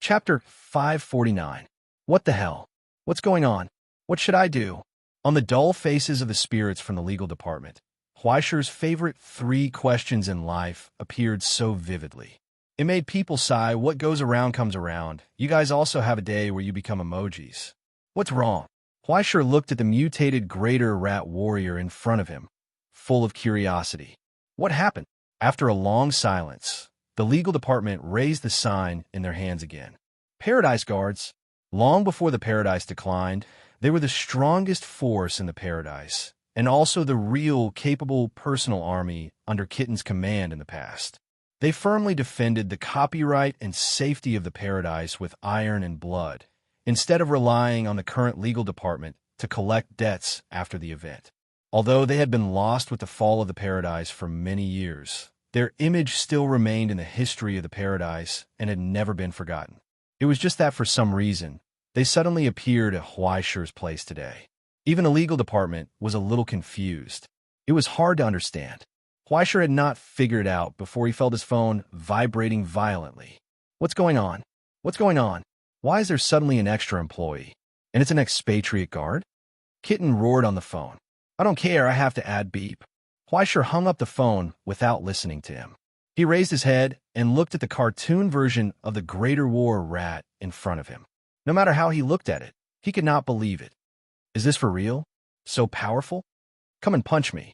Chapter 549. What the hell? What's going on? What should I do? On the dull faces of the spirits from the legal department, Huaisher's favorite 3 questions in life appeared so vividly. It made people sigh. What goes around comes around. You guys also have a day where you become emojis. What's wrong? Huaisher looked at the mutated greater rat warrior in front of him, full of curiosity. What happened? After a long silence, the legal department raised the sign in their hands again. Paradise Guards. Long before the Paradise declined, they were the strongest force in the Paradise, and also the real, capable personal army under Kitten's command in the past. They firmly defended the copyright and safety of the Paradise with iron and blood, instead of relying on the current legal department to collect debts after the event. Although they had been lost with the fall of the Paradise for many years, their image still remained in the history of the Paradise and had never been forgotten. It was just that for some reason, they suddenly appeared at Huaisher's place today. Even the legal department was a little confused. It was hard to understand. Huaisher had not figured it out before he felt his phone vibrating violently. What's going on? What's going on? Why is there suddenly an extra employee? And it's an expatriate guard? Kitten roared on the phone. I don't care, I have to add beep. Huaisher hung up the phone without listening to him. He raised his head and looked at the cartoon version of the Greater War rat in front of him. No matter how he looked at it, he could not believe it. Is this for real? So powerful? Come and punch me.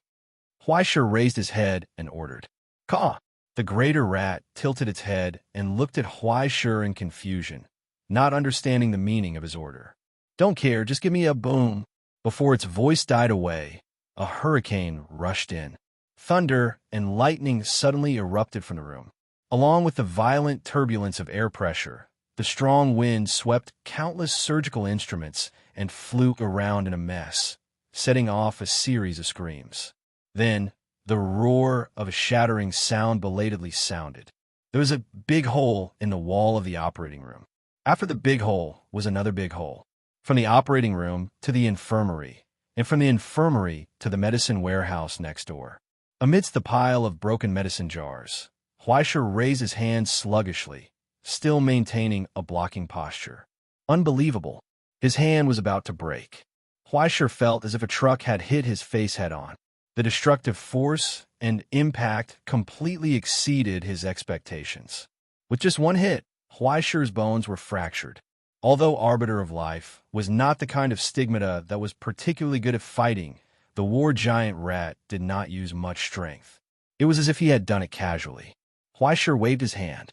Huaisher raised his head and ordered. Caw! The greater rat tilted its head and looked at Huaisher in confusion, not understanding the meaning of his order. Don't care, just give me a boom. Before its voice died away, a hurricane rushed in. Thunder and lightning suddenly erupted from the room. Along with the violent turbulence of air pressure, the strong wind swept countless surgical instruments and flew around in a mess, setting off a series of screams. Then, the roar of a shattering sound belatedly sounded. There was a big hole in the wall of the operating room. After the big hole was another big hole. From the operating room to the infirmary, and from the infirmary to the medicine warehouse next door. Amidst the pile of broken medicine jars, Huaisher raised his hand sluggishly, still maintaining a blocking posture. Unbelievable. His hand was about to break. Huaisher felt as if a truck had hit his face head-on. The destructive force and impact completely exceeded his expectations. With just one hit, Huaisher's bones were fractured. Although Arbiter of Life was not the kind of stigmata that was particularly good at fighting, the war giant rat did not use much strength. It was as if he had done it casually. Huaisher waved his hand.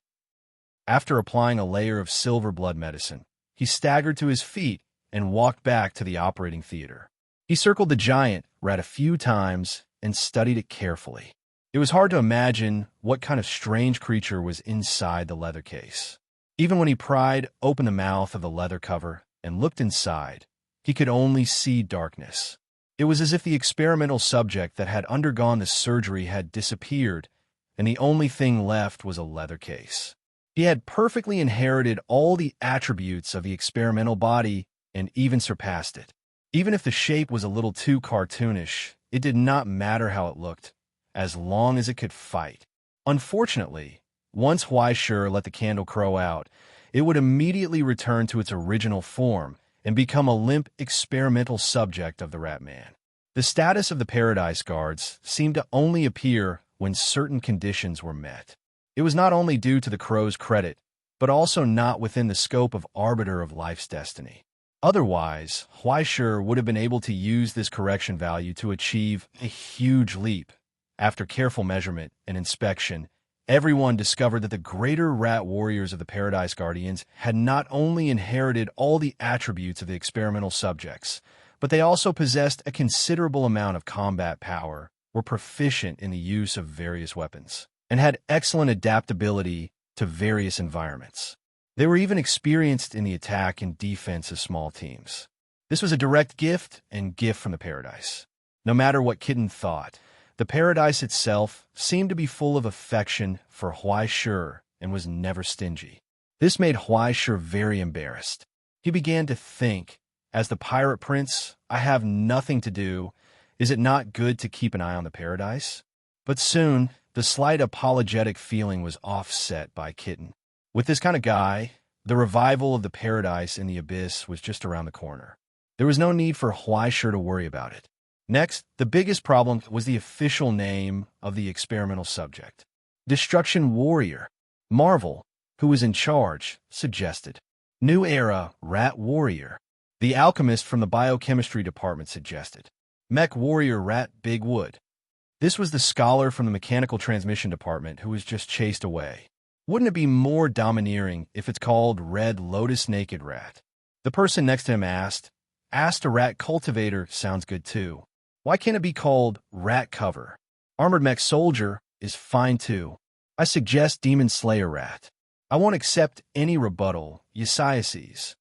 After applying a layer of silver blood medicine, he staggered to his feet and walked back to the operating theater. He circled the giant rat a few times and studied it carefully. It was hard to imagine what kind of strange creature was inside the leather case. Even when he pried open the mouth of the leather cover and looked inside, he could only see darkness. It was as if the experimental subject that had undergone the surgery had disappeared, and the only thing left was a leather case. He had perfectly inherited all the attributes of the experimental body and even surpassed it. Even if the shape was a little too cartoonish, it did not matter how it looked, as long as it could fight. Unfortunately, once Huaisher let the candle crow out, it would immediately return to its original form and become a limp experimental subject of the Rat Man. The status of the Paradise Guards seemed to only appear when certain conditions were met. It was not only due to the crow's credit, but also not within the scope of Arbiter of Life's destiny. Otherwise, Huaisher would have been able to use this correction value to achieve a huge leap. After careful measurement and inspection, everyone discovered that the greater rat warriors of the Paradise Guardians had not only inherited all the attributes of the experimental subjects, but they also possessed a considerable amount of combat power, were proficient in the use of various weapons, and had excellent adaptability to various environments. They were even experienced in the attack and defense of small teams. This was a direct gift from the Paradise. No matter what Kitten thought, the Paradise itself seemed to be full of affection for Huaisher and was never stingy. This made Huaisher very embarrassed. He began to think, as the Pirate Prince, I have nothing to do. Is it not good to keep an eye on the Paradise? But soon, the slight apologetic feeling was offset by Kitten. With this kind of guy, The revival of the paradise in the abyss was just around the corner. There was no need for Huaishur to worry about it. Next, the biggest problem was the official name of the experimental subject. Destruction Warrior. Marvel, who was in charge, suggested. New Era Rat Warrior. The alchemist from the biochemistry department suggested. Mech Warrior Rat Big Wood. This was the scholar from the mechanical transmission department who was just chased away. Wouldn't it be more domineering if it's called Red Lotus Naked Rat? The person next to him asked a rat cultivator sounds good too. Why can't it be called Rat Cover? Armored Mech Soldier is fine too. I suggest Demon Slayer Rat. I won't accept any rebuttal, Yesiases.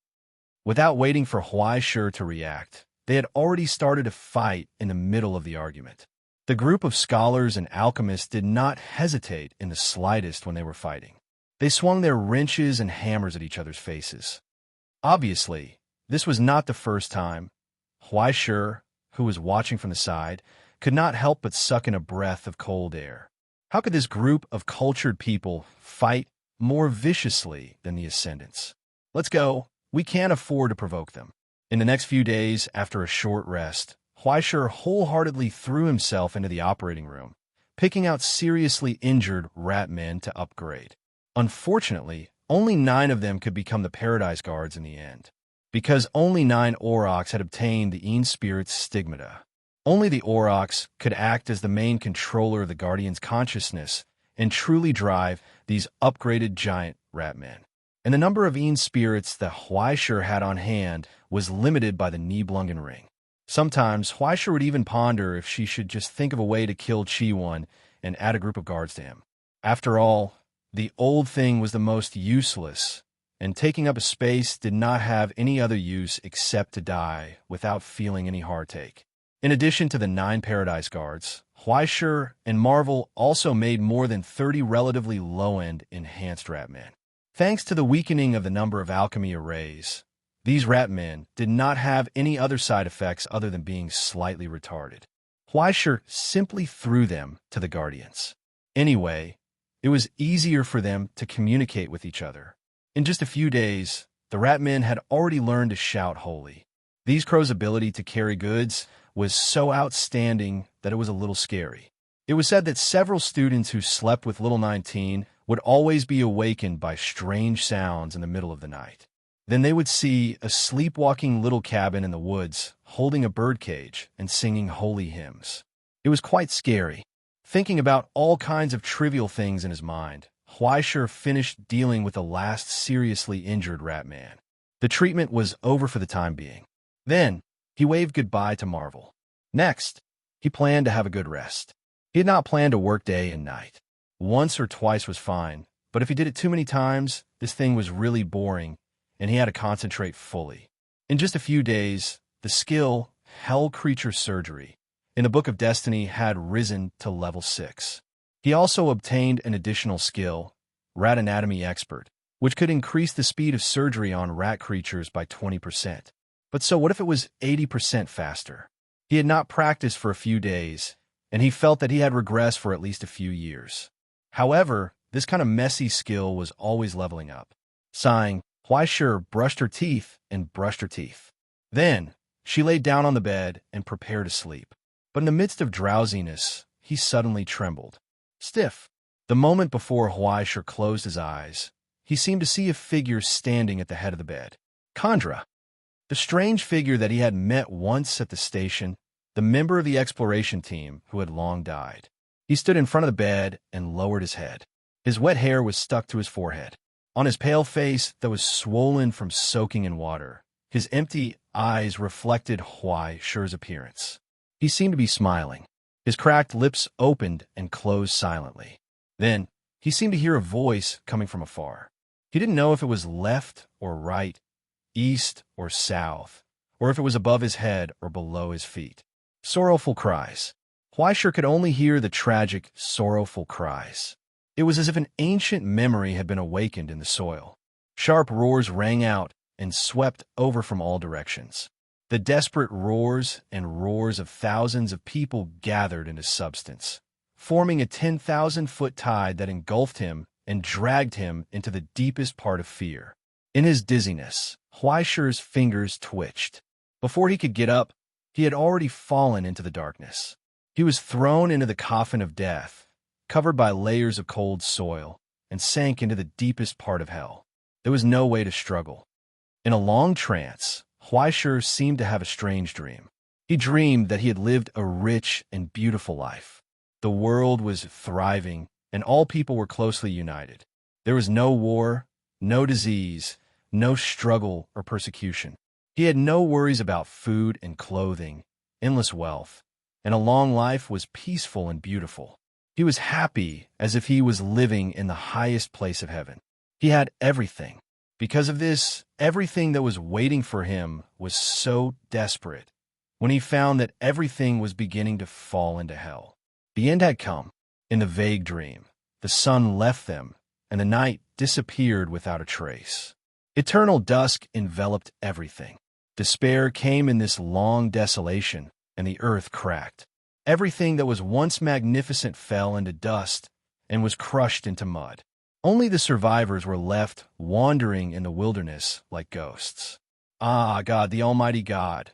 Without waiting for Huaishur to react, they had already started a fight in the middle of the argument. The group of scholars and alchemists did not hesitate in the slightest when they were fighting. They swung their wrenches and hammers at each other's faces. Obviously, this was not the first time. Huaishur, who was watching from the side, could not help but suck in a breath of cold air. How could this group of cultured people fight more viciously than the Ascendants? Let's go. We can't afford to provoke them. In the next few days, after a short rest, Huaishur wholeheartedly threw himself into the operating room, picking out seriously injured rat men to upgrade. Unfortunately, only 9 of them could become the Paradise Guards in the end, because only 9 Aurochs had obtained the Een Spirit's stigmata. Only the Aurochs could act as the main controller of the Guardian's consciousness and truly drive these upgraded giant rat men. And the number of Een Spirits that Huaishur had on hand was limited by the Nibelungen ring. Sometimes, Huaishur would even ponder if she should just think of a way to kill Chi-One and add a group of guards to him. After all, the old thing was the most useless, and taking up a space did not have any other use except to die without feeling any heartache. In addition to the 9 Paradise Guards, Huaishur and Marvel also made more than 30 relatively low-end enhanced rat men. Thanks to the weakening of the number of alchemy arrays, these rat men did not have any other side effects other than being slightly retarded. Huaishur simply threw them to the Guardians. Anyway, it was easier for them to communicate with each other. In just a few days, the rat men had already learned to shout holy. These crows' ability to carry goods was so outstanding that it was a little scary. It was said that several students who slept with Little 19 would always be awakened by strange sounds in the middle of the night. Then they would see a sleepwalking little cabin in the woods holding a birdcage and singing holy hymns. It was quite scary. Thinking about all kinds of trivial things in his mind, Huaishur finished dealing with the last seriously injured rat man. The treatment was over for the time being. Then, he waved goodbye to Marvel. Next, he planned to have a good rest. He had not planned to work day and night. Once or twice was fine, but if he did it too many times, this thing was really boring, and he had to concentrate fully. In just a few days, the skill, Hell Creature Surgery, in the Book of Destiny had risen to level 6. He also obtained an additional skill, Rat Anatomy Expert, which could increase the speed of surgery on rat creatures by 20%. But so what if it was 80% faster? He had not practiced for a few days, and he felt that he had regressed for at least a few years. However, this kind of messy skill was always leveling up. Sighing, Huaishur brushed her teeth and brushed her teeth. Then, she laid down on the bed and prepared to sleep. But in the midst of drowsiness, he suddenly trembled. Stiff. The moment before Huaishur closed his eyes, he seemed to see a figure standing at the head of the bed. Chandra. The strange figure that he had met once at the station, the member of the exploration team who had long died. He stood in front of the bed and lowered his head. His wet hair was stuck to his forehead. On his pale face that was swollen from soaking in water, his empty eyes reflected Huaishur's appearance. He seemed to be smiling. His cracked lips opened and closed silently. Then, he seemed to hear a voice coming from afar. He didn't know if it was left or right, east or south, or if it was above his head or below his feet. Sorrowful cries. Huaishur could only hear the tragic, sorrowful cries. It was as if an ancient memory had been awakened in the soil. Sharp roars rang out and swept over from all directions. The desperate roars and roars of thousands of people gathered into substance, forming a 10,000-foot tide that engulfed him and dragged him into the deepest part of fear. In his dizziness, Huaishi's fingers twitched. Before he could get up, he had already fallen into the darkness. He was thrown into the coffin of death, covered by layers of cold soil, and sank into the deepest part of hell. There was no way to struggle. In a long trance, Huaishi seemed to have a strange dream. He dreamed that he had lived a rich and beautiful life. The world was thriving, and all people were closely united. There was no war, no disease, no struggle or persecution. He had no worries about food and clothing, endless wealth, and a long life was peaceful and beautiful. He was happy as if he was living in the highest place of heaven. He had everything. Because of this, everything that was waiting for him was so desperate when he found that everything was beginning to fall into hell. The end had come. In the vague dream, the sun left them, and the night disappeared without a trace. Eternal dusk enveloped everything. Despair came in this long desolation, and the earth cracked. Everything that was once magnificent fell into dust and was crushed into mud. Only the survivors were left wandering in the wilderness like ghosts. Ah, God, the Almighty God!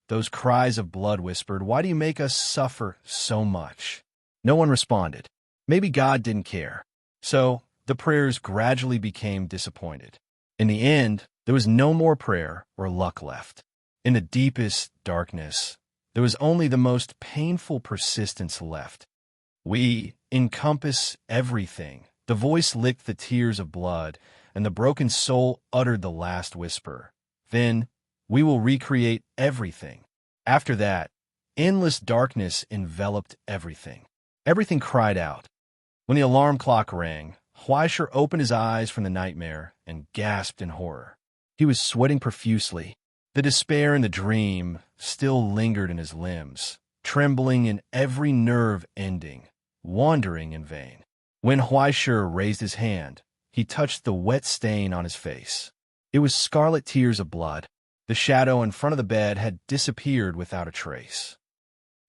Those cries of blood whispered, "Why do you make us suffer so much?" No one responded. Maybe God didn't care. So the prayers gradually became disappointed. In the end, there was no more prayer or luck left. In the deepest darkness, there was only the most painful persistence left. "We encompass everything." The voice licked the tears of blood, and the broken soul uttered the last whisper. "Then we will recreate everything." After that, endless darkness enveloped everything. Everything cried out. When the alarm clock rang, Huaisher opened his eyes from the nightmare and gasped in horror. He was sweating profusely. The despair in the dream still lingered in his limbs, trembling in every nerve ending, wandering in vain. When Huaisher raised his hand, he touched the wet stain on his face. It was scarlet tears of blood. The shadow in front of the bed had disappeared without a trace.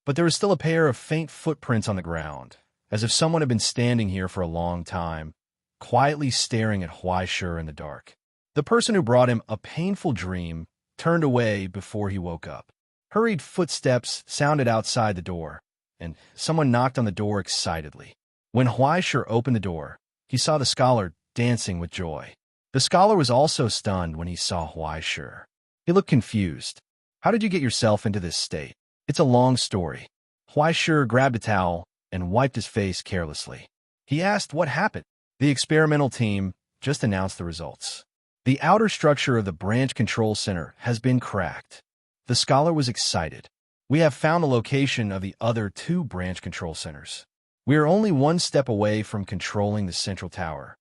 But there was still a pair of faint footprints on the ground, as if someone had been standing here for a long time, quietly staring at Huaisher in the dark. The person who brought him a painful dream turned away before he woke up. Hurried footsteps sounded outside the door, and someone knocked on the door excitedly. When Huaisher opened the door, he saw the scholar dancing with joy. The scholar was also stunned when he saw Huaisher. He looked confused. "How did you get yourself into this state?" "It's a long story." Huaisher grabbed a towel and wiped his face carelessly. He asked what happened. The experimental team just announced the results. "The outer structure of the branch control center has been cracked." The scholar was excited. "We have found the location of the other 2 branch control centers. We are only one step away from controlling the central tower."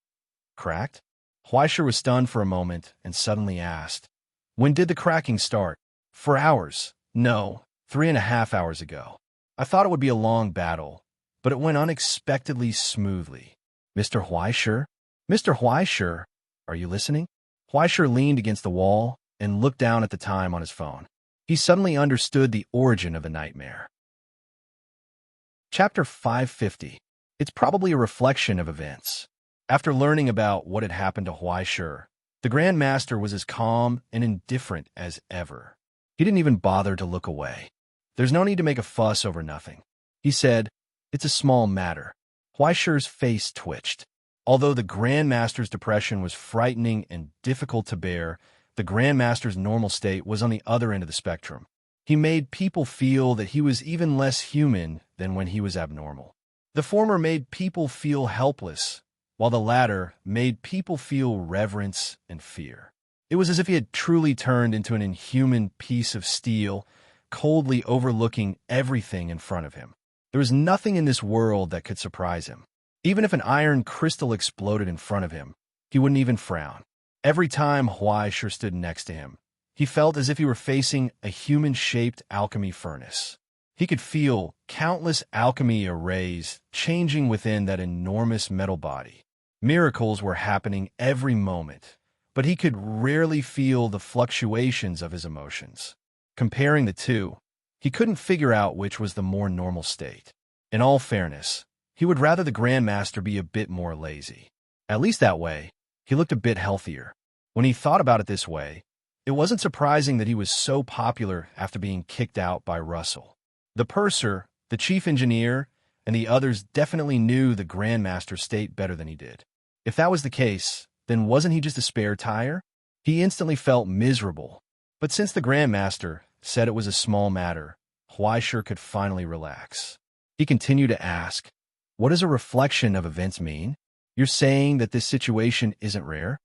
"Cracked?" Huaisher was stunned for a moment and suddenly asked, "When did the cracking start?" "For hours. No, 3.5 hours ago. I thought it would be a long battle, but it went unexpectedly smoothly." "Mr. Huaisher? Mr. Huaisher, are you listening?" Huaisher leaned against the wall and looked down at the time on his phone. He suddenly understood the origin of the nightmare. Chapter 550. It's probably a reflection of events. After learning about what had happened to Huaisher, the Grand Master was as calm and indifferent as ever. He didn't even bother to look away. "There's no need to make a fuss over nothing," he said. "It's a small matter." Huaisher's face twitched. Although the Grand Master's depression was frightening and difficult to bear, the Grand Master's normal state was on the other end of the spectrum. He made people feel that he was even less human than when he was abnormal. The former made people feel helpless, while the latter made people feel reverence and fear. It was as if he had truly turned into an inhuman piece of steel, coldly overlooking everything in front of him. There was nothing in this world that could surprise him. Even if an iron crystal exploded in front of him, he wouldn't even frown. Every time Huaisher stood next to him, he felt as if he were facing a human-shaped alchemy furnace. He could feel countless alchemy arrays changing within that enormous metal body. Miracles were happening every moment, but he could rarely feel the fluctuations of his emotions. Comparing the two, he couldn't figure out which was the more normal state. In all fairness, he would rather the Grand Master be a bit more lazy. At least that way, he looked a bit healthier. When he thought about it this way, it wasn't surprising that he was so popular after being kicked out by Russell. The purser, the chief engineer, and the others definitely knew the Grandmaster's state better than he did. If that was the case, then wasn't he just a spare tire? He instantly felt miserable. But since the Grandmaster said it was a small matter, Huaishur could finally relax. He continued to ask, "What does a reflection of events mean? You're saying that this situation isn't rare?"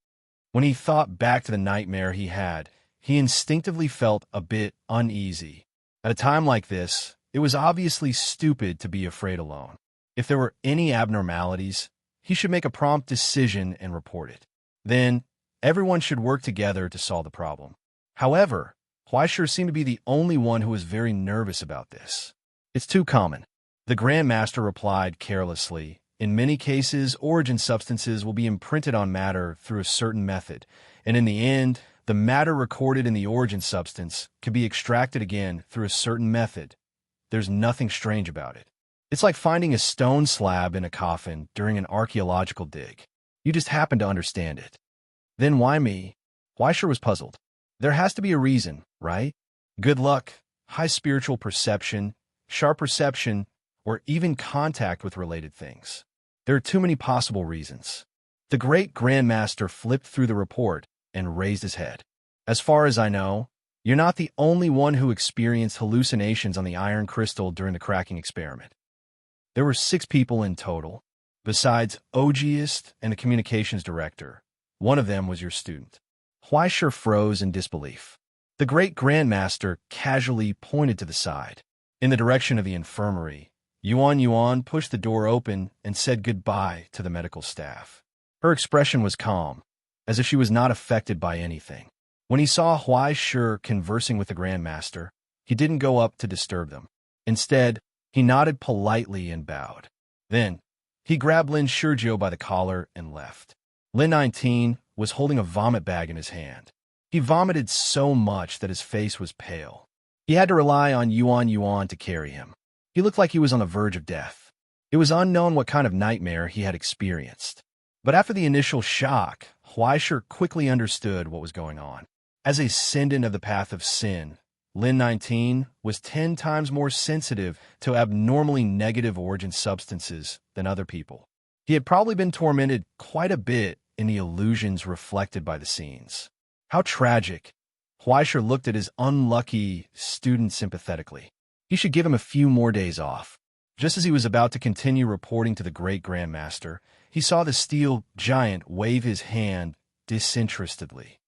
When he thought back to the nightmare he had, he instinctively felt a bit uneasy. At a time like this, it was obviously stupid to be afraid alone. If there were any abnormalities, he should make a prompt decision and report it. Then, everyone should work together to solve the problem. However, Huaishur seemed to be the only one who was very nervous about this. "It's too common," the Grandmaster replied carelessly. "In many cases, origin substances will be imprinted on matter through a certain method, and in the end, the matter recorded in the origin substance can be extracted again through a certain method. There's nothing strange about it. It's like finding a stone slab in a coffin during an archaeological dig. You just happen to understand it." "Then why me?" Huaishur was puzzled. "There has to be a reason, right? Good luck, high spiritual perception, sharp perception, or even contact with related things. There are too many possible reasons." The great Grandmaster flipped through the report and raised his head. "As far as I know, you're not the only one who experienced hallucinations on the iron crystal during the cracking experiment. There were 6 people in total, besides Ogiest and the communications director. One of them was your student." Huaishur froze in disbelief. The great Grandmaster casually pointed to the side, in the direction of the infirmary. Yuan pushed the door open and said goodbye to the medical staff. Her expression was calm, as if she was not affected by anything. When he saw Huaishur conversing with the Grandmaster, he didn't go up to disturb them. Instead, he nodded politely and bowed. Then, he grabbed Lin Shurjiu by the collar and left. Lin 19 was holding a vomit bag in his hand. He vomited so much that his face was pale. He had to rely on Yuan to carry him. He looked like he was on the verge of death. It was unknown what kind of nightmare he had experienced. But after the initial shock, Huaishur quickly understood what was going on. As a ascendant of the path of sin, Lin 19 was 10 times more sensitive to abnormally negative origin substances than other people. He had probably been tormented quite a bit in the illusions reflected by the scenes. How tragic. Huaishur looked at his unlucky student sympathetically. He should give him a few more days off. Just as he was about to continue reporting to the great Grandmaster, he saw the steel giant wave his hand disinterestedly.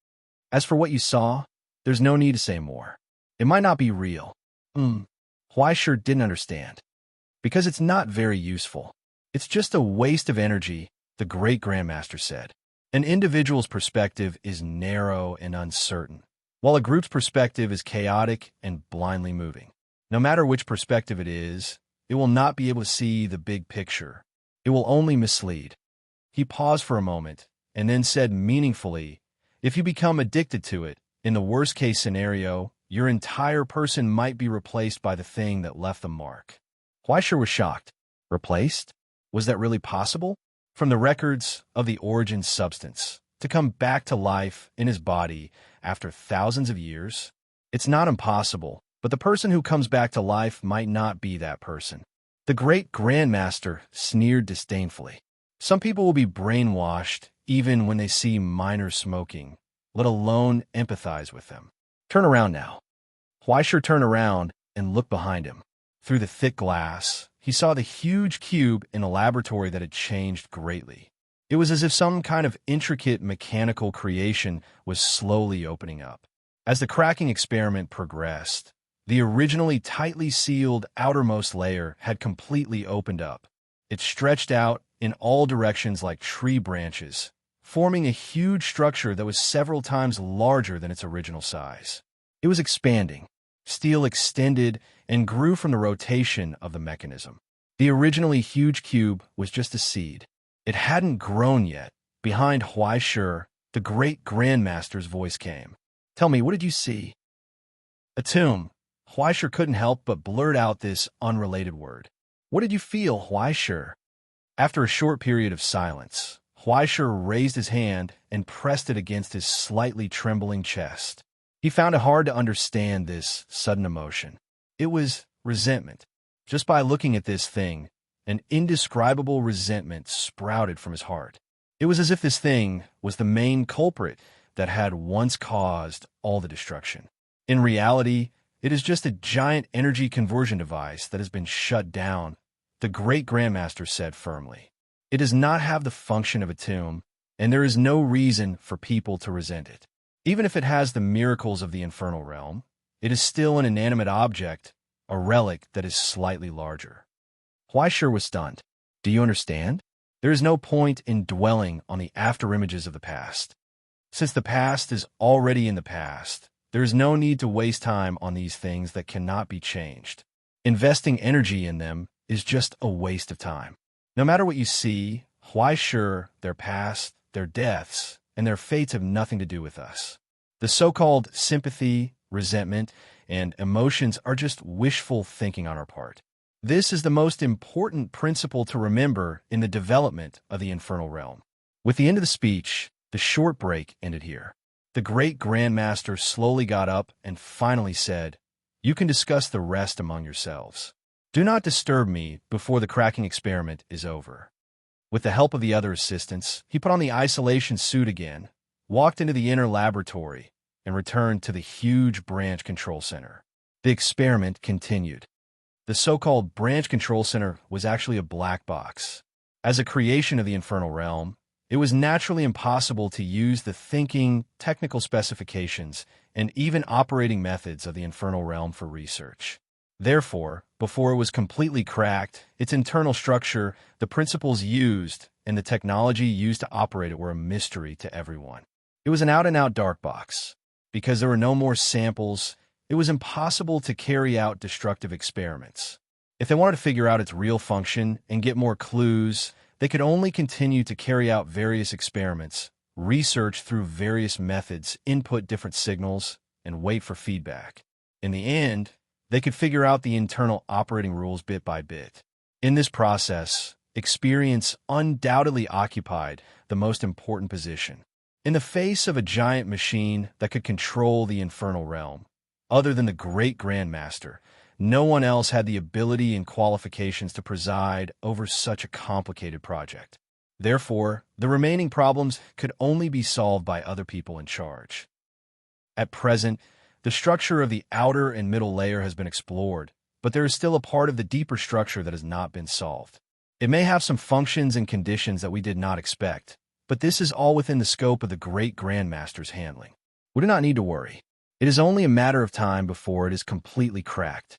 "As for what you saw, there's no need to say more. It might not be real." Huaishur didn't understand. "Because it's not very useful. It's just a waste of energy," the great Grandmaster said. "An individual's perspective is narrow and uncertain, while a group's perspective is chaotic and blindly moving. No matter which perspective it will not be able to see the big picture. It will only mislead." He paused for a moment and then said meaningfully, "If you become addicted to it, in the worst-case scenario, your entire person might be replaced by the thing that left the mark." Huaishur was shocked. Replaced? Was that really possible? From the records of the origin substance, to come back to life in his body after thousands of years? It's not impossible, but the person who comes back to life might not be that person. The great Grandmaster sneered disdainfully. "Some people will be brainwashed even when they see minors smoking, let alone empathize with them. Turn around now." Huaishur turned around and looked behind him. Through the thick glass, he saw the huge cube in a laboratory that had changed greatly. It was as if some kind of intricate mechanical creation was slowly opening up. As the cracking experiment progressed, the originally tightly sealed outermost layer had completely opened up. It stretched out in all directions like tree branches, forming a huge structure that was several times larger than its original size. It was expanding. Steel extended and grew from the rotation of the mechanism. The originally huge cube was just a seed. It hadn't grown yet. Behind Huaishur, the great Grandmaster's voice came. "Tell me, what did you see?" "A tomb." Huaishur couldn't help but blurt out this unrelated word. "What did you feel, Huaishur?" After a short period of silence, Huaisher raised his hand and pressed it against his slightly trembling chest. He found it hard to understand this sudden emotion. It was resentment. Just by looking at this thing, an indescribable resentment sprouted from his heart. It was as if this thing was the main culprit that had once caused all the destruction. In reality, it is just a giant energy conversion device that has been shut down, the great Grandmaster said firmly. It does not have the function of a tomb, and there is no reason for people to resent it. Even if it has the miracles of the infernal realm, it is still an inanimate object, a relic that is slightly larger. Huaisher was stunned. Do you understand? There is no point in dwelling on the afterimages of the past. Since the past is already in the past, there is no need to waste time on these things that cannot be changed. Investing energy in them is just a waste of time. No matter what you see, Huaisher, their past, their deaths, and their fates have nothing to do with us. The so-called sympathy, resentment, and emotions are just wishful thinking on our part. This is the most important principle to remember in the development of the infernal realm. With the end of the speech, the short break ended here. The great Grandmaster slowly got up and finally said, "You can discuss the rest among yourselves. Do not disturb me before the cracking experiment is over." With the help of the other assistants, he put on the isolation suit again, walked into the inner laboratory, and returned to the huge branch control center. The experiment continued. The so-called branch control center was actually a black box. As a creation of the infernal realm, it was naturally impossible to use the thinking, technical specifications, and even operating methods of the infernal realm for research. Therefore, before it was completely cracked, its internal structure, the principles used, and the technology used to operate it were a mystery to everyone. It was an out-and-out dark box. Because there were no more samples, it was impossible to carry out destructive experiments. If they wanted to figure out its real function and get more clues, they could only continue to carry out various experiments, research through various methods, input different signals, and wait for feedback. In the end, they could figure out the internal operating rules bit by bit. In this process, experience undoubtedly occupied the most important position. In the face of a giant machine that could control the infernal realm, other than the great Grandmaster, no one else had the ability and qualifications to preside over such a complicated project. Therefore, the remaining problems could only be solved by other people in charge. At present, the structure of the outer and middle layer has been explored, but there is still a part of the deeper structure that has not been solved. It may have some functions and conditions that we did not expect, but this is all within the scope of the great Grandmaster's handling. We do not need to worry. It is only a matter of time before it is completely cracked.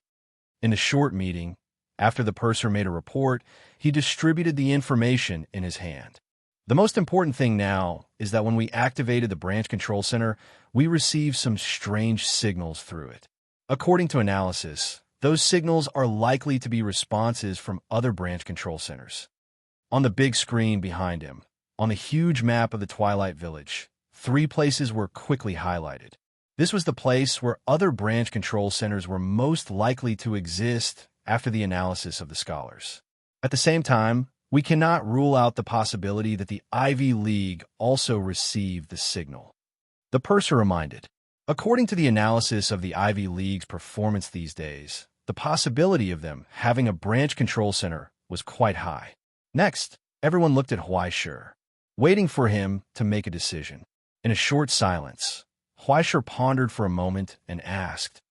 In a short meeting, after the purser made a report, he distributed the information in his hand. The most important thing now is that when we activated the branch control center, we received some strange signals through it. According to analysis, those signals are likely to be responses from other branch control centers. On the big screen behind him, on the huge map of the Twilight Village, 3 places were quickly highlighted. This was the place where other branch control centers were most likely to exist after the analysis of the scholars. At the same time, we cannot rule out the possibility that the Ivy League also received the signal. The purser reminded, according to the analysis of the Ivy League's performance these days, the possibility of them having a branch control center was quite high. Next, everyone looked at Huaisher, waiting for him to make a decision. In a short silence, Huaisher pondered for a moment and asked,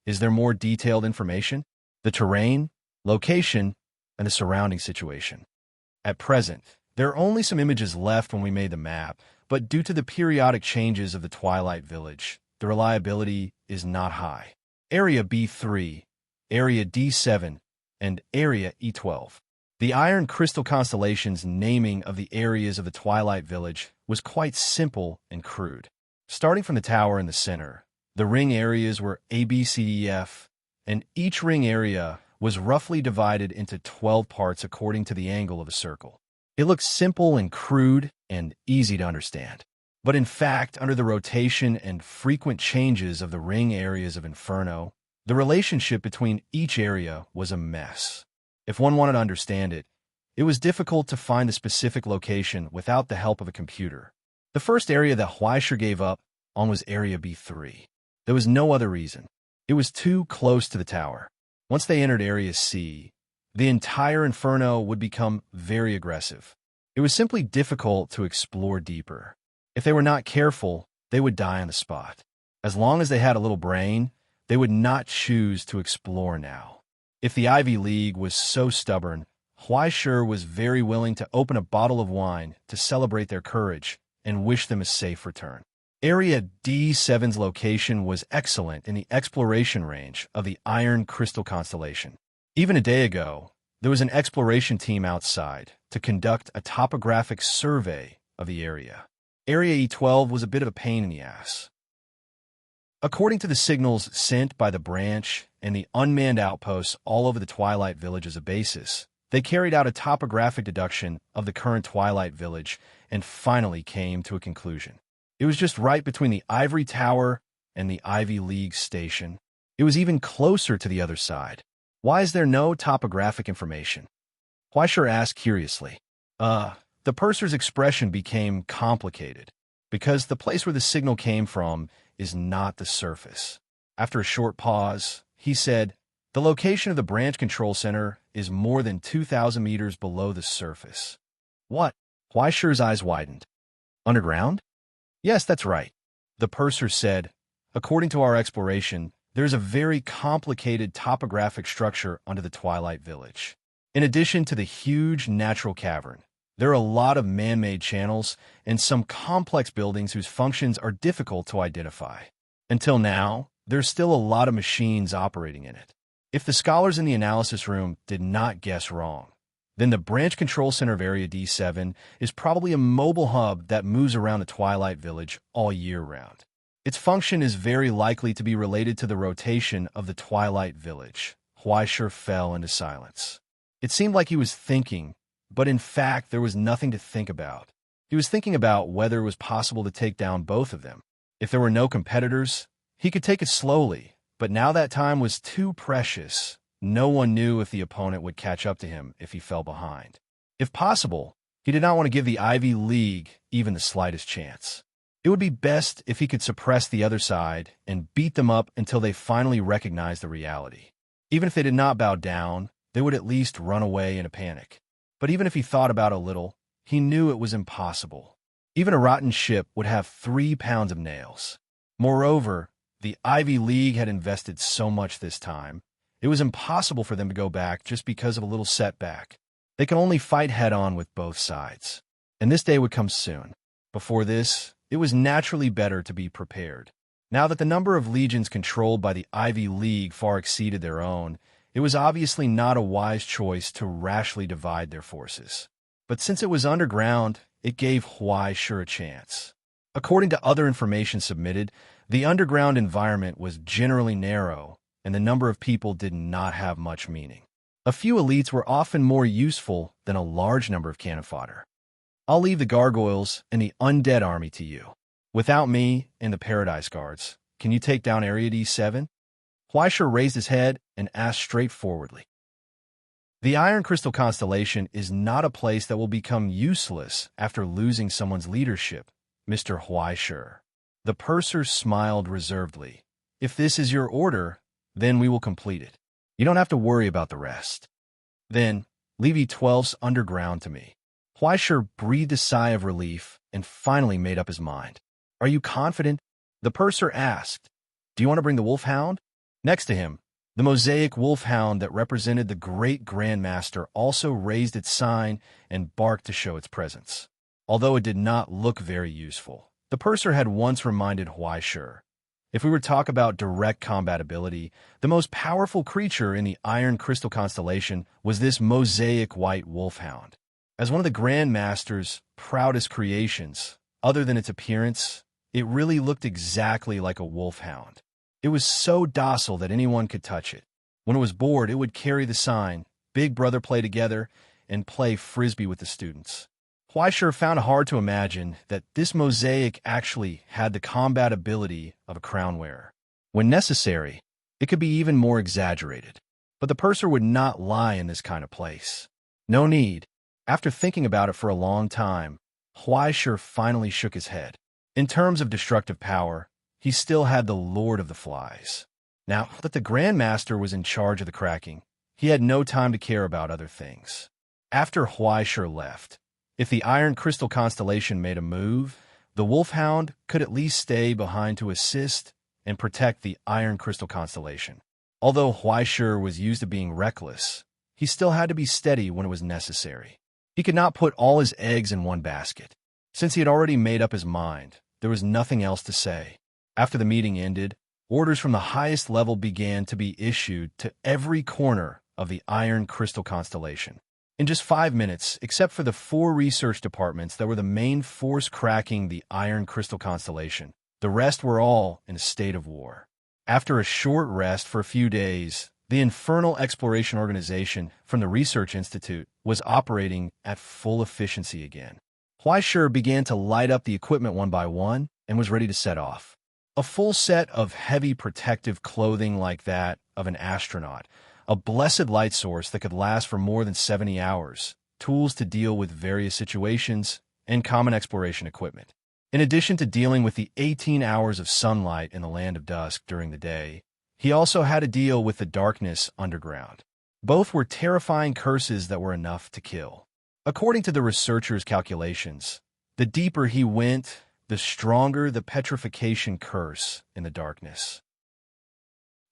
"Is there more detailed information? The terrain, location, and the surrounding situation?" At present, there are only some images left when we made the map, but due to the periodic changes of the Twilight Village, the reliability is not high. Area B3, Area D7, and Area E12. The Iron Crystal Constellation's naming of the areas of the Twilight Village was quite simple and crude. Starting from the tower in the center, the ring areas were A, B, C, E, F, and each ring area was roughly divided into 12 parts according to the angle of the circle. It looks simple and crude and easy to understand. But in fact, under the rotation and frequent changes of the ring areas of Inferno, the relationship between each area was a mess. If one wanted to understand it, It was difficult to find the specific location without the help of a computer. The first area that Huaisher gave up on was Area B3. There was no other reason. It was too close to the tower. Once they entered Area C, the entire inferno would become very aggressive. It was simply difficult to explore deeper. If they were not careful, they would die on the spot. As long as they had a little brain, they would not choose to explore now. If the Ivy League was so stubborn, Huaisher was very willing to open a bottle of wine to celebrate their courage and wish them a safe return. Area D7's location was excellent in the exploration range of the Iron Crystal constellation. Even a day ago, there was an exploration team outside to conduct a topographic survey of the area. Area E12 was a bit of a pain in the ass. According to the signals sent by the branch and the unmanned outposts all over the Twilight Village as a basis, they carried out a topographic deduction of the current Twilight Village and finally came to a conclusion. It was just right between the Ivory Tower and the Ivy League station. It was even closer to the other side. Why is there no topographic information? Huaisher asked curiously. The purser's expression became complicated, because the place where the signal came from is not the surface. After a short pause, he said, the location of the branch control center is more than 2,000 meters below the surface. What? Huaisher's eyes widened. Underground? Yes, that's right. The purser said, according to our exploration, there's a very complicated topographic structure under the Twilight Village. In addition to the huge natural cavern, there are a lot of man-made channels and some complex buildings whose functions are difficult to identify. Until now, there's still a lot of machines operating in it. If the scholars in the analysis room did not guess wrong, then the branch control center of Area D7 is probably a mobile hub that moves around the Twilight Village all year round. Its function is very likely to be related to the rotation of the Twilight Village. Huaisher fell into silence. It seemed like he was thinking, but in fact there was nothing to think about. He was thinking about whether it was possible to take down both of them. If there were no competitors, he could take it slowly, but now that time was too precious. No one knew if the opponent would catch up to him if he fell behind. If possible, he did not want to give the Ivy League even the slightest chance. It would be best if he could suppress the other side and beat them up until they finally recognized the reality. Even if they did not bow down, they would at least run away in a panic. But even if he thought about it a little, he knew it was impossible. Even a rotten ship would have 3 pounds of nails. Moreover, the Ivy League had invested so much this time, it was impossible for them to go back just because of a little setback. They could only fight head-on with both sides. And this day would come soon. Before this, it was naturally better to be prepared. Now that the number of legions controlled by the Ivy League far exceeded their own, it was obviously not a wise choice to rashly divide their forces. But since it was underground, it gave Huaisher a chance. According to other information submitted, the underground environment was generally narrow, and the number of people did not have much meaning. A few elites were often more useful than a large number of cannon fodder. I'll leave the gargoyles and the undead army to you. Without me and the Paradise Guards, can you take down Area D7? Huaisher raised his head and asked straightforwardly. The Iron Crystal constellation is not a place that will become useless after losing someone's leadership, Mr. Huaisher. The purser smiled reservedly. If this is your order, then we will complete it. You don't have to worry about the rest. Then, leave E12's underground to me. Huaisher breathed a sigh of relief and finally made up his mind. Are you confident? The purser asked. Do you want to bring the wolfhound? Next to him, the mosaic wolfhound that represented the great Grandmaster also raised its sign and barked to show its presence. Although it did not look very useful, the purser had once reminded Huaisher, if we were to talk about direct combat ability, the most powerful creature in the Iron Crystal constellation was this mosaic white wolfhound. As one of the Grandmaster's proudest creations, other than its appearance, it really looked exactly like a wolfhound. It was so docile that anyone could touch it. When it was bored, it would carry the sign, Big Brother Play Together, and play frisbee with the students. Huaisher found it hard to imagine that this mosaic actually had the combat ability of a crown wearer. When necessary, it could be even more exaggerated. But the purser would not lie in this kind of place. No need. After thinking about it for a long time, Huaishir finally shook his head. In terms of destructive power, he still had the Lord of the Flies. Now that the Grandmaster was in charge of the cracking, he had no time to care about other things. After Huaishir left, if the Iron Crystal Constellation made a move, the Wolfhound could at least stay behind to assist and protect the Iron Crystal Constellation. Although Huaishir was used to being reckless, he still had to be steady when it was necessary. He could not put all his eggs in one basket. Since he had already made up his mind, there was nothing else to say. After the meeting ended, orders from the highest level began to be issued to every corner of the Iron Crystal Constellation. In just 5 minutes, except for the 4 research departments that were the main force cracking the Iron Crystal Constellation, the rest were all in a state of war. After a short rest for a few days, the Infernal Exploration Organization from the Research Institute was operating at full efficiency again. Huaishir began to light up the equipment one by one and was ready to set off. A full set of heavy protective clothing like that of an astronaut, a blessed light source that could last for more than 70 hours, tools to deal with various situations, and common exploration equipment. In addition to dealing with the 18 hours of sunlight in the land of dusk during the day, he also had to deal with the darkness underground. Both were terrifying curses that were enough to kill. According to the researchers' calculations, the deeper he went, the stronger the petrification curse in the darkness.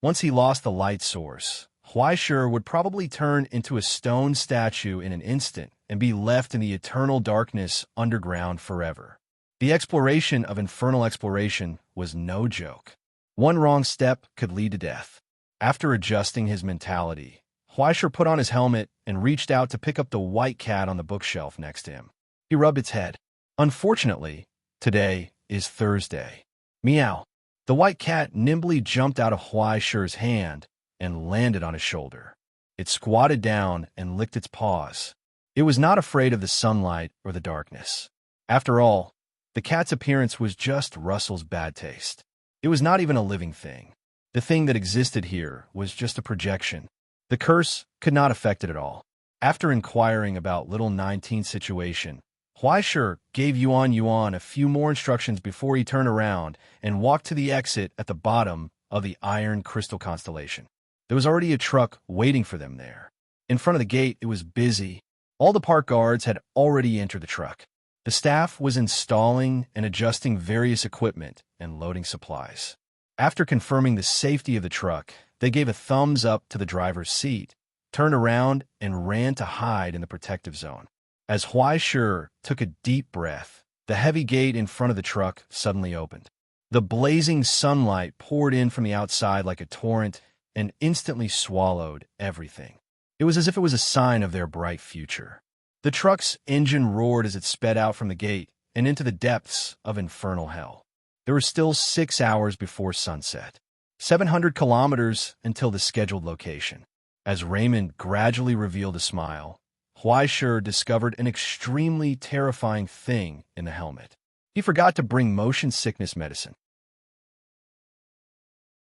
Once he lost the light source, Huaishir would probably turn into a stone statue in an instant and be left in the eternal darkness underground forever. The exploration of infernal exploration was no joke. One wrong step could lead to death. After adjusting his mentality, Huaishir put on his helmet and reached out to pick up the white cat on the bookshelf next to him. He rubbed its head. Unfortunately, today is Thursday. Meow. The white cat nimbly jumped out of Huaishir's hand and landed on his shoulder. It squatted down and licked its paws. It was not afraid of the sunlight or the darkness. After all, the cat's appearance was just Russell's bad taste. It was not even a living thing. The thing that existed here was just a projection. The curse could not affect it at all. After inquiring about Little 19's situation, Huaishir gave Yuan a few more instructions before he turned around and walked to the exit at the bottom of the Iron Crystal Constellation. There was already a truck waiting for them there. In front of the gate, it was busy. All the park guards had already entered the truck. The staff was installing and adjusting various equipment and loading supplies. After confirming the safety of the truck, they gave a thumbs up to the driver's seat, turned around, and ran to hide in the protective zone. As Huaishir took a deep breath, the heavy gate in front of the truck suddenly opened. The blazing sunlight poured in from the outside like a torrent and instantly swallowed everything. It was as if it was a sign of their bright future. The truck's engine roared as it sped out from the gate and into the depths of infernal hell. There were still 6 hours before sunset, 700 kilometers until the scheduled location. As Raymond gradually revealed a smile, Huaishir discovered an extremely terrifying thing in the helmet. He forgot to bring motion sickness medicine.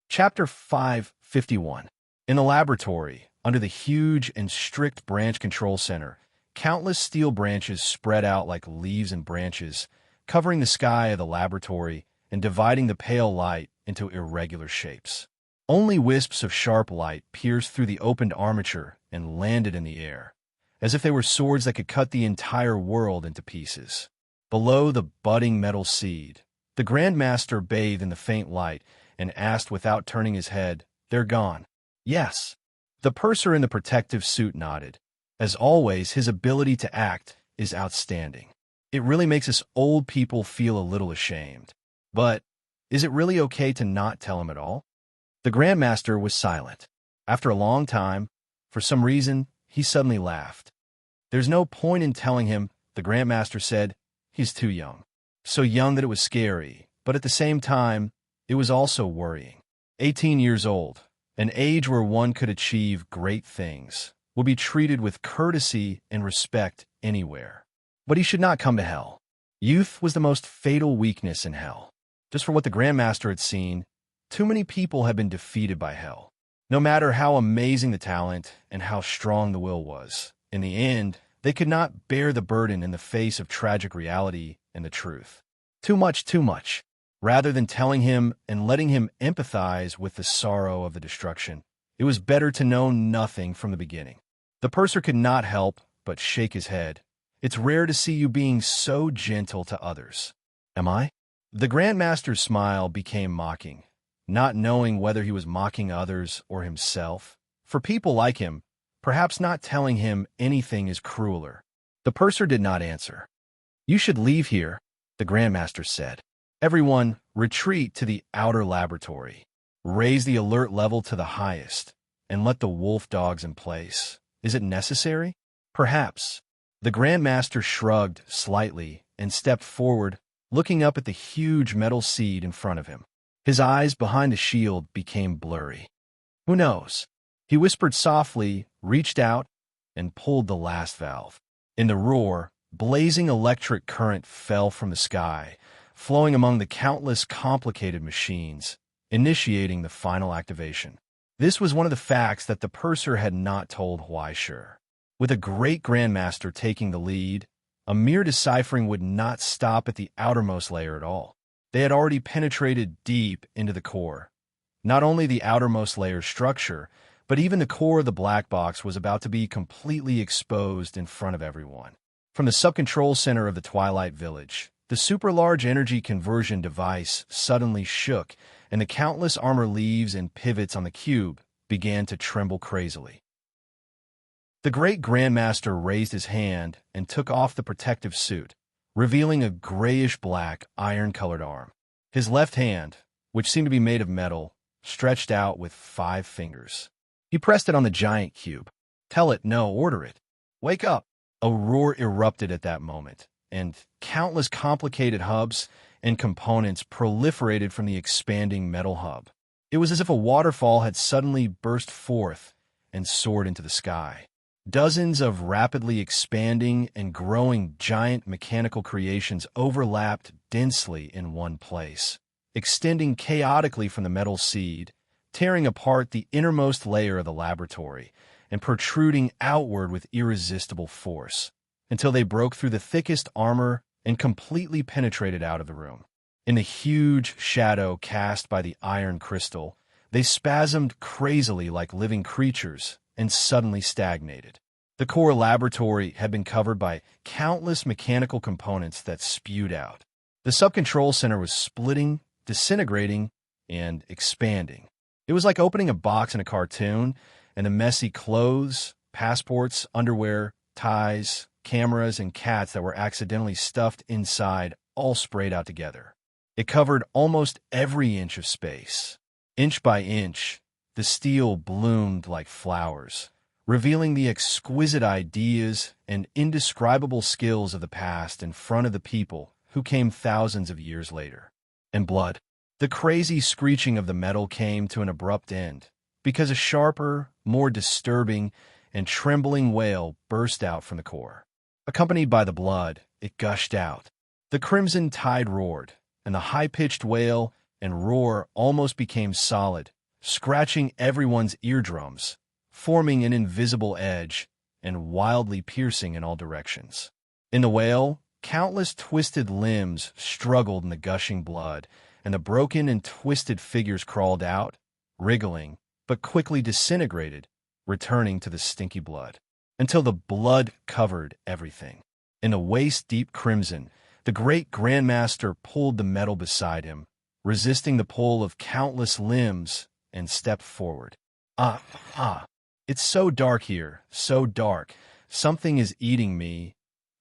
Chapter 551. In the laboratory, under the huge and strict branch control center, countless steel branches spread out like leaves and branches, covering the sky of the laboratory and dividing the pale light into irregular shapes. Only wisps of sharp light pierced through the opened armature and landed in the air, as if they were swords that could cut the entire world into pieces. Below the budding metal seed, the Grandmaster bathed in the faint light and asked without turning his head, "They're gone." "Yes." The purser in the protective suit nodded. As always, his ability to act is outstanding. It really makes us old people feel a little ashamed. But is it really okay to not tell him at all? The Grandmaster was silent. After a long time, for some reason, he suddenly laughed. "There's no point in telling him," the Grandmaster said. "He's too young." So young that it was scary, but at the same time, it was also worrying. 18 years old, an age where one could achieve great things, would be treated with courtesy and respect anywhere. But he should not come to hell. Youth was the most fatal weakness in hell. Just for what the Grandmaster had seen, too many people had been defeated by hell. No matter how amazing the talent and how strong the will was, in the end, They could not bear the burden in the face of tragic reality and the truth. Too much, too much. Rather than telling him and letting him empathize with the sorrow of the destruction, it was better to know nothing from the beginning. The purser could not help but shake his head. It's rare to see you being so gentle to others. Am I? The Grand Master's smile became mocking, not knowing whether he was mocking others or himself. For people like him, perhaps not telling him anything is crueler. The purser did not answer. You should leave here, the Grand Master said. Everyone, retreat to the outer laboratory. Raise the alert level to the highest, and let the wolf dogs in place. Is it necessary? Perhaps. The Grand Master shrugged slightly and stepped forward, looking up at the huge metal seed in front of him. His eyes behind the shield became blurry. Who knows? He whispered softly, reached out, and pulled the last valve. In the roar, blazing electric current fell from the sky, flowing among the countless complicated machines, initiating the final activation. This was one of the facts that the purser had not told Huaishur. With a great grandmaster taking the lead, a mere deciphering would not stop at the outermost layer at all. They had already penetrated deep into the core. Not only the outermost layer's structure, but even the core of the black box was about to be completely exposed in front of everyone. From the sub-control center of the Twilight Village, the super-large energy conversion device suddenly shook, and the countless armor leaves and pivots on the cube began to tremble crazily. The great Grandmaster raised his hand and took off the protective suit, revealing a grayish-black, iron-colored arm. His left hand, which seemed to be made of metal, stretched out with 5 fingers. He pressed it on the giant cube. Tell it no, order it. Wake up! A roar erupted at that moment, and countless complicated hubs and components proliferated from the expanding metal hub. It was as if a waterfall had suddenly burst forth and soared into the sky. Dozens of rapidly expanding and growing giant mechanical creations overlapped densely in one place, extending chaotically from the metal seed, tearing apart the innermost layer of the laboratory, and protruding outward with irresistible force, until they broke through the thickest armor and completely penetrated out of the room. In the huge shadow cast by the iron crystal, they spasmed crazily like living creatures and suddenly stagnated. The core laboratory had been covered by countless mechanical components that spewed out. The sub-control center was splitting, disintegrating, and expanding. It was like opening a box in a cartoon, and the messy clothes, passports, underwear, ties, cameras, and cats that were accidentally stuffed inside all sprayed out together. It covered almost every inch of space. Inch by inch, the steel bloomed like flowers, revealing the exquisite ideas and indescribable skills of the past in front of the people who came thousands of years later. And blood. The crazy screeching of the metal came to an abrupt end, because a sharper, more disturbing, and trembling wail burst out from the core. Accompanied by the blood, it gushed out. The crimson tide roared, and the high-pitched wail and roar almost became solid, scratching everyone's eardrums, forming an invisible edge and wildly piercing in all directions. In the wail, countless twisted limbs struggled in the gushing blood, and the broken and twisted figures crawled out, wriggling, but quickly disintegrated, returning to the stinky blood, until the blood covered everything. In the waist-deep crimson, the great Grandmaster pulled the metal beside him, resisting the pull of countless limbs, and stepped forward. It's so dark here, so dark. Something is eating me.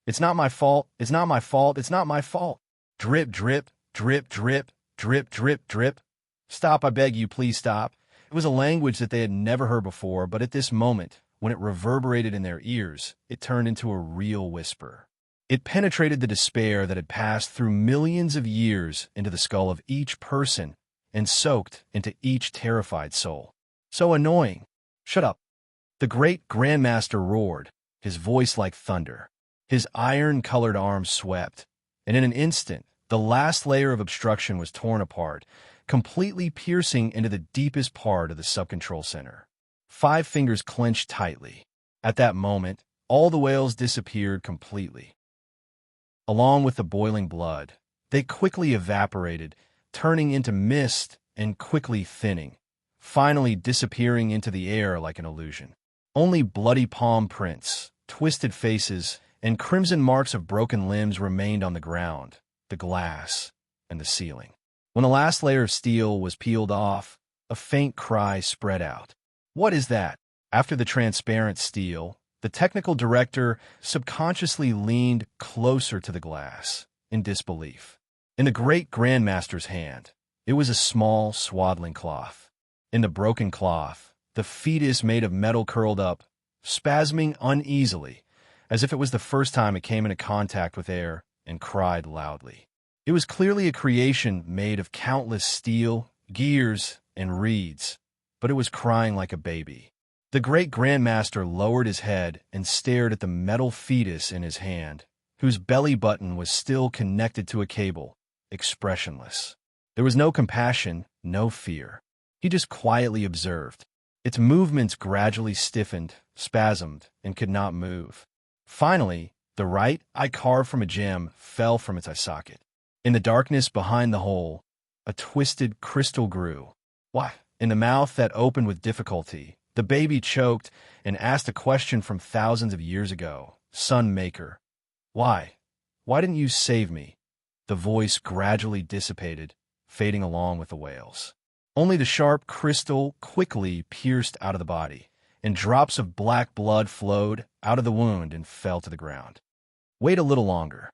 It's not my fault, it's not my fault, it's not my fault. Drip, drip, drip, drip, drip, drip, drip. Stop, I beg you, please stop. It was a language that they had never heard before, but at this moment, when it reverberated in their ears, it turned into a real whisper. It penetrated the despair that had passed through millions of years into the skull of each person and soaked into each terrified soul. So annoying. Shut up. The great Grandmaster roared, his voice like thunder. His iron-colored arms swept, and in an instant, the last layer of obstruction was torn apart, completely piercing into the deepest part of the sub-control center. 5 fingers clenched tightly. At that moment, all the whales disappeared completely. Along with the boiling blood, they quickly evaporated, turning into mist and quickly thinning, finally disappearing into the air like an illusion. Only bloody palm prints, twisted faces, and crimson marks of broken limbs remained on the ground, the glass, and the ceiling. When the last layer of steel was peeled off, a faint cry spread out. "What is that?" After the transparent steel, the technical director subconsciously leaned closer to the glass, in disbelief. In the great grandmaster's hand, it was a small, swaddling cloth. In the broken cloth, the fetus made of metal curled up, spasming uneasily, as if it was the first time it came into contact with air, and cried loudly. It was clearly a creation made of countless steel, gears, and reeds, but it was crying like a baby. The great grandmaster lowered his head and stared at the metal fetus in his hand, whose belly button was still connected to a cable, expressionless. There was no compassion, no fear. He just quietly observed. Its movements gradually stiffened, spasmed, and could not move. Finally, the right eye carved from a gem fell from its eye socket. In the darkness behind the hole, a twisted crystal grew. Why? In the mouth that opened with difficulty, the baby choked and asked a question from thousands of years ago. "Sun Maker, why? Why didn't you save me?" The voice gradually dissipated, fading along with the wails. Only the sharp crystal quickly pierced out of the body, and drops of black blood flowed out of the wound and fell to the ground. "Wait a little longer,"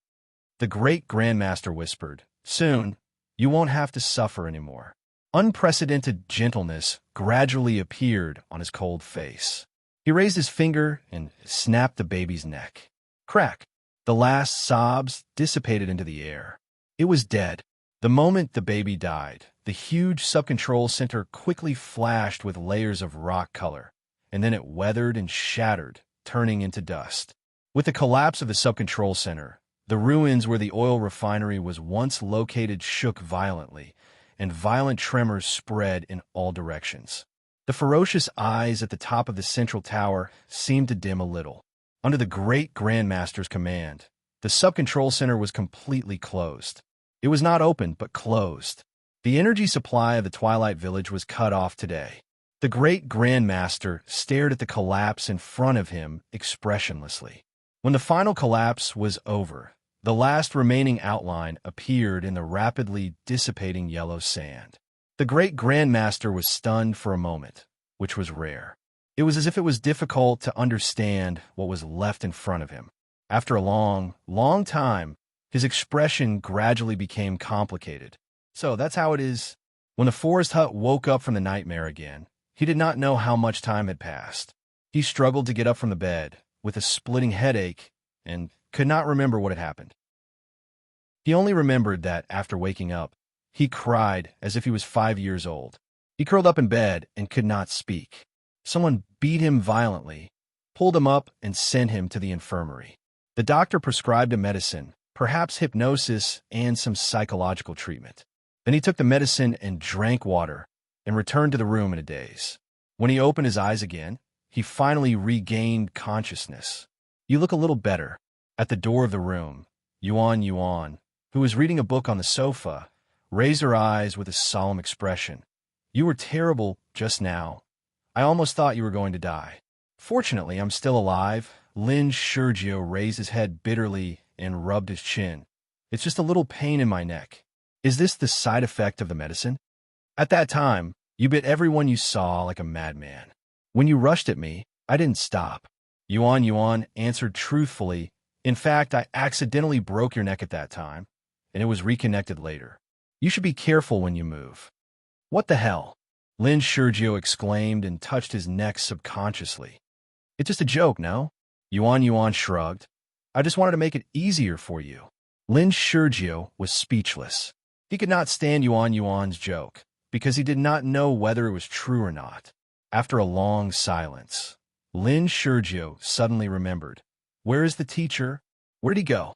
the great grandmaster whispered. "Soon, you won't have to suffer anymore." Unprecedented gentleness gradually appeared on his cold face. He raised his finger and snapped the baby's neck. Crack! The last sobs dissipated into the air. It was dead. The moment the baby died, the huge subcontrol center quickly flashed with layers of rock color, and then it weathered and shattered, turning into dust. With the collapse of the subcontrol center, the ruins where the oil refinery was once located shook violently, and violent tremors spread in all directions. The ferocious eyes at the top of the central tower seemed to dim a little. Under the great grandmaster's command, the subcontrol center was completely closed. It was not open, but closed. The energy supply of the Twilight Village was cut off today. The great grandmaster stared at the collapse in front of him expressionlessly. When the final collapse was over, the last remaining outline appeared in the rapidly dissipating yellow sand. The great grandmaster was stunned for a moment, which was rare. It was as if it was difficult to understand what was left in front of him. After a long, long time, his expression gradually became complicated. So that's how it is. When the forest hut woke up from the nightmare again, he did not know how much time had passed. He struggled to get up from the bed, with a splitting headache, and could not remember what had happened. He only remembered that, after waking up, he cried as if he was 5 years old. He curled up in bed and could not speak. Someone beat him violently, pulled him up, and sent him to the infirmary. The doctor prescribed a medicine, perhaps hypnosis and some psychological treatment. Then he took the medicine and drank water, and returned to the room in a daze. When he opened his eyes again, he finally regained consciousness. "You look a little better." At the door of the room, Yuan, who was reading a book on the sofa, raised her eyes with a solemn expression. "You were terrible just now. I almost thought you were going to die." "Fortunately, I'm still alive." Lin Sergio raised his head bitterly and rubbed his chin. "It's just a little pain in my neck." "Is this the side effect of the medicine?" "At that time, you bit everyone you saw like a madman. When you rushed at me, I didn't stop." Yuan answered truthfully. "In fact, I accidentally broke your neck at that time, and it was reconnected later. You should be careful when you move." "What the hell?" Lin Sergio exclaimed and touched his neck subconsciously. "It's just a joke, no?" Yuan shrugged. "I just wanted to make it easier for you." Lin Sergio was speechless. He could not stand Yuan's joke, because he did not know whether it was true or not. After a long silence, Lin Sergio suddenly remembered. "Where is the teacher? Where'd he go?"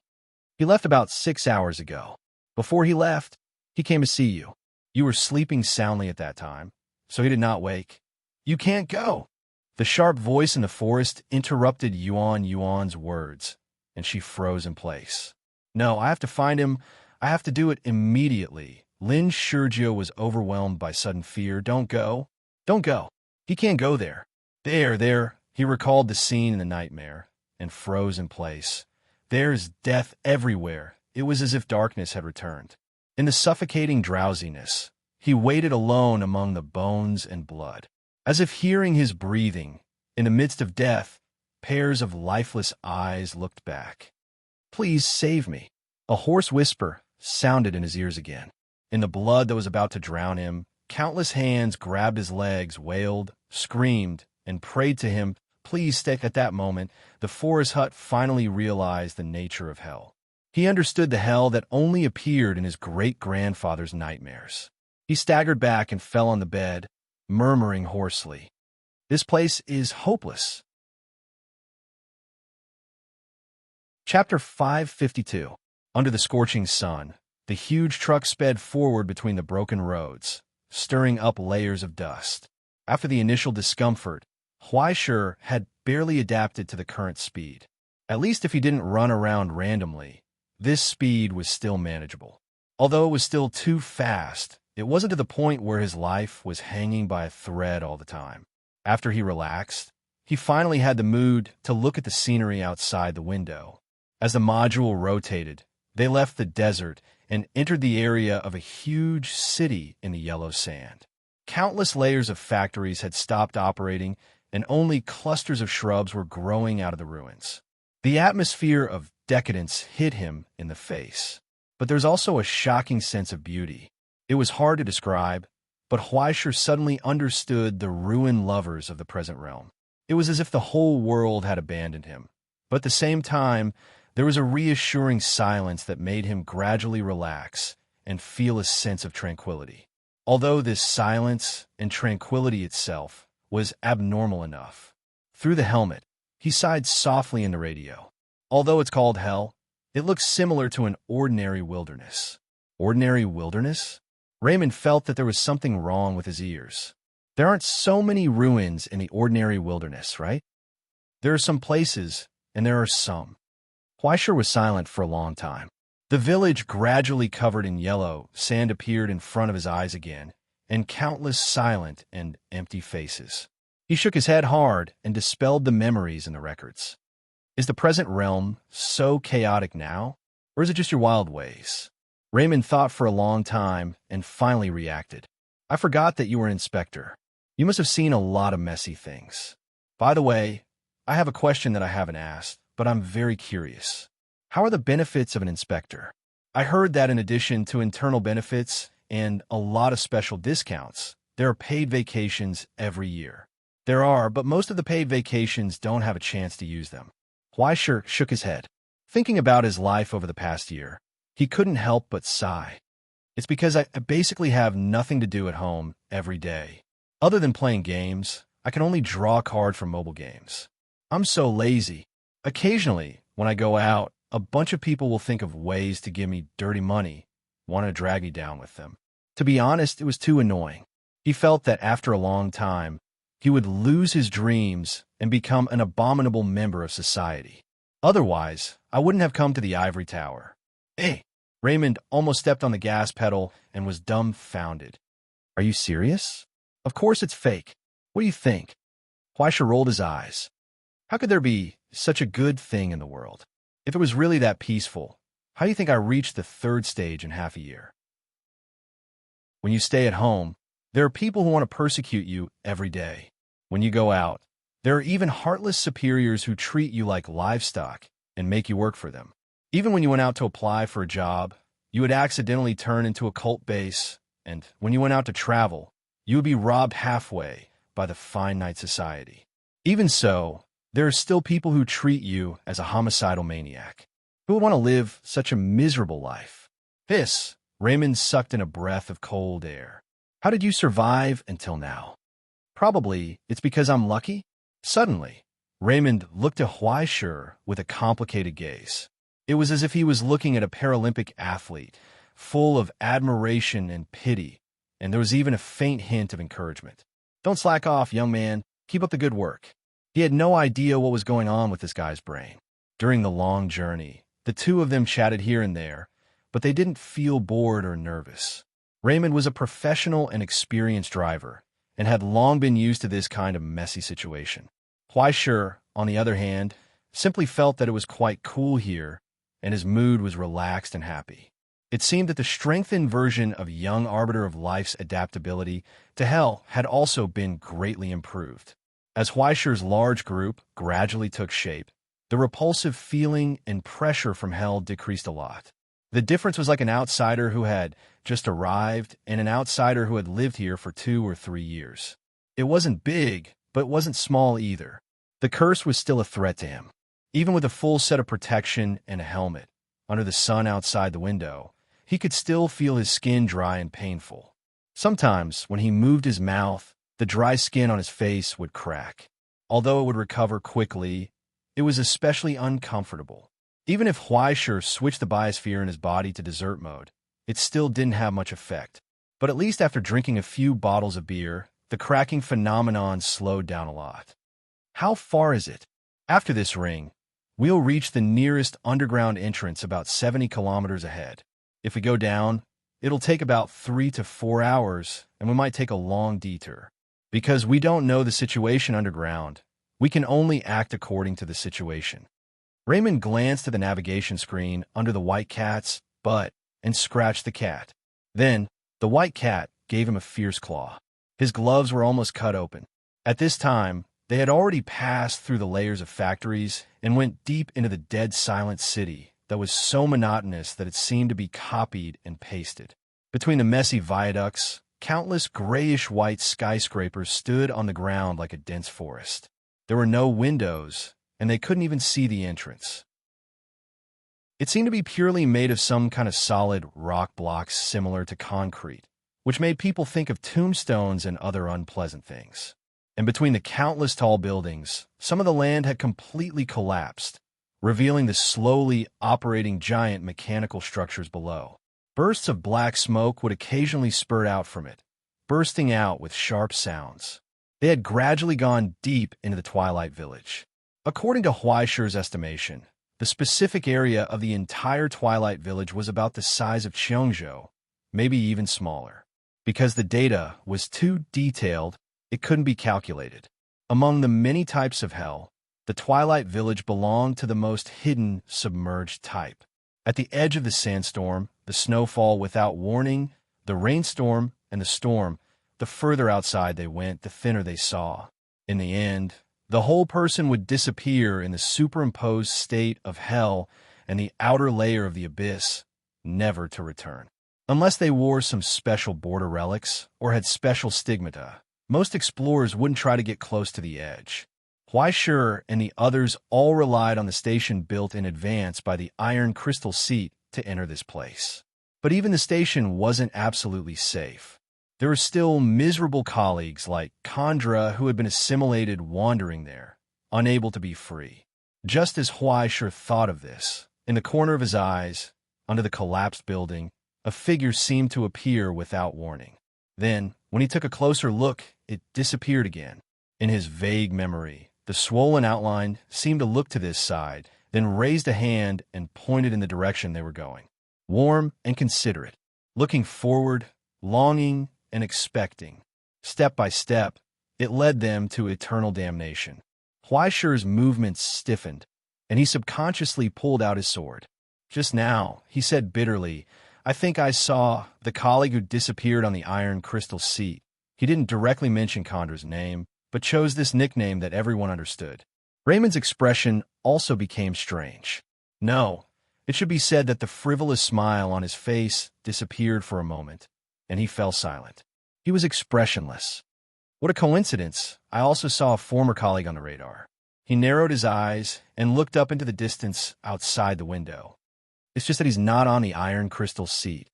"He left about 6 hours ago. Before he left, he came to see you. You were sleeping soundly at that time, so he did not wake." "You can't go." The sharp voice in the forest interrupted Yuan's words, and she froze in place. No, I have to find him. I have to do it immediately. Lin Shurgio was overwhelmed by sudden fear. Don't go. Don't go. He can't go there. There. He recalled the scene in the nightmare and froze in place. There's death everywhere. It was as if darkness had returned. In the suffocating drowsiness, he waited alone among the bones and blood. As if hearing his breathing, in the midst of death, pairs of lifeless eyes looked back. Please save me. A hoarse whisper sounded in his ears again. In the blood that was about to drown him, countless hands grabbed his legs, wailed, screamed, and prayed to him, please stay. At that moment, the forest hut finally realized the nature of hell. He understood the hell that only appeared in his great-grandfather's nightmares. He staggered back and fell on the bed, murmuring hoarsely, "This place is hopeless." Chapter 552. Under the scorching sun, the huge truck sped forward between the broken roads, stirring up layers of dust. After the initial discomfort, Huaishur had barely adapted to the current speed. At least if he didn't run around randomly, this speed was still manageable. Although it was still too fast, it wasn't to the point where his life was hanging by a thread all the time. After he relaxed, he finally had the mood to look at the scenery outside the window. As the module rotated, they left the desert and entered the area of a huge city in the yellow sand. Countless layers of factories had stopped operating, and only clusters of shrubs were growing out of the ruins. The atmosphere of decadence hit him in the face. But there's also a shocking sense of beauty. It was hard to describe, but Huaishur suddenly understood the ruined lovers of the present realm. It was as if the whole world had abandoned him. But at the same time, there was a reassuring silence that made him gradually relax and feel a sense of tranquility. Although this silence and tranquility itself was abnormal enough. Through the helmet, he sighed softly in the radio. Although it's called hell, it looks similar to an ordinary wilderness. Ordinary wilderness? Raymond felt that there was something wrong with his ears. There aren't so many ruins in the ordinary wilderness, right? There are some places, and there are some. Huaishur was silent for a long time. The village gradually covered in yellow, sand appeared in front of his eyes again, and countless silent and empty faces. He shook his head hard and dispelled the memories in the records. Is the present realm so chaotic now, or is it just your wild ways? Raymond thought for a long time and finally reacted. I forgot that you were an inspector. You must have seen a lot of messy things. By the way, I have a question that I haven't asked, but I'm very curious. How are the benefits of an inspector? I heard that in addition to internal benefits and a lot of special discounts, there are paid vacations every year. There are, but most of the paid vacations don't have a chance to use them. Huaishur shook his head. Thinking about his life over the past year, he couldn't help but sigh. It's because I basically have nothing to do at home every day. Other than playing games, I can only draw a card from mobile games. I'm so lazy. Occasionally, when I go out, a bunch of people will think of ways to give me dirty money, want to drag me down with them. To be honest, it was too annoying. He felt that after a long time, he would lose his dreams and become an abominable member of society. Otherwise, I wouldn't have come to the ivory tower. Hey! Raymond almost stepped on the gas pedal and was dumbfounded. Are you serious? Of course it's fake. What do you think? Huaishur rolled his eyes. How could there be such a good thing in the world? If it was really that peaceful, how do you think I reached the third stage in half a year? When you stay at home, there are people who want to persecute you every day. When you go out, there are even heartless superiors who treat you like livestock and make you work for them. Even when you went out to apply for a job, you would accidentally turn into a cult base, and when you went out to travel, you would be robbed halfway by the finite society. Even so, there are still people who treat you as a homicidal maniac. Who would want to live such a miserable life? Raymond sucked in a breath of cold air. How did you survive until now? Probably it's because I'm lucky. Suddenly, Raymond looked at Huaishur with a complicated gaze. It was as if he was looking at a Paralympic athlete, full of admiration and pity, and there was even a faint hint of encouragement. Don't slack off, young man. Keep up the good work. He had no idea what was going on with this guy's brain. During the long journey, the two of them chatted here and there, but they didn't feel bored or nervous. Raymond was a professional and experienced driver, and had long been used to this kind of messy situation. Huaishir, on the other hand, simply felt that it was quite cool here, and his mood was relaxed and happy. It seemed that the strengthened version of young arbiter of life's adaptability to hell had also been greatly improved. As Huaishir's large group gradually took shape, the repulsive feeling and pressure from hell decreased a lot. The difference was like an outsider who had just arrived and an outsider who had lived here for 2 or 3 years. It wasn't big, but it wasn't small either. The curse was still a threat to him. Even with a full set of protection and a helmet, under the sun outside the window, he could still feel his skin dry and painful. Sometimes, when he moved his mouth, the dry skin on his face would crack. Although it would recover quickly, it was especially uncomfortable. Even if Huaishir switched the biosphere in his body to desert mode, it still didn't have much effect. But at least after drinking a few bottles of beer, the cracking phenomenon slowed down a lot. How far is it? After this ring, we'll reach the nearest underground entrance about 70 kilometers ahead. If we go down, it'll take about 3 to 4 hours, and we might take a long detour. Because we don't know the situation underground, we can only act according to the situation. Raymond glanced at the navigation screen under the white cat's butt and scratched the cat. Then, the white cat gave him a fierce claw. His gloves were almost cut open. At this time, they had already passed through the layers of factories and went deep into the dead silent city that was so monotonous that it seemed to be copied and pasted. Between the messy viaducts, countless grayish-white skyscrapers stood on the ground like a dense forest. There were no windows, and they couldn't even see the entrance. It seemed to be purely made of some kind of solid rock blocks similar to concrete, which made people think of tombstones and other unpleasant things. And between the countless tall buildings, some of the land had completely collapsed, revealing the slowly operating giant mechanical structures below. Bursts of black smoke would occasionally spurt out from it, bursting out with sharp sounds. They had gradually gone deep into the Twilight Village. According to Huaishir's estimation, the specific area of the entire Twilight Village was about the size of Cheongzhou, maybe even smaller. Because the data was too detailed, it couldn't be calculated. Among the many types of hell, the Twilight Village belonged to the most hidden, submerged type. At the edge of the sandstorm, the snowfall without warning, the rainstorm, and the storm, the further outside they went, the thinner they saw. In the end, the whole person would disappear in the superimposed state of hell and the outer layer of the abyss, never to return. Unless they wore some special border relics or had special stigmata, most explorers wouldn't try to get close to the edge. Huaishir and the others all relied on the station built in advance by the iron crystal seat to enter this place. But even the station wasn't absolutely safe. There were still miserable colleagues like Khandra who had been assimilated wandering there, unable to be free. Just as Huaishir thought of this, in the corner of his eyes, under the collapsed building, a figure seemed to appear without warning. Then, when he took a closer look, it disappeared again. In his vague memory, the swollen outline seemed to look to this side, then raised a hand and pointed in the direction they were going. Warm and considerate, looking forward, longing and expecting. Step by step, it led them to eternal damnation. Huaishir's movements stiffened, and he subconsciously pulled out his sword. Just now, he said bitterly, I think I saw the colleague who disappeared on the iron crystal seat. He didn't directly mention Khandra's name, but chose this nickname that everyone understood. Raymond's expression also became strange. No, it should be said that the frivolous smile on his face disappeared for a moment, and he fell silent. He was expressionless. What a coincidence, I also saw a former colleague on the radar. He narrowed his eyes and looked up into the distance outside the window. It's just that he's not on the iron crystal seat.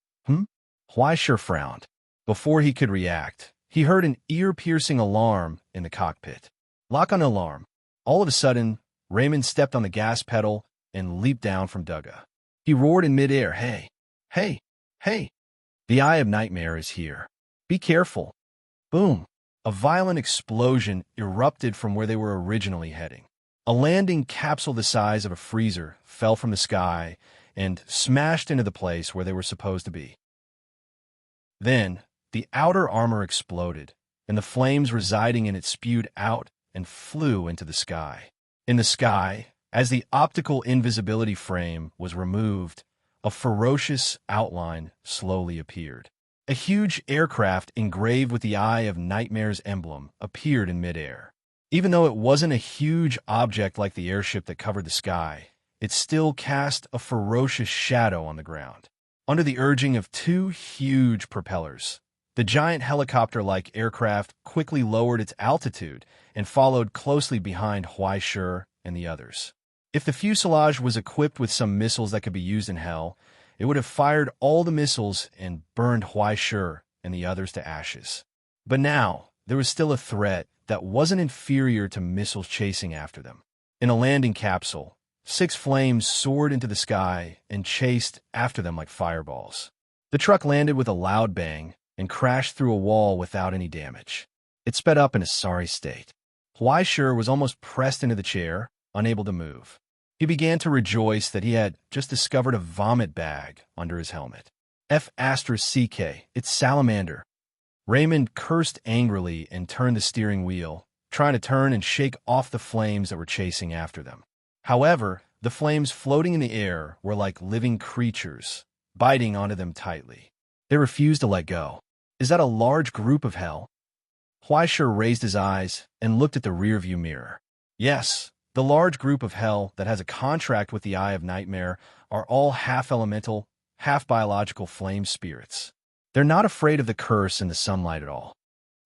Huaishir frowned. Before he could react, he heard an ear-piercing alarm in the cockpit. Lock on alarm. All of a sudden, Raymond stepped on the gas pedal and leaped down from Dugga. He roared in midair, Hey! Hey! Hey! The Eye of Nightmare is here. Be careful. Boom! a violent explosion erupted from where they were originally heading. A landing capsule the size of a freezer fell from the sky and smashed into the place where they were supposed to be. Then, the outer armor exploded, and the flames residing in it spewed out and flew into the sky. In the sky, as the optical invisibility frame was removed, a ferocious outline slowly appeared. A huge aircraft engraved with the Eye of Nightmare's emblem appeared in midair. Even though it wasn't a huge object like the airship that covered the sky, it still cast a ferocious shadow on the ground. Under the urging of two huge propellers, the giant helicopter-like aircraft quickly lowered its altitude and followed closely behind Huaishur and the others. If the fuselage was equipped with some missiles that could be used in hell, it would have fired all the missiles and burned Huaishur and the others to ashes. But now, there was still a threat that wasn't inferior to missiles chasing after them. In a landing capsule, 6 flames soared into the sky and chased after them like fireballs. The truck landed with a loud bang and crashed through a wall without any damage. It sped up in a sorry state. Huaishur was almost pressed into the chair, unable to move. He began to rejoice that he had just discovered a vomit bag under his helmet. F***CK, it's Salamander. Raymond cursed angrily and turned the steering wheel, trying to turn and shake off the flames that were chasing after them. However, the flames floating in the air were like living creatures, biting onto them tightly. They refused to let go. Is that a large group of hell? Huaishur raised his eyes and looked at the rearview mirror. Yes, the large group of hell that has a contract with the Eye of Nightmare are all half-elemental, half-biological flame spirits. They're not afraid of the curse and the sunlight at all.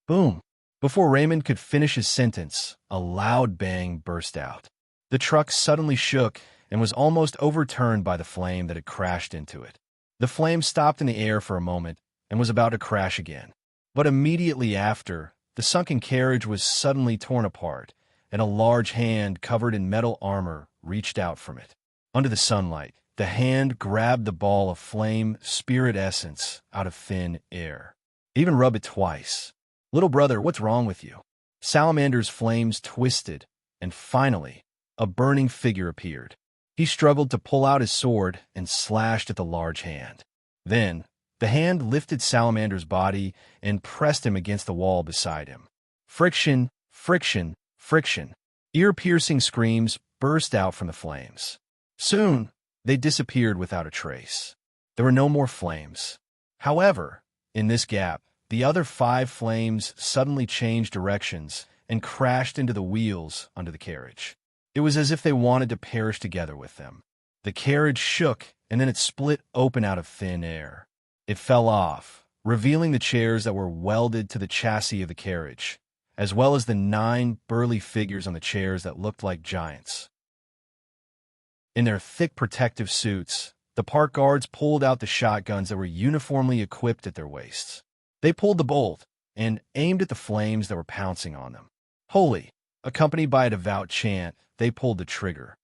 Boom! Before Raymond could finish his sentence, a loud bang burst out. The truck suddenly shook and was almost overturned by the flame that had crashed into it. The flame stopped in the air for a moment and was about to crash again. But immediately after, the sunken carriage was suddenly torn apart, and a large hand covered in metal armor reached out from it. Under the sunlight, the hand grabbed the ball of flame spirit essence out of thin air. Even rub it twice. Little brother, what's wrong with you? Salamander's flames twisted, and finally, a burning figure appeared. He struggled to pull out his sword and slashed at the large hand. Then, the hand lifted Salamander's body and pressed him against the wall beside him. Friction, friction, friction. Ear-piercing screams burst out from the flames. Soon, they disappeared without a trace. There were no more flames. However, in this gap, the other 5 flames suddenly changed directions and crashed into the wheels under the carriage. It was as if they wanted to perish together with them. The carriage shook, and then it split open out of thin air. It fell off, revealing the chairs that were welded to the chassis of the carriage, as well as the 9 burly figures on the chairs that looked like giants. In their thick protective suits, the park guards pulled out the shotguns that were uniformly equipped at their waists. They pulled the bolt and aimed at the flames that were pouncing on them. Holy, accompanied by a devout chant, they pulled the trigger.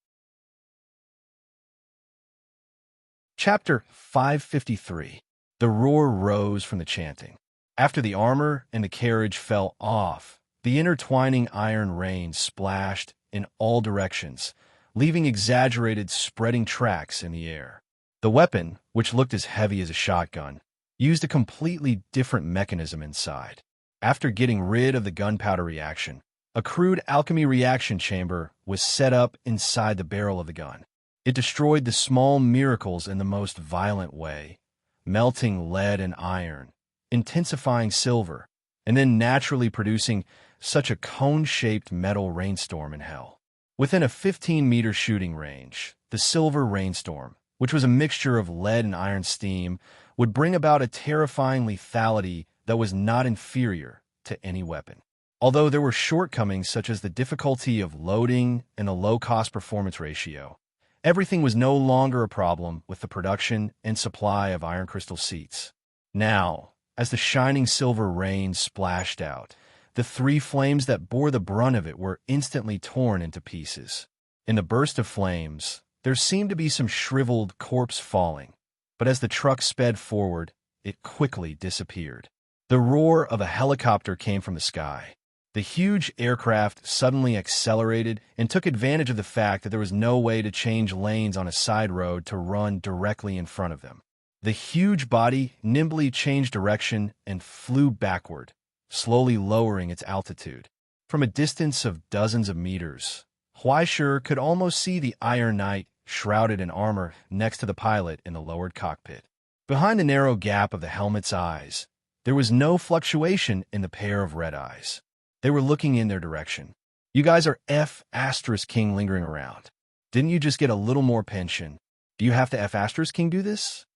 Chapter 553. The roar rose from the chanting. After the armor and the carriage fell off, the intertwining iron rain splashed in all directions, leaving exaggerated spreading tracks in the air. The weapon, which looked as heavy as a shotgun, used a completely different mechanism inside. After getting rid of the gunpowder reaction, a crude alchemy reaction chamber was set up inside the barrel of the gun. It destroyed the small miracles in the most violent way, melting lead and iron, intensifying silver, and then naturally producing such a cone-shaped metal rainstorm in hell. Within a 15-meter shooting range, the silver rainstorm, which was a mixture of lead and iron steam, would bring about a terrifying lethality that was not inferior to any weapon. Although there were shortcomings such as the difficulty of loading and the low-cost performance ratio, everything was no longer a problem with the production and supply of iron crystal seats. Now, as the shining silver rain splashed out, the 3 flames that bore the brunt of it were instantly torn into pieces. In the burst of flames, there seemed to be some shriveled corpse falling, but as the truck sped forward, it quickly disappeared. The roar of a helicopter came from the sky. The huge aircraft suddenly accelerated and took advantage of the fact that there was no way to change lanes on a side road to run directly in front of them. The huge body nimbly changed direction and flew backward, slowly lowering its altitude. From a distance of dozens of meters, Huaishur could almost see the Iron Knight shrouded in armor next to the pilot in the lowered cockpit. Behind the narrow gap of the helmet's eyes, there was no fluctuation in the pair of red eyes. They were looking in their direction. You guys are F*King lingering around. Didn't you just get a little more pension? Do you have to F*King do this?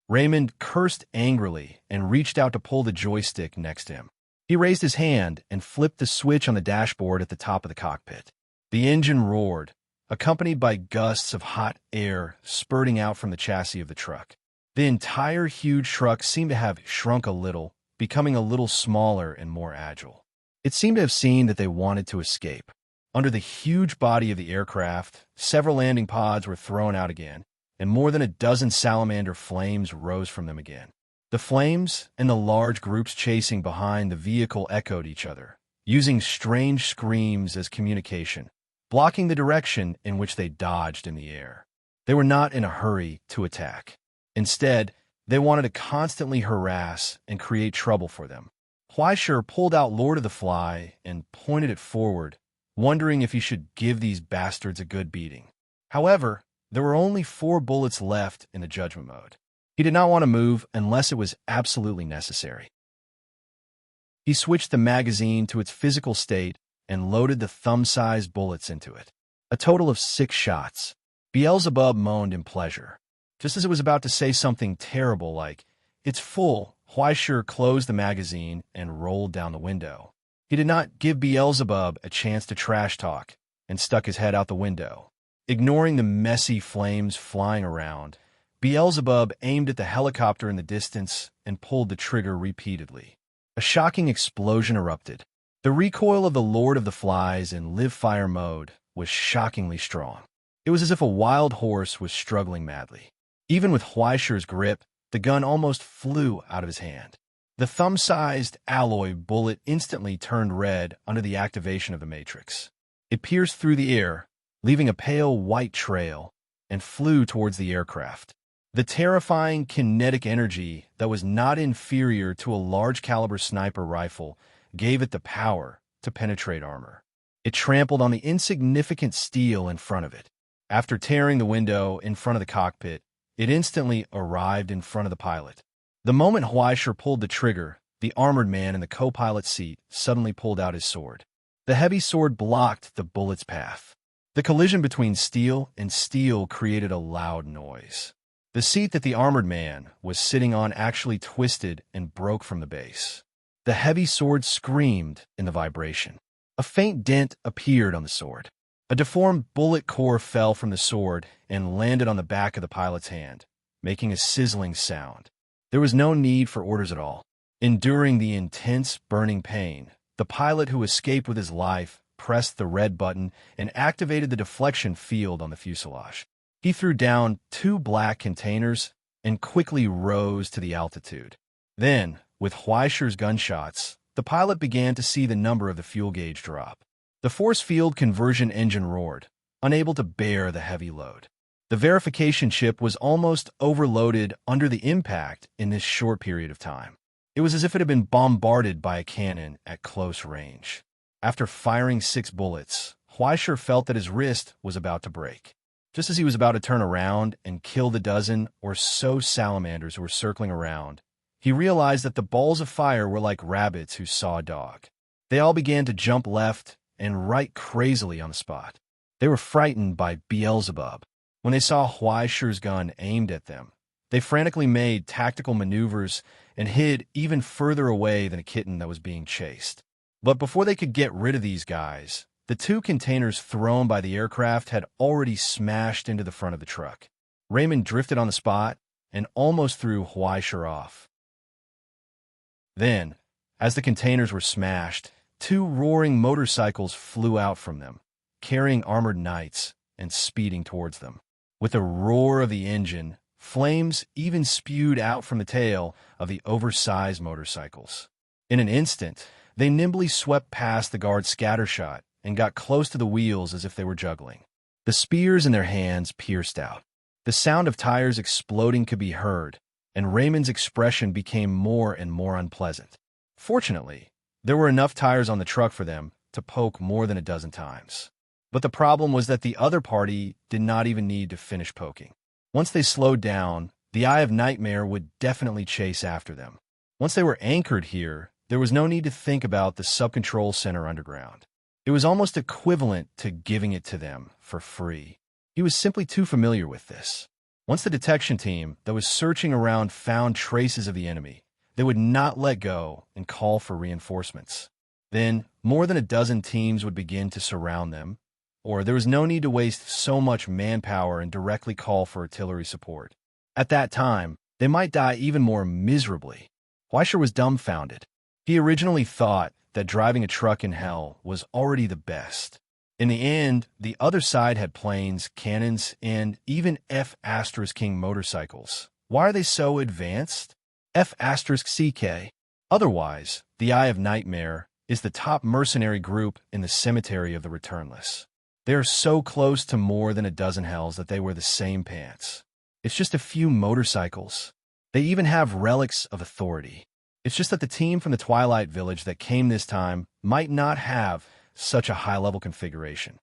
Raymond cursed angrily and reached out to pull the joystick next to him. He raised his hand and flipped the switch on the dashboard at the top of the cockpit. The engine roared, accompanied by gusts of hot air spurting out from the chassis of the truck. The entire huge truck seemed to have shrunk a little, becoming a little smaller and more agile. It seemed to have seen that they wanted to escape. Under the huge body of the aircraft, several landing pods were thrown out again, and more than a dozen salamander flames rose from them again. The flames and the large groups chasing behind the vehicle echoed each other, using strange screams as communication, blocking the direction in which they dodged in the air. They were not in a hurry to attack. Instead, they wanted to constantly harass and create trouble for them. Huaishur pulled out Lord of the Fly and pointed it forward, wondering if he should give these bastards a good beating. However, there were only 4 bullets left in the judgment mode. He did not want to move unless it was absolutely necessary. He switched the magazine to its physical state and loaded the thumb-sized bullets into it. A total of 6 shots. Beelzebub moaned in pleasure. Just as it was about to say something terrible like, "It's full," Huaishur closed the magazine and rolled down the window. He did not give Beelzebub a chance to trash talk and stuck his head out the window. Ignoring the messy flames flying around, Beelzebub aimed at the helicopter in the distance and pulled the trigger repeatedly. A shocking explosion erupted. The recoil of the Lord of the Flies in live-fire mode was shockingly strong. It was as if a wild horse was struggling madly. Even with Huaishur's grip, the gun almost flew out of his hand. The thumb-sized alloy bullet instantly turned red under the activation of the matrix. It pierced through the air, leaving a pale white trail, and flew towards the aircraft. The terrifying kinetic energy that was not inferior to a large-caliber sniper rifle gave it the power to penetrate armor. It trampled on the insignificant steel in front of it. After tearing the window in front of the cockpit, it instantly arrived in front of the pilot. The moment Huaishur pulled the trigger, the armored man in the co-pilot's seat suddenly pulled out his sword. The heavy sword blocked the bullet's path. The collision between steel and steel created a loud noise. The seat that the armored man was sitting on actually twisted and broke from the base. The heavy sword screamed in the vibration. A faint dent appeared on the sword. A deformed bullet core fell from the sword and landed on the back of the pilot's hand, making a sizzling sound. There was no need for orders at all. Enduring the intense, burning pain, the pilot who escaped with his life pressed the red button and activated the deflection field on the fuselage. He threw down 2 black containers and quickly rose to the altitude. Then, with Huaishur's gunshots, the pilot began to see the number of the fuel gauge drop. The force field conversion engine roared, unable to bear the heavy load. The verification chip was almost overloaded under the impact in this short period of time. It was as if it had been bombarded by a cannon at close range. After firing 6 bullets, Huaishur felt that his wrist was about to break. Just as he was about to turn around and kill the dozen or so salamanders who were circling around, he realized that the balls of fire were like rabbits who saw a dog. They all began to jump left and right crazily on the spot. They were frightened by Beelzebub. When they saw Huaishur's gun aimed at them, they frantically made tactical maneuvers and hid even further away than a kitten that was being chased. But before they could get rid of these guys, the 2 containers thrown by the aircraft had already smashed into the front of the truck. Raymond drifted on the spot and almost threw Huaishur off. Then, as the containers were smashed, 2 roaring motorcycles flew out from them, carrying armored knights and speeding towards them. With a roar of the engine, flames even spewed out from the tail of the oversized motorcycles. In an instant, they nimbly swept past the guard's scattershot and got close to the wheels as if they were juggling. The spears in their hands pierced out. The sound of tires exploding could be heard, and Raymond's expression became more and more unpleasant. Fortunately, there were enough tires on the truck for them to poke more than a dozen times. But the problem was that the other party did not even need to finish poking. Once they slowed down, the Eye of Nightmare would definitely chase after them. Once they were anchored here, there was no need to think about the sub-control center underground. It was almost equivalent to giving it to them for free. He was simply too familiar with this. Once the detection team that was searching around found traces of the enemy, they would not let go and call for reinforcements. Then, more than a dozen teams would begin to surround them, or there was no need to waste so much manpower and directly call for artillery support. At that time, they might die even more miserably. Weisher was dumbfounded. He originally thought that driving a truck in hell was already the best. In the end, the other side had planes, cannons, and even F*King motorcycles. Why are they so advanced? F*CK. Otherwise, the Eye of Nightmare is the top mercenary group in the cemetery of the returnless. They are so close to more than a dozen hells that they wear the same pants. It's just a few motorcycles. They even have relics of authority. It's just that the team from the Twilight Village that came this time might not have such a high-level configuration.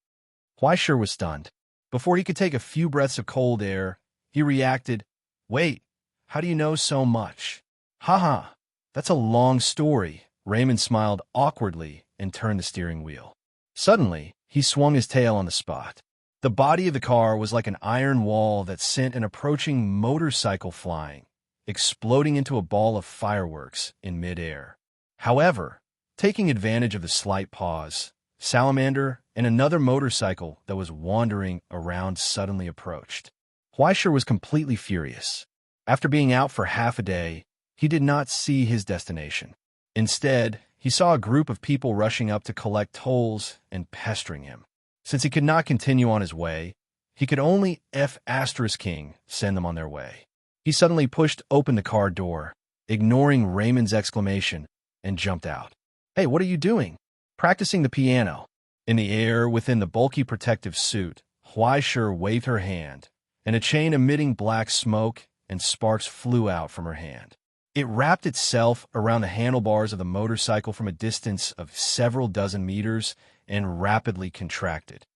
Weisher was stunned. Before he could take a few breaths of cold air, he reacted, "Wait, how do you know so much?" "Haha, that's a long story." Raymond smiled awkwardly and turned the steering wheel. Suddenly, he swung his tail on the spot. The body of the car was like an iron wall that sent an approaching motorcycle flying, exploding into a ball of fireworks in midair. However, taking advantage of the slight pause, Salamander and another motorcycle that was wandering around suddenly approached. Weisher was completely furious. After being out for half a day, he did not see his destination. Instead, he saw a group of people rushing up to collect tolls and pestering him. Since he could not continue on his way, he could only F*King send them on their way. He suddenly pushed open the car door, ignoring Raymond's exclamation, and jumped out. "Hey, what are you doing?" "Practicing the piano." In the air within the bulky protective suit, Weisher waved her hand, and a chain emitting black smoke and sparks flew out from her hand. It wrapped itself around the handlebars of the motorcycle from a distance of several dozen meters and rapidly contracted.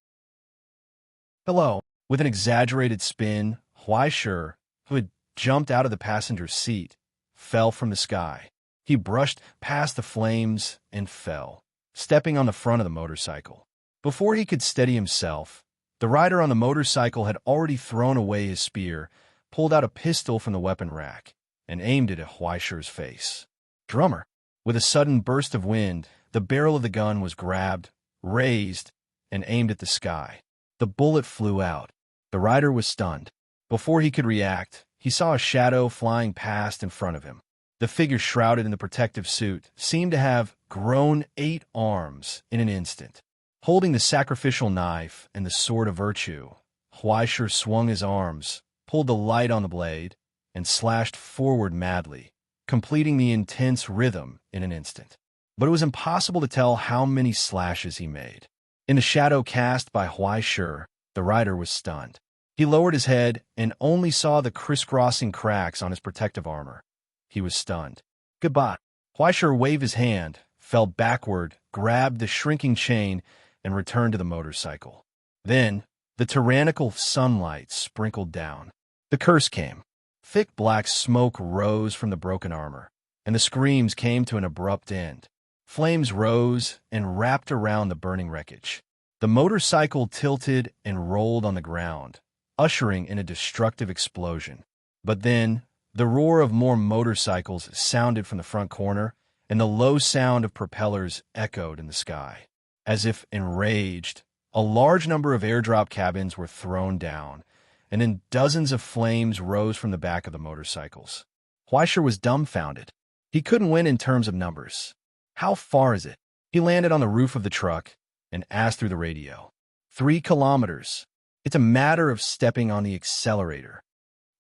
"Hello." With an exaggerated spin, Weisher, who had jumped out of the passenger seat, fell from the sky. He brushed past the flames and fell, stepping on the front of the motorcycle. Before he could steady himself, the rider on the motorcycle had already thrown away his spear, pulled out a pistol from the weapon rack, and aimed it at Weisher's face. "Drummer." With a sudden burst of wind, the barrel of the gun was grabbed, raised, and aimed at the sky. The bullet flew out. The rider was stunned. Before he could react, he saw a shadow flying past in front of him. The figure shrouded in the protective suit seemed to have grown 8 arms in an instant. Holding the sacrificial knife and the sword of virtue, Weisher swung his arms, pulled the light on the blade, and slashed forward madly, completing the intense rhythm in an instant. But it was impossible to tell how many slashes he made. In the shadow cast by Weisher, the rider was stunned. He lowered his head and only saw the crisscrossing cracks on his protective armor. He was stunned. "Goodbye." Weisher waved his hand, fell backward, grabbed the shrinking chain, and returned to the motorcycle. Then, the tyrannical sunlight sprinkled down. The curse came. Thick black smoke rose from the broken armor, and the screams came to an abrupt end. Flames rose and wrapped around the burning wreckage. The motorcycle tilted and rolled on the ground, ushering in a destructive explosion. But then, the roar of more motorcycles sounded from the front corner, and the low sound of propellers echoed in the sky. As if enraged, a large number of airdrop cabins were thrown down, and then dozens of flames rose from the back of the motorcycles. Weisher was dumbfounded. He couldn't win in terms of numbers. "How far is it?" He landed on the roof of the truck and asked through the radio. 3 kilometers. It's a matter of stepping on the accelerator."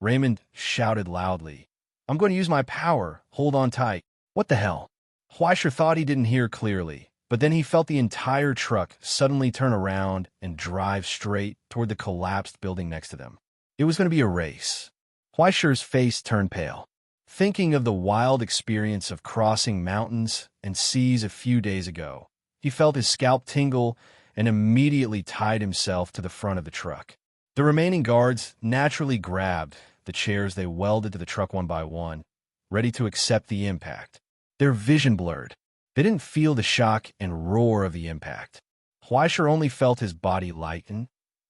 Raymond shouted loudly. "I'm going to use my power. Hold on tight." "What the hell?" Fleischer thought he didn't hear clearly, but then he felt the entire truck suddenly turn around and drive straight toward the collapsed building next to them. It was going to be a race. Fleischer's face turned pale. Thinking of the wild experience of crossing mountains and seas a few days ago, he felt his scalp tingle and immediately tied himself to the front of the truck. The remaining guards naturally grabbed the chairs they welded to the truck one by one, ready to accept the impact. Their vision blurred. They didn't feel the shock and roar of the impact. Fleischer only felt his body lighten,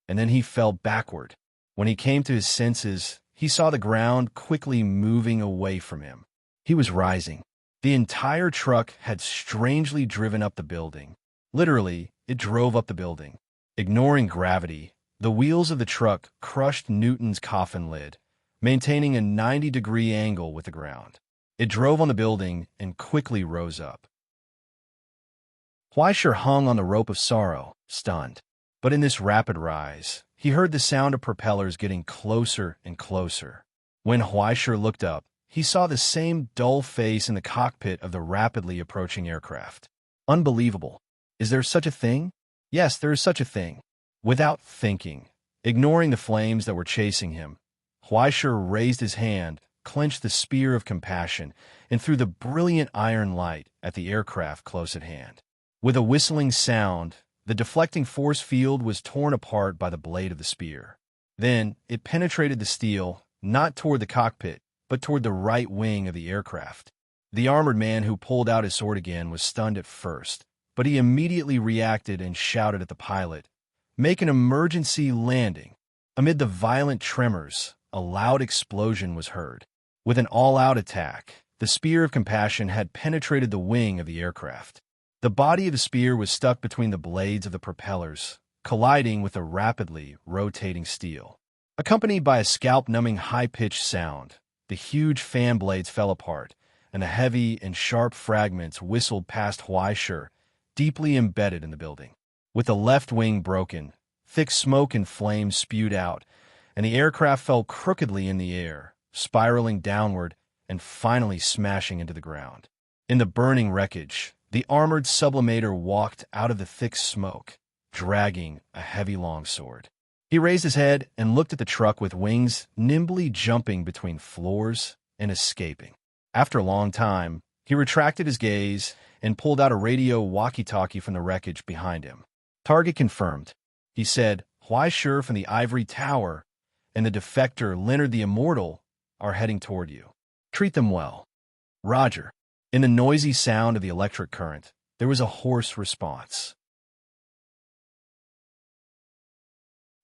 and then he fell backward. When he came to his senses, he saw the ground quickly moving away from him. He was rising. The entire truck had strangely driven up the building. Literally, it drove up the building. Ignoring gravity, the wheels of the truck crushed Newton's coffin lid, maintaining a 90-degree angle with the ground. It drove on the building and quickly rose up. Fleischer hung on the rope of sorrow, stunned. But in this rapid rise, he heard the sound of propellers getting closer and closer. When Fleischer looked up, he saw the same dull face in the cockpit of the rapidly approaching aircraft. Unbelievable. Is there such a thing? Yes, there is such a thing. Without thinking, ignoring the flames that were chasing him, Fleischer raised his hand, clenched the spear of compassion, and threw the brilliant iron light at the aircraft close at hand. With a whistling sound, the deflecting force field was torn apart by the blade of the spear. Then, it penetrated the steel, not toward the cockpit, but toward the right wing of the aircraft. The armored man who pulled out his sword again was stunned at first, but he immediately reacted and shouted at the pilot, "Make an emergency landing." Amid the violent tremors, a loud explosion was heard. With an all-out attack, the spear of compassion had penetrated the wing of the aircraft. The body of the spear was stuck between the blades of the propellers, colliding with the rapidly rotating steel. Accompanied by a scalp-numbing high-pitched sound, the huge fan blades fell apart, and the heavy and sharp fragments whistled past Fleischer, deeply embedded in the building. With the left wing broken, thick smoke and flames spewed out, and the aircraft fell crookedly in the air, spiraling downward and finally smashing into the ground. In the burning wreckage, the armored sublimator walked out of the thick smoke, dragging a heavy longsword. He raised his head and looked at the truck with wings nimbly jumping between floors and escaping. After a long time, he retracted his gaze and pulled out a radio walkie-talkie from the wreckage behind him. "Target confirmed," he said. "Fleischer from the Ivory Tower and the defector Leonard the Immortal are heading toward you. Treat them well." "Roger." In the noisy sound of the electric current, there was a hoarse response.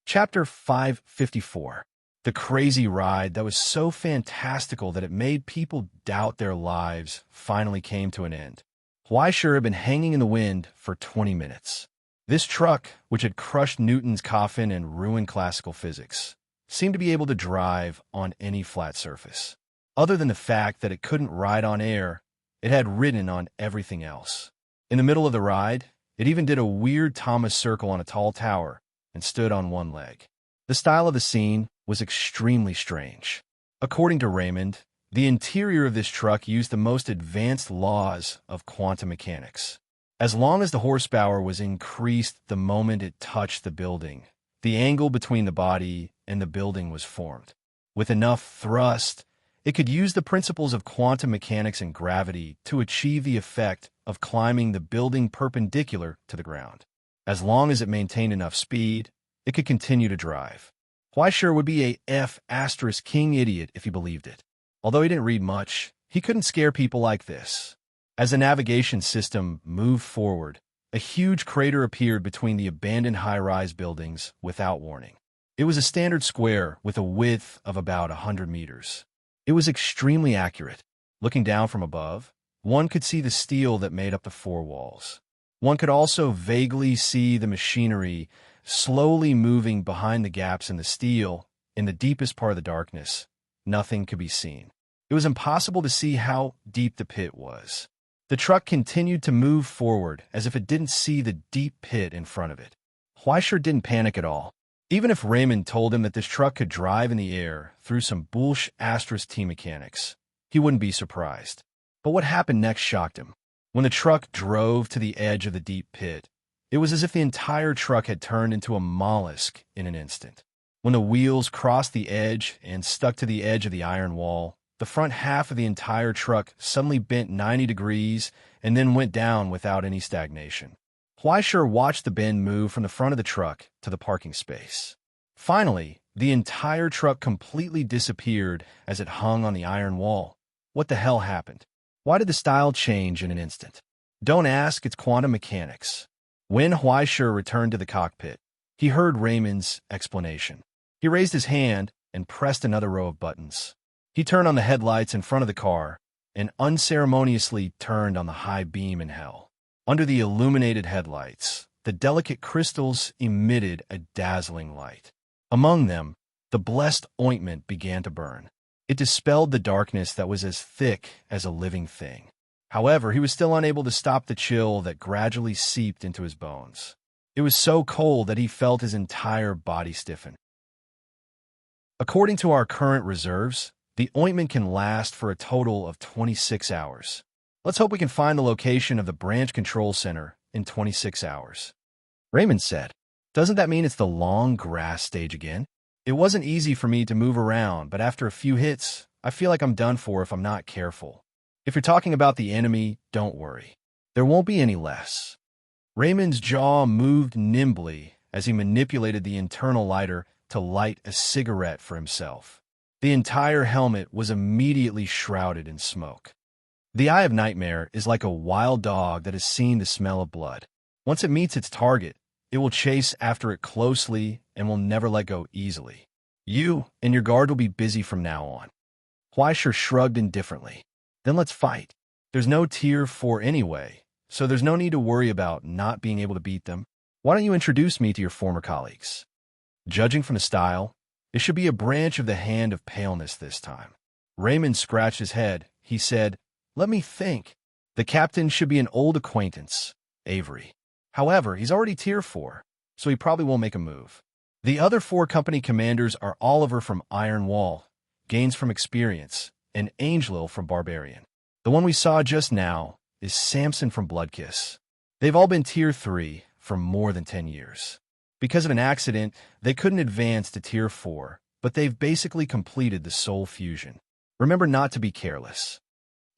Chapter 554. The crazy ride that was so fantastical that it made people doubt their lives finally came to an end. Fleischer had been hanging in the wind for 20 minutes. This truck, which had crushed Newton's coffin and ruined classical physics, seemed to be able to drive on any flat surface. Other than the fact that it couldn't ride on air, it had ridden on everything else. In the middle of the ride, it even did a weird Thomas circle on a tall tower and stood on one leg. The style of the scene was extremely strange. According to Raymond, the interior of this truck used the most advanced laws of quantum mechanics. As long as the horsepower was increased the moment it touched the building, the angle between the body and the building was formed. With enough thrust, it could use the principles of quantum mechanics and gravity to achieve the effect of climbing the building perpendicular to the ground. As long as it maintained enough speed, it could continue to drive. Fleischer would be a F***king idiot if he believed it. Although he didn't read much, he couldn't scare people like this. As the navigation system moved forward, a huge crater appeared between the abandoned high-rise buildings without warning. It was a standard square with a width of about 100 meters. It was extremely accurate. Looking down from above, one could see the steel that made up the four walls. One could also vaguely see the machinery slowly moving behind the gaps in the steel. In the deepest part of the darkness, nothing could be seen. It was impossible to see how deep the pit was. The truck continued to move forward as if it didn't see the deep pit in front of it. Fleischer didn't panic at all. Even if Raymond told him that this truck could drive in the air through some bullsh**T mechanics, he wouldn't be surprised. But what happened next shocked him. When the truck drove to the edge of the deep pit, it was as if the entire truck had turned into a mollusk in an instant. When the wheels crossed the edge and stuck to the edge of the iron wall, the front half of the entire truck suddenly bent 90 degrees and then went down without any stagnation. Fleischer watched the bend move from the front of the truck to the parking space. Finally, the entire truck completely disappeared as it hung on the iron wall. What the hell happened? Why did the style change in an instant? Don't ask, it's quantum mechanics. When Fleischer returned to the cockpit, he heard Raymond's explanation. He raised his hand and pressed another row of buttons. He turned on the headlights in front of the car and unceremoniously turned on the high beam in hell. Under the illuminated headlights, the delicate crystals emitted a dazzling light. Among them, the blessed ointment began to burn. It dispelled the darkness that was as thick as a living thing. However, he was still unable to stop the chill that gradually seeped into his bones. It was so cold that he felt his entire body stiffen. According to our current reserves, the ointment can last for a total of 26 hours. Let's hope we can find the location of the branch control center in 26 hours. Raymond said, "Doesn't that mean it's the long grass stage again? It wasn't easy for me to move around, but after a few hits, I feel like I'm done for if I'm not careful. If you're talking about the enemy, don't worry. There won't be any less." Raymond's jaw moved nimbly as he manipulated the internal lighter to light a cigarette for himself. The entire helmet was immediately shrouded in smoke. The Eye of Nightmare is like a wild dog that has seen the smell of blood. Once it meets its target, it will chase after it closely and will never let go easily. You and your guard will be busy from now on. Fleischer shrugged indifferently. Then let's fight. There's no tier 4 anyway, so there's no need to worry about not being able to beat them. Why don't you introduce me to your former colleagues? Judging from the style, it should be a branch of the Hand of Paleness this time. Raymond scratched his head. He said, "Let me think. The captain should be an old acquaintance, Avery. However, he's already tier 4, so he probably won't make a move. The other 4 company commanders are Oliver from Iron Wall, Gaines from Experience, and Angelil from Barbarian. The one we saw just now is Samson from Bloodkiss. They've all been tier 3 for more than 10 years. Because of an accident, they couldn't advance to tier 4, but they've basically completed the soul fusion. Remember not to be careless."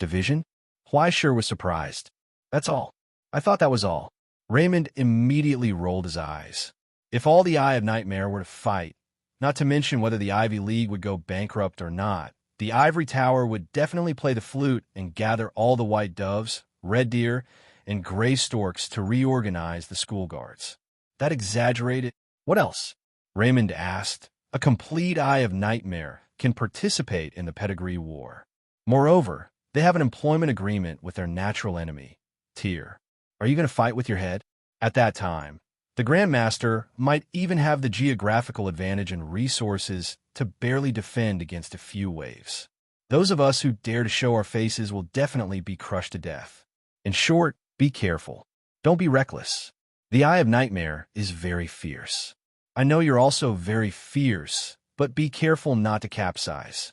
Division? Fleischer was surprised. "That's all. I thought that was all." Raymond immediately rolled his eyes. If all the Eye of Nightmare were to fight, not to mention whether the Ivy League would go bankrupt or not, the Ivory Tower would definitely play the flute and gather all the white doves, red deer, and gray storks to reorganize the school guards. That exaggerated? What else? Raymond asked. A complete Eye of Nightmare can participate in the pedigree war. Moreover, they have an employment agreement with their natural enemy, Tyr. Are you going to fight with your head? At that time, the Grandmaster might even have the geographical advantage and resources to barely defend against a few waves. Those of us who dare to show our faces will definitely be crushed to death. In short, be careful. Don't be reckless. The Eye of Nightmare is very fierce. I know you're also very fierce, but be careful not to capsize.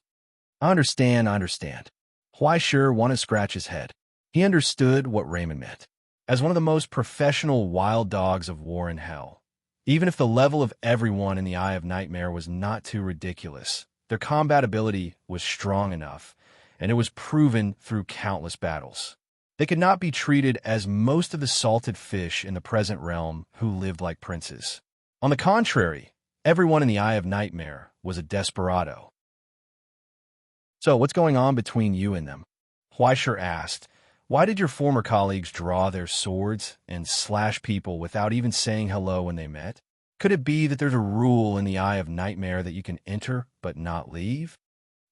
I understand. Fleischer wanted to scratch his head. He understood what Raymond meant. As one of the most professional wild dogs of war in hell, even if the level of everyone in the Eye of Nightmare was not too ridiculous, their combat ability was strong enough, and it was proven through countless battles. They could not be treated as most of the salted fish in the present realm who lived like princes. On the contrary, everyone in the Eye of Nightmare was a desperado. "So, what's going on between you and them?" Fleischer asked. "Why did your former colleagues draw their swords and slash people without even saying hello when they met? Could it be that there's a rule in the Eye of Nightmare that you can enter but not leave?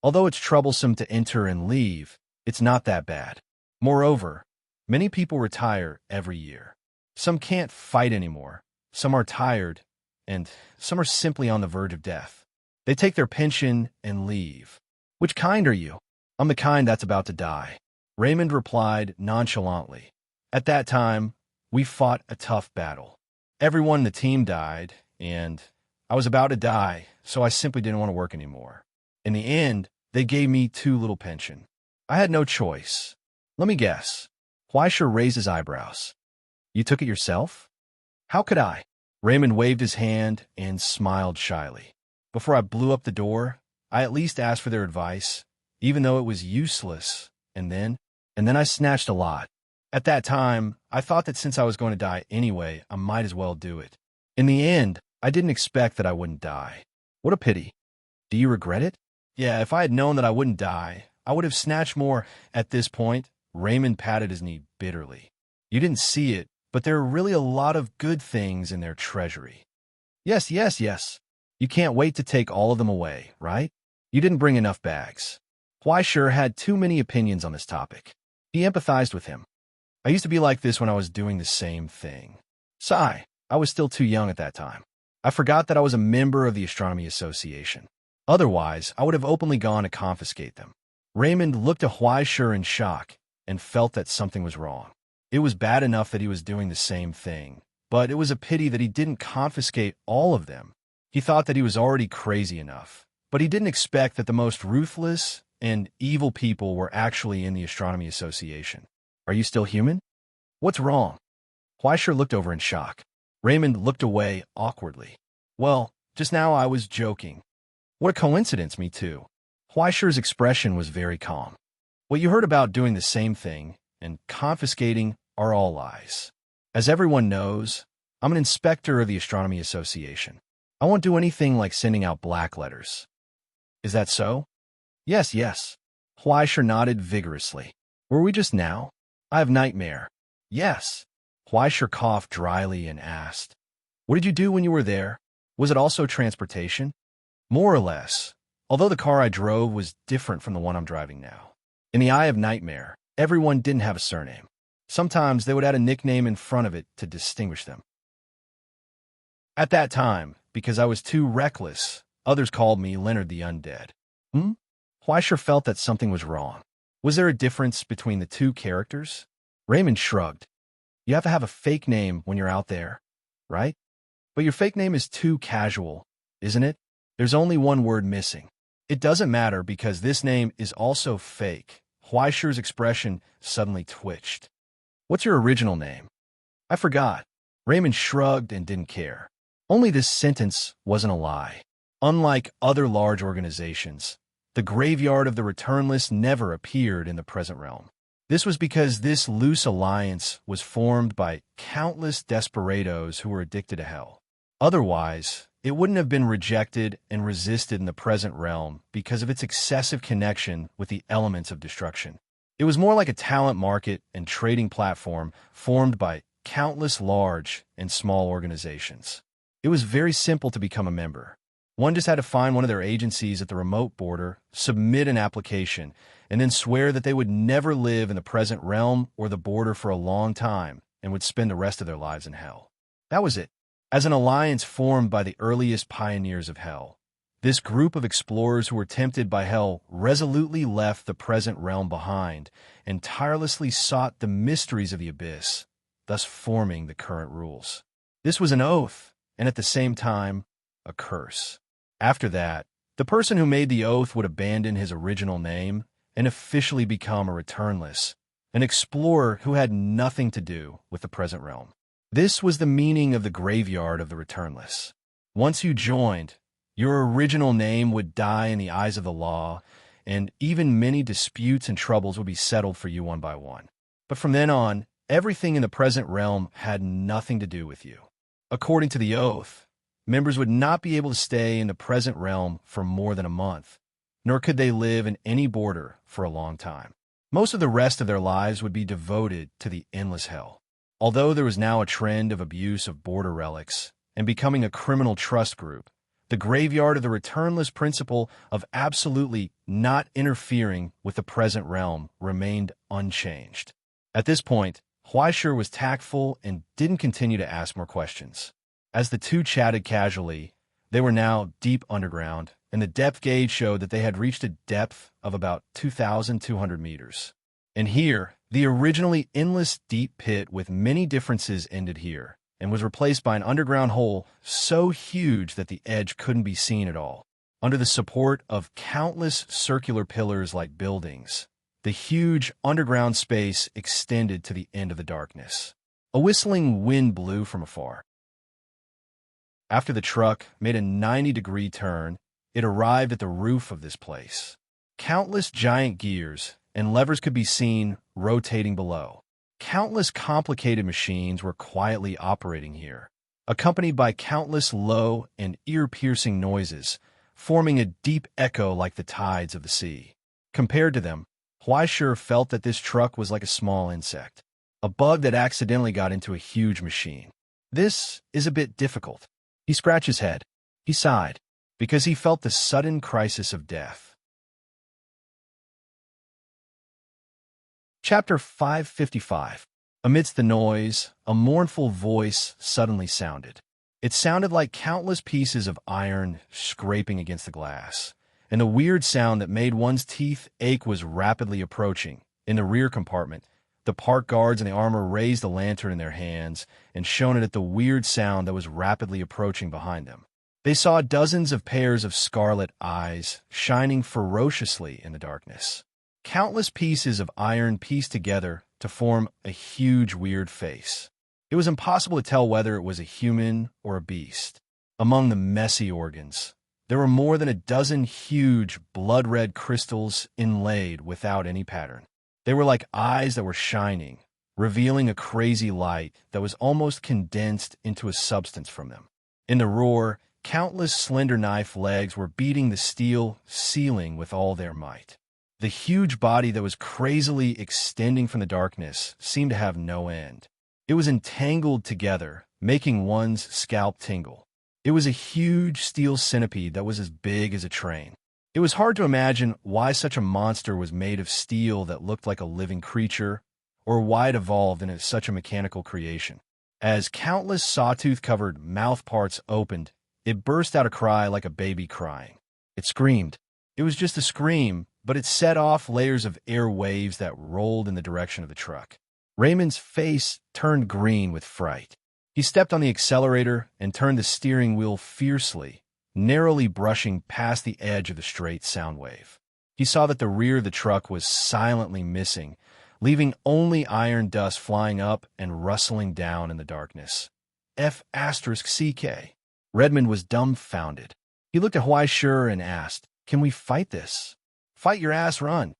Although it's troublesome to enter and leave, it's not that bad. Moreover, many people retire every year. Some can't fight anymore, some are tired, and some are simply on the verge of death. They take their pension and leave. Which kind are you?" "I'm the kind that's about to die," Raymond replied nonchalantly. "At that time, we fought a tough battle. Everyone in the team died, and I was about to die, so I simply didn't want to work anymore. In the end, they gave me too little pension. I had no choice. Let me guess. Huaisher raised his eyebrows. You took it yourself? How could I? Raymond waved his hand and smiled shyly. Before I blew up the door, I at least asked for their advice, even though it was useless, and then I snatched a lot. At that time, I thought that since I was going to die anyway, I might as well do it. In the end, I didn't expect that I wouldn't die. What a pity. Do you regret it? Yeah, if I had known that I wouldn't die, I would have snatched more. At this point, Raymond patted his knee bitterly. You didn't see it, but there are really a lot of good things in their treasury. Yes. You can't wait to take all of them away, right? You didn't bring enough bags. Huaisher had too many opinions on this topic. He empathized with him. I used to be like this when I was doing the same thing. Sigh, I was still too young at that time. I forgot that I was a member of the Astronomy Association. Otherwise, I would have openly gone to confiscate them. Raymond looked at Huaisher in shock and felt that something was wrong. It was bad enough that he was doing the same thing, but it was a pity that he didn't confiscate all of them. He thought that he was already crazy enough, but he didn't expect that the most ruthless and evil people were actually in the Astronomy Association. Are you still human? What's wrong? Huaisher looked over in shock. Raymond looked away awkwardly. Well, just now I was joking. What a coincidence, me too. Huaisher's expression was very calm. What you heard about doing the same thing and confiscating are all lies. As everyone knows, I'm an inspector of the Astronomy Association. I won't do anything like sending out black letters. Is that so? Yes. Huaisher nodded vigorously. Were we just now? I have nightmare. Yes. Huaisher coughed dryly and asked, what did you do when you were there? Was it also transportation? More or less, although the car I drove was different from the one I'm driving now. In the eye of nightmare, everyone didn't have a surname. Sometimes they would add a nickname in front of it to distinguish them. At that time, because I was too reckless, others called me Leonard the Undead. Huaisher felt that something was wrong. Was there a difference between the two characters? Raymond shrugged. You have to have a fake name when you're out there, right? But your fake name is too casual, isn't it? There's only one word missing. It doesn't matter because this name is also fake. Huaisher's expression suddenly twitched. What's your original name? I forgot. Raymond shrugged and didn't care. Only this sentence wasn't a lie. Unlike other large organizations, the graveyard of the returnless never appeared in the present realm. This was because this loose alliance was formed by countless desperados who were addicted to hell. Otherwise, it wouldn't have been rejected and resisted in the present realm because of its excessive connection with the elements of destruction. It was more like a talent market and trading platform formed by countless large and small organizations. It was very simple to become a member. One just had to find one of their agencies at the remote border, submit an application, and then swear that they would never live in the present realm or the border for a long time and would spend the rest of their lives in hell. That was it. As an alliance formed by the earliest pioneers of hell, this group of explorers who were tempted by hell resolutely left the present realm behind and tirelessly sought the mysteries of the abyss, thus forming the current rules. This was an oath, and at the same time, a curse. After that, the person who made the oath would abandon his original name and officially become a returnless, an explorer who had nothing to do with the present realm. This was the meaning of the graveyard of the returnless. Once you joined, your original name would die in the eyes of the law, and even many disputes and troubles would be settled for you one by one. But from then on, everything in the present realm had nothing to do with you. According to the oath, members would not be able to stay in the present realm for more than a month, nor could they live in any border for a long time. Most of the rest of their lives would be devoted to the endless hell. Although there was now a trend of abuse of border relics and becoming a criminal trust group, the graveyard of the returnless principle of absolutely not interfering with the present realm remained unchanged. At this point, Huaisher was tactful and didn't continue to ask more questions. As the two chatted casually, they were now deep underground, and the depth gauge showed that they had reached a depth of about 2,200 meters. And here, the originally endless deep pit with many differences ended here, and was replaced by an underground hole so huge that the edge couldn't be seen at all. Under the support of countless circular pillars like buildings, The huge underground space extended to the end of the darkness. A whistling wind blew from afar. After the truck made a 90-degree turn, it arrived at the roof of this place. Countless giant gears and levers could be seen rotating below. Countless complicated machines were quietly operating here, accompanied by countless low and ear-piercing noises, forming a deep echo like the tides of the sea. Compared to them, Huaishur felt that this truck was like a small insect, a bug that accidentally got into a huge machine. This is a bit difficult. He scratched his head. He sighed, because he felt the sudden crisis of death. Chapter 555. Amidst the noise, a mournful voice suddenly sounded. It sounded like countless pieces of iron scraping against the glass, and the weird sound that made one's teeth ache was rapidly approaching. In the rear compartment, the park guards in the armor raised a lantern in their hands and shone it at the weird sound that was rapidly approaching behind them. They saw dozens of pairs of scarlet eyes shining ferociously in the darkness. Countless pieces of iron pieced together to form a huge weird face. It was impossible to tell whether it was a human or a beast. Among the messy organs, there were more than a dozen huge blood-red crystals inlaid without any pattern. They were like eyes that were shining, revealing a crazy light that was almost condensed into a substance from them. In the roar, countless slender knife legs were beating the steel ceiling with all their might. The huge body that was crazily extending from the darkness seemed to have no end. It was entangled together, making one's scalp tingle. It was a huge steel centipede that was as big as a train. It was hard to imagine why such a monster was made of steel that looked like a living creature, or why it evolved into such a mechanical creation. As countless sawtooth-covered mouth parts opened, it burst out a cry like a baby crying. It screamed. It was just a scream, but it set off layers of air waves that rolled in the direction of the truck. Raymond's face turned green with fright. He stepped on the accelerator and turned the steering wheel fiercely, narrowly brushing past the edge of the straight sound wave. He saw that the rear of the truck was silently missing, leaving only iron dust flying up and rustling down in the darkness. F***CK. Redmond was dumbfounded. He looked at Huaishur and asked, "Can we fight this?" "Fight your ass, run."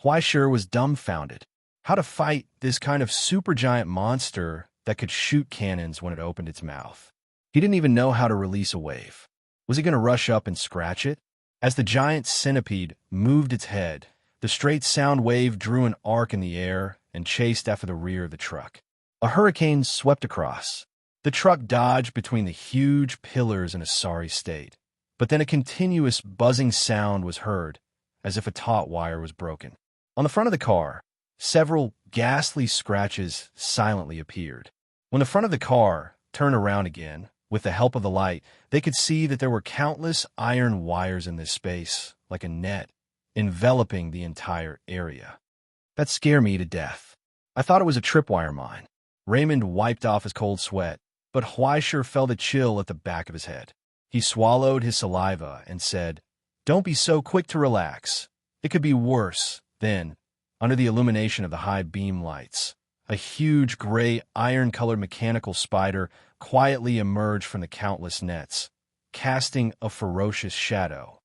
Huaishur was dumbfounded. How to fight this kind of supergiant monster that could shoot cannons when it opened its mouth? He didn't even know how to release a wave. Was he going to rush up and scratch it? As the giant centipede moved its head, the straight sound wave drew an arc in the air and chased after the rear of the truck. A hurricane swept across. The truck dodged between the huge pillars in a sorry state. But then a continuous buzzing sound was heard, as if a taut wire was broken. On the front of the car, several ghastly scratches silently appeared. When the front of the car turned around again, with the help of the light, they could see that there were countless iron wires in this space, like a net, enveloping the entire area. That scared me to death. I thought it was a tripwire mine. Raymond wiped off his cold sweat, but Huaishur felt a chill at the back of his head. He swallowed his saliva and said, "Don't be so quick to relax. It could be worse." Then, under the illumination of the high beam lights, a huge gray iron-colored mechanical spider quietly emerged from the countless nets, casting a ferocious shadow.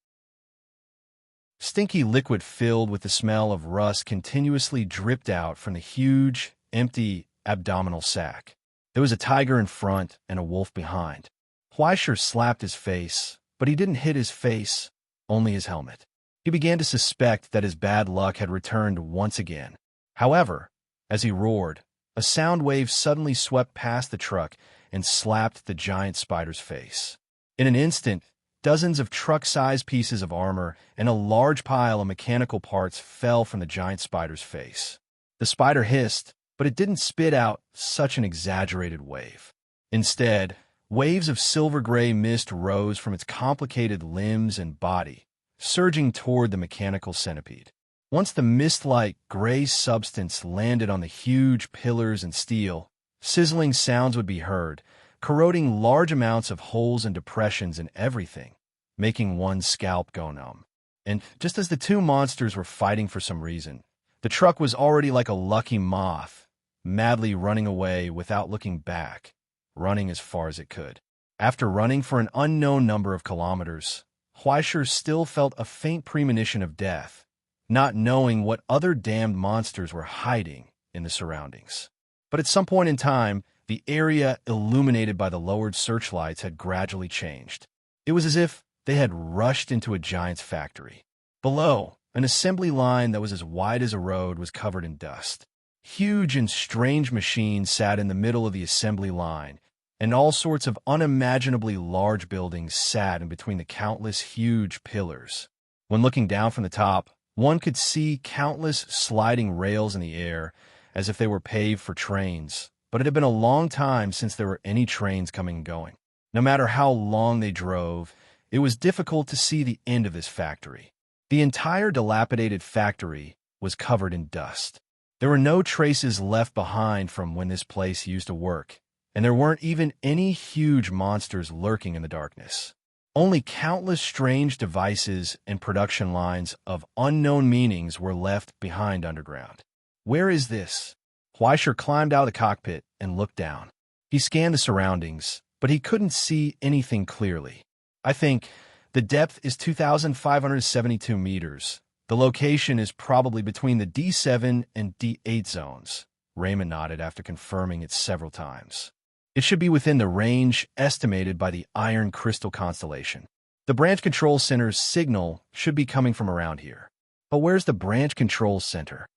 Stinky liquid filled with the smell of rust continuously dripped out from the huge, empty abdominal sac. There was a tiger in front and a wolf behind. Huaishur slapped his face, but he didn't hit his face, only his helmet. He began to suspect that his bad luck had returned once again. However, as he roared, a sound wave suddenly swept past the truck and slapped the giant spider's face. In an instant, dozens of truck-sized pieces of armor and a large pile of mechanical parts fell from the giant spider's face. The spider hissed, but it didn't spit out such an exaggerated wave. Instead, waves of silver-gray mist rose from its complicated limbs and body, surging toward the mechanical centipede. Once the mist-like gray substance landed on the huge pillars and steel, sizzling sounds would be heard, corroding large amounts of holes and depressions in everything, making one's scalp go numb. And just as the two monsters were fighting for some reason, The truck was already like a lucky moth, madly running away without looking back, running as far as it could. After running for an unknown number of kilometers, Huaisher still felt a faint premonition of death, not knowing what other damned monsters were hiding in the surroundings. But at some point in time, the area illuminated by the lowered searchlights had gradually changed. It was as if they had rushed into a giant's factory. Below, an assembly line that was as wide as a road was covered in dust. Huge and strange machines sat in the middle of the assembly line, and all sorts of unimaginably large buildings sat in between the countless huge pillars. When looking down from the top, one could see countless sliding rails in the air, as if they were paved for trains, but it had been a long time since there were any trains coming and going. No matter how long they drove, it was difficult to see the end of this factory. The entire dilapidated factory was covered in dust. There were no traces left behind from when this place used to work, and there weren't even any huge monsters lurking in the darkness. Only countless strange devices and production lines of unknown meanings were left behind underground. Where is this? Huaisher climbed out of the cockpit and looked down. He scanned the surroundings, but he couldn't see anything clearly. I think the depth is 2,572 meters. The location is probably between the D7 and D8 zones. Raymond nodded after confirming it several times. It should be within the range estimated by the Iron Crystal constellation. The branch control center's signal should be coming from around here. But where's the branch control center?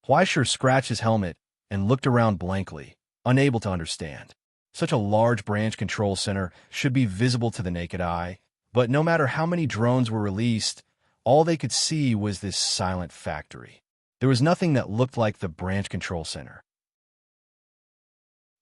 Huaisher scratched his helmet and looked around blankly, unable to understand. Such a large branch control center should be visible to the naked eye, but no matter how many drones were released, all they could see was this silent factory. There was nothing that looked like the branch control center.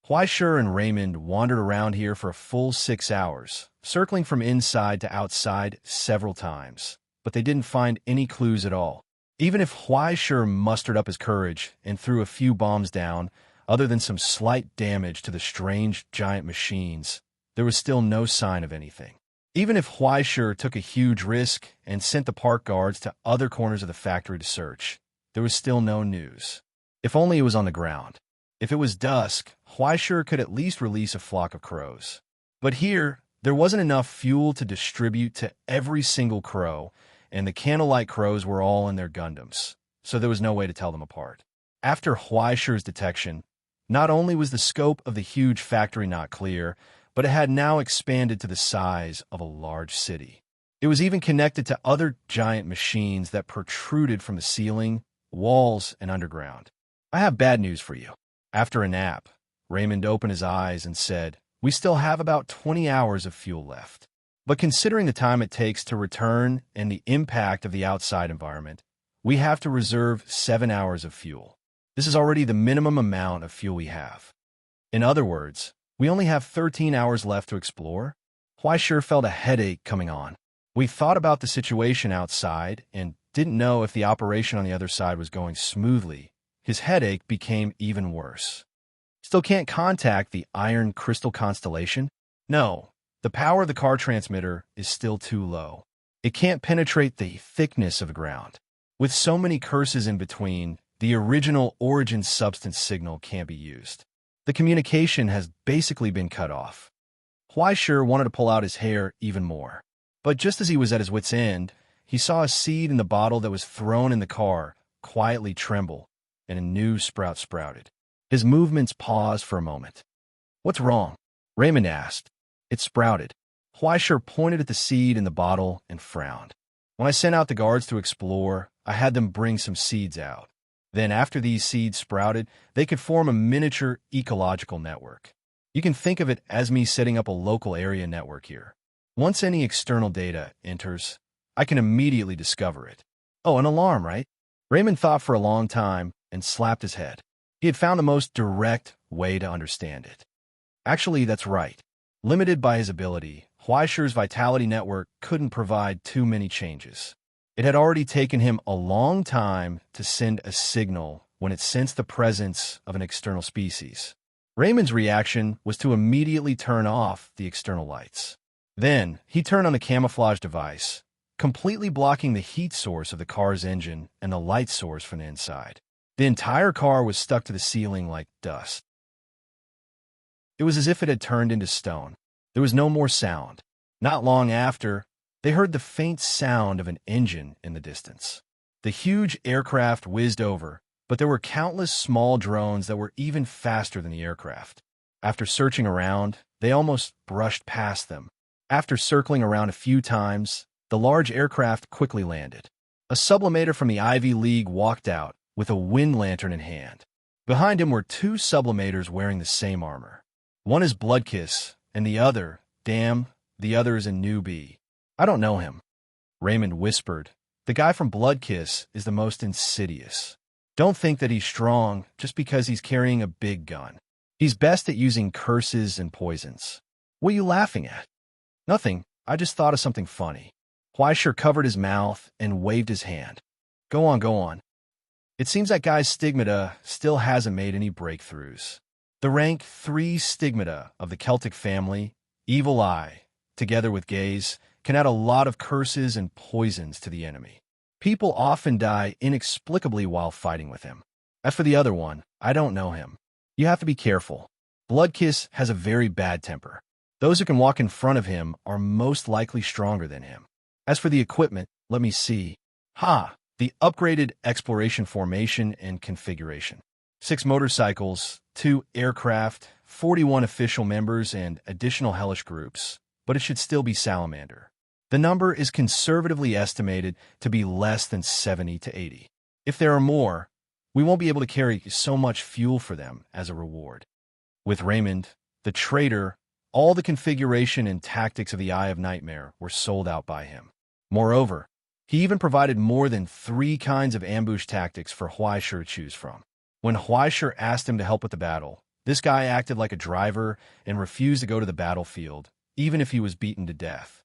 Huaisher and Raymond wandered around here for a full 6 hours, circling from inside to outside several times, but they didn't find any clues at all. Even if Huaisher mustered up his courage and threw a few bombs down, other than some slight damage to the strange giant machines, there was still no sign of anything. Even if Huaisher took a huge risk and sent the park guards to other corners of the factory to search, there was still no news. If only it was on the ground. If it was dusk, Huaisher could at least release a flock of crows. But here, there wasn't enough fuel to distribute to every single crow, and the candlelight crows were all in their Gundams, so there was no way to tell them apart. After Huaisher's detection, not only was the scope of the huge factory not clear, but it had now expanded to the size of a large city. It was even connected to other giant machines that protruded from the ceiling, walls, and underground. I have bad news for you. After a nap, Raymond opened his eyes and said, "We still have about 20 hours of fuel left. But considering the time it takes to return and the impact of the outside environment, we have to reserve 7 hours of fuel. This is already the minimum amount of fuel we have. In other words, we only have 13 hours left to explore." Huaisher felt a headache coming on. We thought about the situation outside and didn't know if the operation on the other side was going smoothly. His headache became even worse. Still can't contact the Iron Crystal constellation? No, the power of the car transmitter is still too low. It can't penetrate the thickness of the ground. With so many curses in between, the original origin substance signal can't be used. The communication has basically been cut off. Huaisher wanted to pull out his hair even more. But just as he was at his wit's end, he saw a seed in the bottle that was thrown in the car quietly tremble, and a new sprout sprouted. His movements paused for a moment. "What's wrong?" Raymond asked. "It sprouted." Huaisher pointed at the seed in the bottle and frowned. "When I sent out the guards to explore, I had them bring some seeds out. Then after these seeds sprouted, they could form a miniature ecological network. You can think of it as me setting up a local area network here. Once any external data enters, I can immediately discover it." "Oh, an alarm, right?" Raymond thought for a long time and slapped his head. He had found the most direct way to understand it. Actually, that's right. Limited by his ability, Huaisher's vitality network couldn't provide too many changes. It had already taken him a long time to send a signal when it sensed the presence of an external species. Raymond's reaction was to immediately turn off the external lights. Then, he turned on the camouflage device, completely blocking the heat source of the car's engine and the light source from the inside. The entire car was stuck to the ceiling like dust. It was as if it had turned into stone. There was no more sound. Not long after, they heard the faint sound of an engine in the distance. The huge aircraft whizzed over, but there were countless small drones that were even faster than the aircraft. After searching around, they almost brushed past them. After circling around a few times, the large aircraft quickly landed. A sublimator from the Ivy League walked out with a wind lantern in hand. Behind him were two sublimators wearing the same armor. One is Bloodkiss, and the other is a newbie. I don't know him. Raymond whispered. The guy from Bloodkiss is the most insidious. Don't think that he's strong just because he's carrying a big gun. He's best at using curses and poisons. What are you laughing at? Nothing. I just thought of something funny. Fleischer covered his mouth and waved his hand. Go on, go on. It seems that guy's stigmata still hasn't made any breakthroughs. The rank 3 stigmata of the Celtic family, Evil Eye, together with Gaze, can add a lot of curses and poisons to the enemy. People often die inexplicably while fighting with him. As for the other one, I don't know him. You have to be careful. Bloodkiss has a very bad temper. Those who can walk in front of him are most likely stronger than him. As for the equipment, let me see. The upgraded exploration formation and configuration. 6 motorcycles, 2 aircraft, 41 official members, and additional hellish groups, but it should still be Salamander. The number is conservatively estimated to be less than 70 to 80. If there are more, we won't be able to carry so much fuel for them as a reward. With Raymond, the traitor, all the configuration and tactics of the Eye of Nightmare were sold out by him. Moreover, he even provided more than 3 kinds of ambush tactics for Fleischer to choose from. When Fleischer asked him to help with the battle, this guy acted like a driver and refused to go to the battlefield, even if he was beaten to death.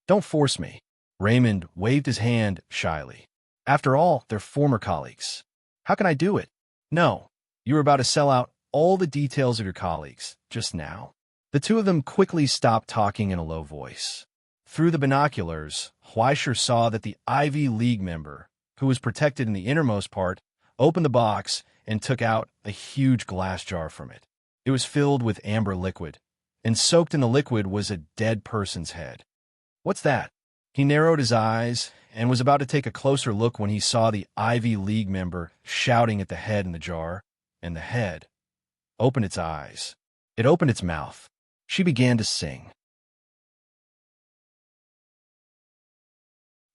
Don't force me. Raymond waved his hand shyly. After all, they're former colleagues. How can I do it? No, you were about to sell out all the details of your colleagues, just now. The two of them quickly stopped talking in a low voice. Through the binoculars, Fleischer saw that the Ivy League member, who was protected in the innermost part, opened the box and took out a huge glass jar from it. It was filled with amber liquid, and soaked in the liquid was a dead person's head. What's that? He narrowed his eyes and was about to take a closer look when he saw the Ivy League member shouting at the head in the jar, and the head opened its eyes. It opened its mouth. She began to sing.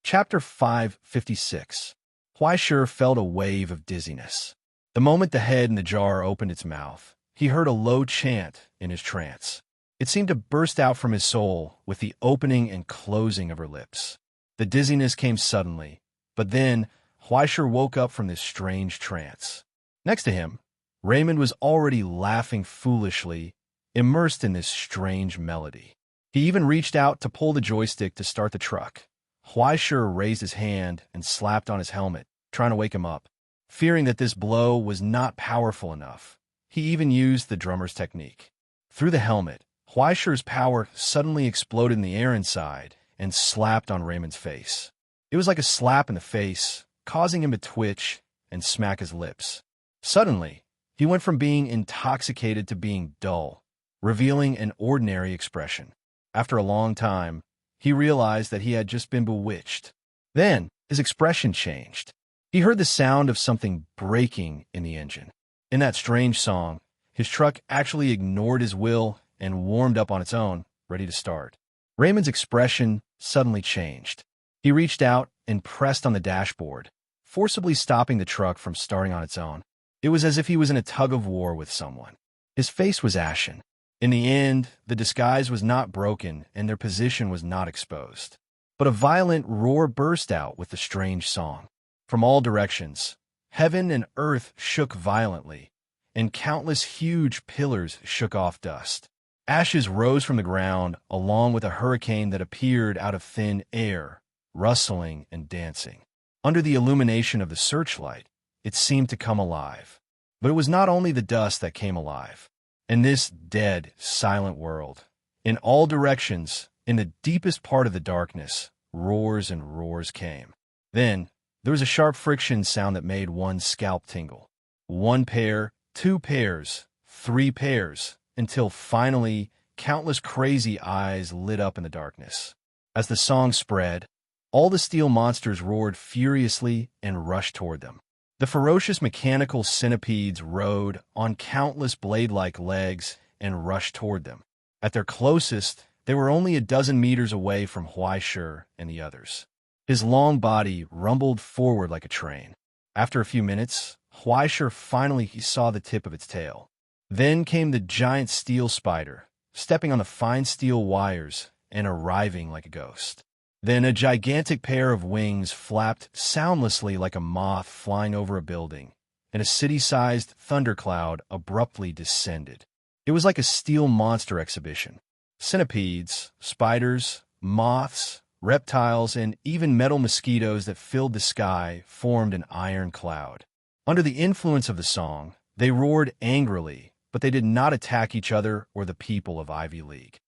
Chapter 556. Fleischer felt a wave of dizziness. The moment the head in the jar opened its mouth, he heard a low chant in his trance. It seemed to burst out from his soul with the opening and closing of her lips. The dizziness came suddenly, but then Fleischer woke up from this strange trance. Next to him, Raymond was already laughing foolishly, immersed in this strange melody. He even reached out to pull the joystick to start the truck. Fleischer raised his hand and slapped on his helmet, trying to wake him up. Fearing that this blow was not powerful enough, he even used the drummer's technique. Through the helmet, Fleischer's power suddenly exploded in the air inside and slapped on Raymond's face. It was like a slap in the face, causing him to twitch and smack his lips. Suddenly, he went from being intoxicated to being dull, revealing an ordinary expression. After a long time, he realized that he had just been bewitched. Then, his expression changed. He heard the sound of something breaking in the engine. In that strange song, his truck actually ignored his will and warmed up on its own, ready to start. Raymond's expression suddenly changed. He reached out and pressed on the dashboard, forcibly stopping the truck from starting on its own. It was as if he was in a tug-of-war with someone. His face was ashen. In the end, the disguise was not broken and their position was not exposed. But a violent roar burst out with the strange song. From all directions, heaven and earth shook violently, and countless huge pillars shook off dust. Ashes rose from the ground along with a hurricane that appeared out of thin air, rustling and dancing. Under the illumination of the searchlight, it seemed to come alive. But it was not only the dust that came alive. In this dead, silent world, in all directions, in the deepest part of the darkness, roars and roars came. Then, there was a sharp friction sound that made one's scalp tingle. One pair, two pairs, three pairs, until finally, countless crazy eyes lit up in the darkness. As the song spread, all the steel monsters roared furiously and rushed toward them. The ferocious mechanical centipedes rode on countless blade-like legs and rushed toward them. At their closest, they were only a dozen meters away from Huaishur and the others. His long body rumbled forward like a train. After a few minutes, Huaishur finally saw the tip of its tail. Then came the giant steel spider, stepping on the fine steel wires and arriving like a ghost. Then a gigantic pair of wings flapped soundlessly like a moth flying over a building, and a city-sized thundercloud abruptly descended. It was like a steel monster exhibition. Centipedes, spiders, moths, reptiles, and even metal mosquitoes that filled the sky formed an iron cloud. Under the influence of the song, they roared angrily, but they did not attack each other or the people of Ivy League.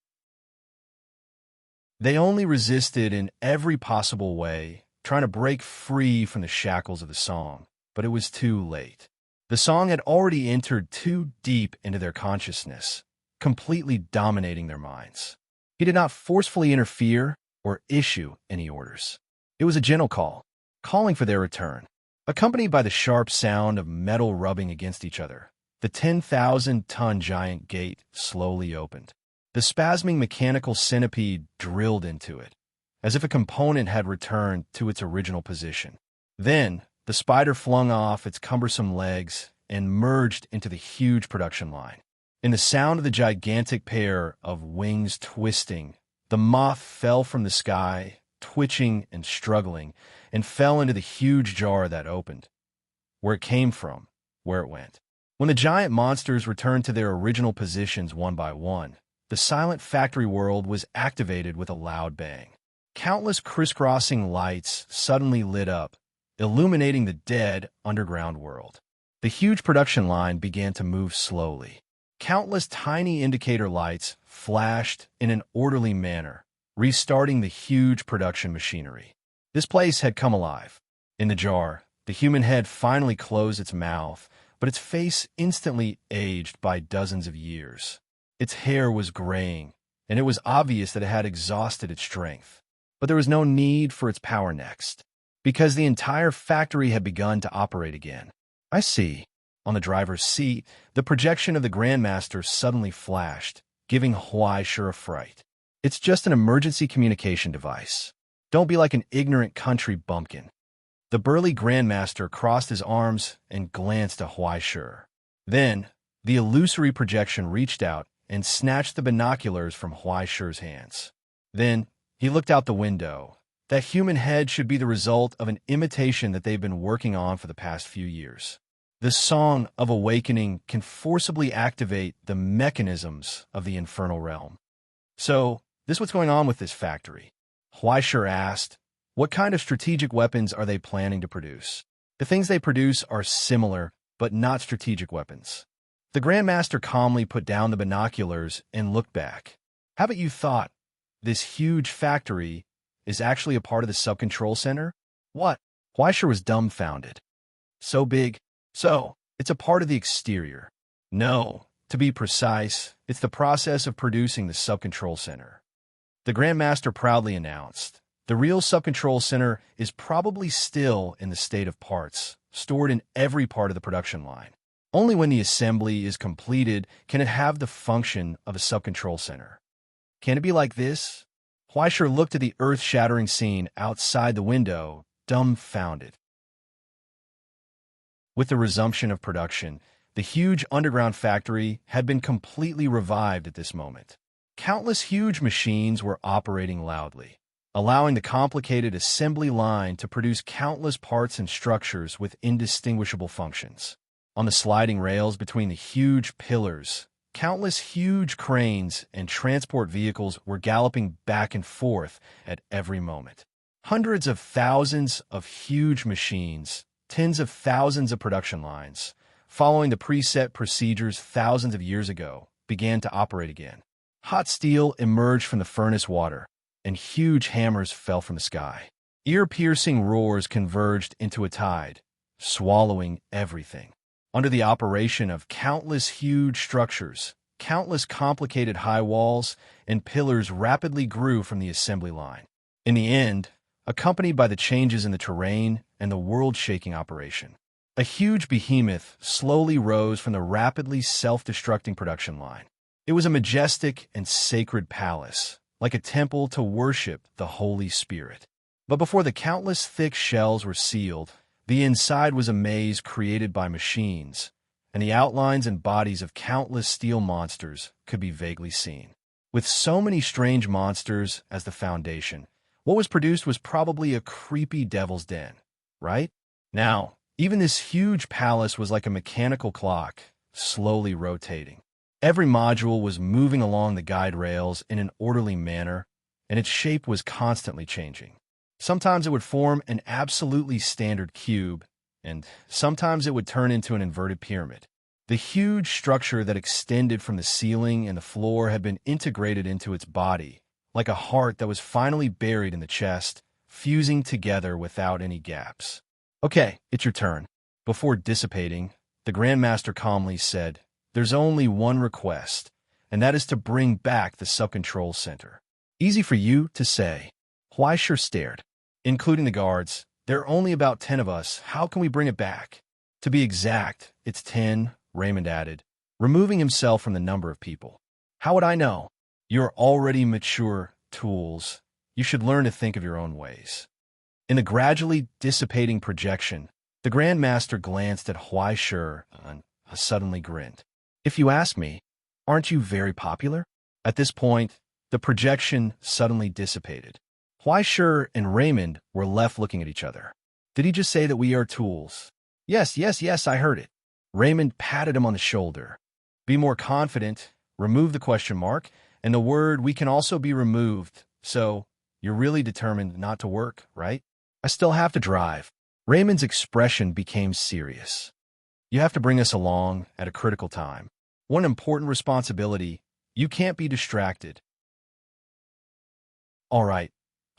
They only resisted in every possible way, trying to break free from the shackles of the song, but it was too late. The song had already entered too deep into their consciousness, completely dominating their minds. He did not forcefully interfere or issue any orders. It was a gentle call, calling for their return. Accompanied by the sharp sound of metal rubbing against each other, the 10,000-ton giant gate slowly opened. The spasming mechanical centipede drilled into it, as if a component had returned to its original position. Then, the spider flung off its cumbersome legs and merged into the huge production line. In the sound of the gigantic pair of wings twisting, the moth fell from the sky, twitching and struggling, and fell into the huge jar that opened. Where it came from, where it went. When the giant monsters returned to their original positions one by one, the silent factory world was activated with a loud bang. Countless crisscrossing lights suddenly lit up, illuminating the dead underground world. The huge production line began to move slowly. Countless tiny indicator lights flashed in an orderly manner, restarting the huge production machinery. This place had come alive. In the jar, the human head finally closed its mouth, but its face instantly aged by dozens of years. Its hair was graying, and it was obvious that it had exhausted its strength. But there was no need for its power next, because the entire factory had begun to operate again. I see. On the driver's seat, the projection of the Grandmaster suddenly flashed, giving Huaishur a fright. It's just an emergency communication device. Don't be like an ignorant country bumpkin. The burly Grandmaster crossed his arms and glanced at Huaishur. Then, the illusory projection reached out and snatched the binoculars from Huaishur's hands. Then, he looked out the window. That human head should be the result of an imitation that they've been working on for the past few years. The Song of Awakening can forcibly activate the mechanisms of the infernal realm. So, this is what's going on with this factory. Huaishur asked, what kind of strategic weapons are they planning to produce? The things they produce are similar, but not strategic weapons. The Grandmaster calmly put down the binoculars and looked back. Haven't you thought this huge factory is actually a part of the sub-control center? What? Huaishur was dumbfounded. So big. So, it's a part of the exterior. No, to be precise, it's the process of producing the sub-control center. The Grandmaster proudly announced, the real sub-control center is probably still in the state of parts, stored in every part of the production line. Only when the assembly is completed can it have the function of a sub-control center. Can it be like this? Huaishur looked at the earth-shattering scene outside the window, dumbfounded. With the resumption of production, the huge underground factory had been completely revived at this moment. Countless huge machines were operating loudly, allowing the complicated assembly line to produce countless parts and structures with indistinguishable functions. On the sliding rails between the huge pillars, countless huge cranes and transport vehicles were galloping back and forth at every moment. Hundreds of thousands of huge machines, tens of thousands of production lines, following the preset procedures thousands of years ago, began to operate again. Hot steel emerged from the furnace water, and huge hammers fell from the sky. Ear-piercing roars converged into a tide, swallowing everything. Under the operation of countless huge structures, countless complicated high walls and pillars rapidly grew from the assembly line. In the end, accompanied by the changes in the terrain and the world-shaking operation, a huge behemoth slowly rose from the rapidly self-destructing production line. It was a majestic and sacred palace, like a temple to worship the Holy Spirit. But before the countless thick shells were sealed, the inside was a maze created by machines, and the outlines and bodies of countless steel monsters could be vaguely seen. With so many strange monsters as the foundation, what was produced was probably a creepy devil's den, right? Now, even this huge palace was like a mechanical clock, slowly rotating. Every module was moving along the guide rails in an orderly manner, and its shape was constantly changing. Sometimes it would form an absolutely standard cube, and sometimes it would turn into an inverted pyramid. The huge structure that extended from the ceiling and the floor had been integrated into its body, like a heart that was finally buried in the chest, fusing together without any gaps. "Okay, it's your turn." Before dissipating, the Grandmaster calmly said, "There's only one request, and that is to bring back the sub-control center." "Easy for you to say." Huaisher stared. "Including the guards, there are only about 10 of us. How can we bring it back?" "To be exact, it's 10, Raymond added, removing himself from the number of people. "How would I know? You're already mature tools. You should learn to think of your own ways." In the gradually dissipating projection, the Grandmaster glanced at Huaisher and suddenly grinned. "If you ask me, aren't you very popular?" At this point, the projection suddenly dissipated. Huaisher and Raymond were left looking at each other. "Did he just say that we are tools?" Yes, I heard it." Raymond patted him on the shoulder. "Be more confident, remove the question mark, and the word 'we' can also be removed. So, you're really determined not to work, right?" "I still have to drive." Raymond's expression became serious. "You have to bring us along at a critical time. One important responsibility. You can't be distracted." "All right."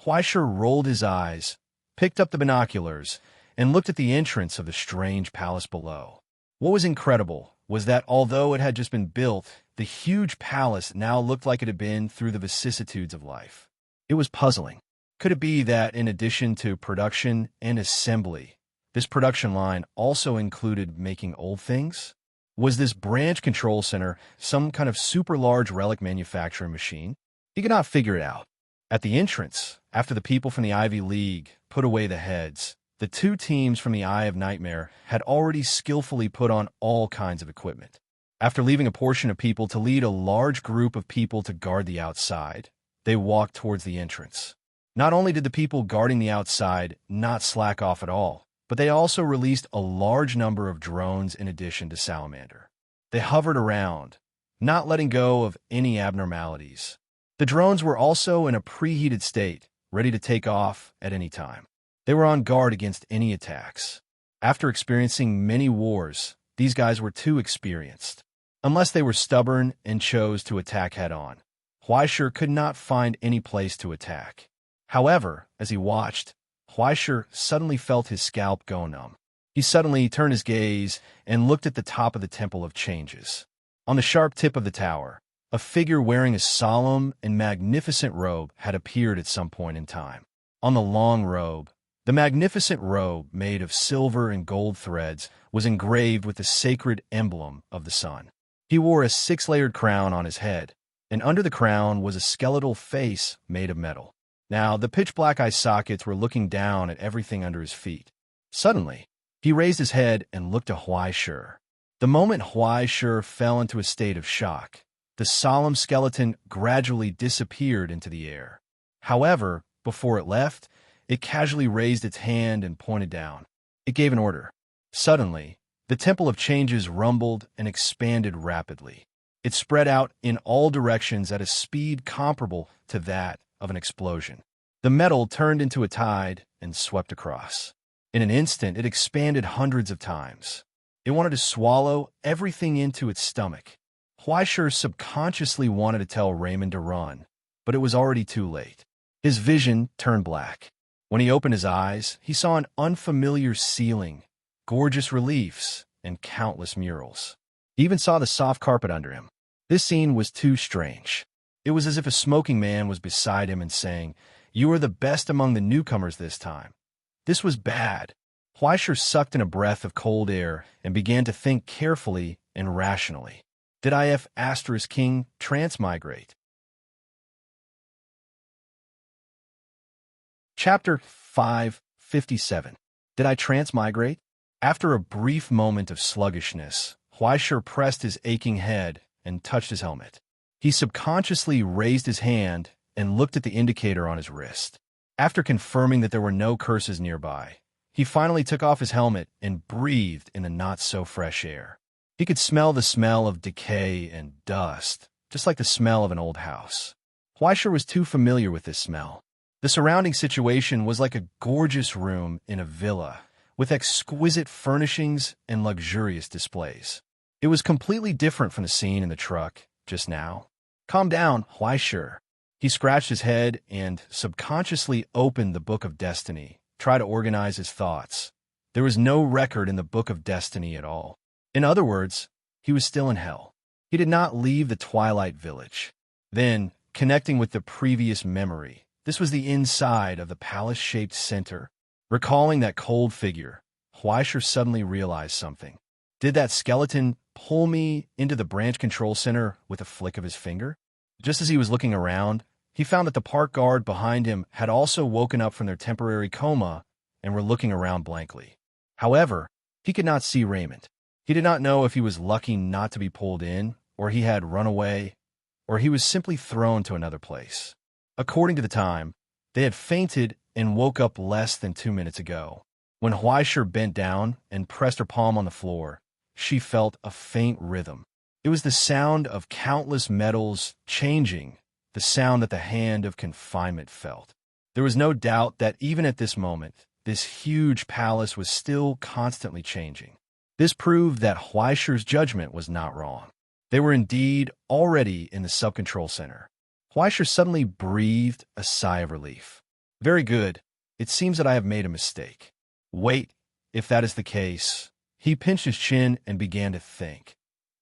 Huaisher rolled his eyes, picked up the binoculars, and looked at the entrance of the strange palace below. What was incredible was that although it had just been built, the huge palace now looked like it had been through the vicissitudes of life. It was puzzling. Could it be that in addition to production and assembly, this production line also included making old things? Was this branch control center some kind of super large relic manufacturing machine? He could not figure it out. At the entrance, after the people from the Ivy League put away the heads, the two teams from the Eye of Nightmare had already skillfully put on all kinds of equipment. After leaving a portion of people to lead a large group of people to guard the outside, they walked towards the entrance. Not only did the people guarding the outside not slack off at all, but they also released a large number of drones in addition to Salamander. They hovered around, not letting go of any abnormalities. The drones were also in a preheated state, ready to take off at any time. They were on guard against any attacks. After experiencing many wars, these guys were too experienced. Unless they were stubborn and chose to attack head-on, Huaisher could not find any place to attack. However, as he watched, Huaisher suddenly felt his scalp go numb. He suddenly turned his gaze and looked at the top of the Temple of Changes. On the sharp tip of the tower, a figure wearing a solemn and magnificent robe had appeared at some point in time. On the long robe, the magnificent robe made of silver and gold threads was engraved with the sacred emblem of the sun. He wore a 6-layered crown on his head, and under the crown was a skeletal face made of metal. Now, the pitch-black eye sockets were looking down at everything under his feet. Suddenly, he raised his head and looked at Huaisher. The moment Huaisher fell into a state of shock, the solemn skeleton gradually disappeared into the air. However, before it left, it casually raised its hand and pointed down. It gave an order. Suddenly, the Temple of Changes rumbled and expanded rapidly. It spread out in all directions at a speed comparable to that of an explosion. The metal turned into a tide and swept across. In an instant, it expanded hundreds of times. It wanted to swallow everything into its stomach. Huaisher subconsciously wanted to tell Raymond to run, but it was already too late. His vision turned black. When he opened his eyes, he saw an unfamiliar ceiling, gorgeous reliefs, and countless murals. He even saw the soft carpet under him. This scene was too strange. It was as if a smoking man was beside him and saying, "You are the best among the newcomers this time." This was bad. Fleischer sucked in a breath of cold air and began to think carefully and rationally. Did IF *King transmigrate? Chapter 557. Did I transmigrate? After a brief moment of sluggishness, Fleischer pressed his aching head and touched his helmet. He subconsciously raised his hand and looked at the indicator on his wrist. After confirming that there were no curses nearby, he finally took off his helmet and breathed in the not-so-fresh air. He could smell the smell of decay and dust, just like the smell of an old house. Fleischer was too familiar with this smell. The surrounding situation was like a gorgeous room in a villa, with exquisite furnishings and luxurious displays. It was completely different from the scene in the truck just now. Calm down, Fleischer. He scratched his head and subconsciously opened the Book of Destiny, tried to organize his thoughts. There was no record in the Book of Destiny at all. In other words, he was still in hell. He did not leave the Twilight Village. Then, connecting with the previous memory, this was the inside of the palace-shaped center. Recalling that cold figure, Fleischer suddenly realized something. Did that skeleton pull me into the branch control center with a flick of his finger? Just as he was looking around, he found that the park guard behind him had also woken up from their temporary coma and were looking around blankly. However, he could not see Raymond. He did not know if he was lucky not to be pulled in, or he had run away, or he was simply thrown to another place. According to the time, they had fainted and woke up less than 2 minutes ago. When Fleischer bent down and pressed her palm on the floor, she felt a faint rhythm. It was the sound of countless metals changing, the sound that the hand of confinement felt. There was no doubt that even at this moment, this huge palace was still constantly changing. This proved that Fleischer's judgment was not wrong. They were indeed already in the sub-control center. Fleischer suddenly breathed a sigh of relief. Very good. It seems that I have made a mistake. Wait, if that is the case. He pinched his chin and began to think.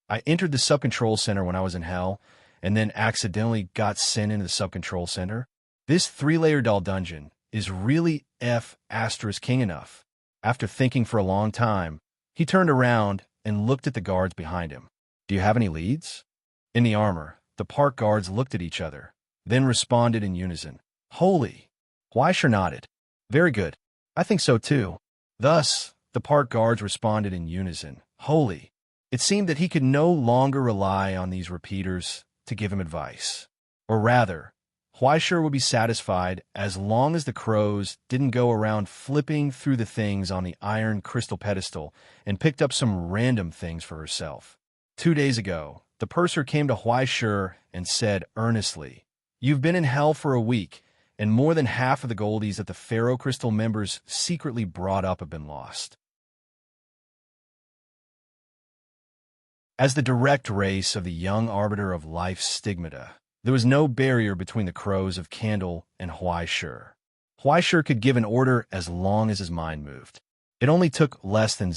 I entered the sub-control center when I was in hell, and then accidentally got sent into the sub-control center. This 3-layer doll dungeon is really *King enough. After thinking for a long time, he turned around and looked at the guards behind him. Do you have any leads? In the armor, the park guards looked at each other, then responded in unison. Holy! Fleischer nodded. Very good. I think so too. Thus, the park guards responded in unison. Holy! It seemed that he could no longer rely on these repeaters to give him advice. Or rather, Fleischer would be satisfied as long as the crows didn't go around flipping through the things on the iron crystal pedestal and picked up some random things for herself. 2 days ago, the purser came to Fleischer and said earnestly, "You've been in hell for a week, and more than half of the goldies that the Pharaoh Crystal members secretly brought up have been lost." As the direct race of the young arbiter of life's stigmata, there was no barrier between the crows of Candle and Fleischer. Fleischer could give an order as long as his mind moved. It only took less than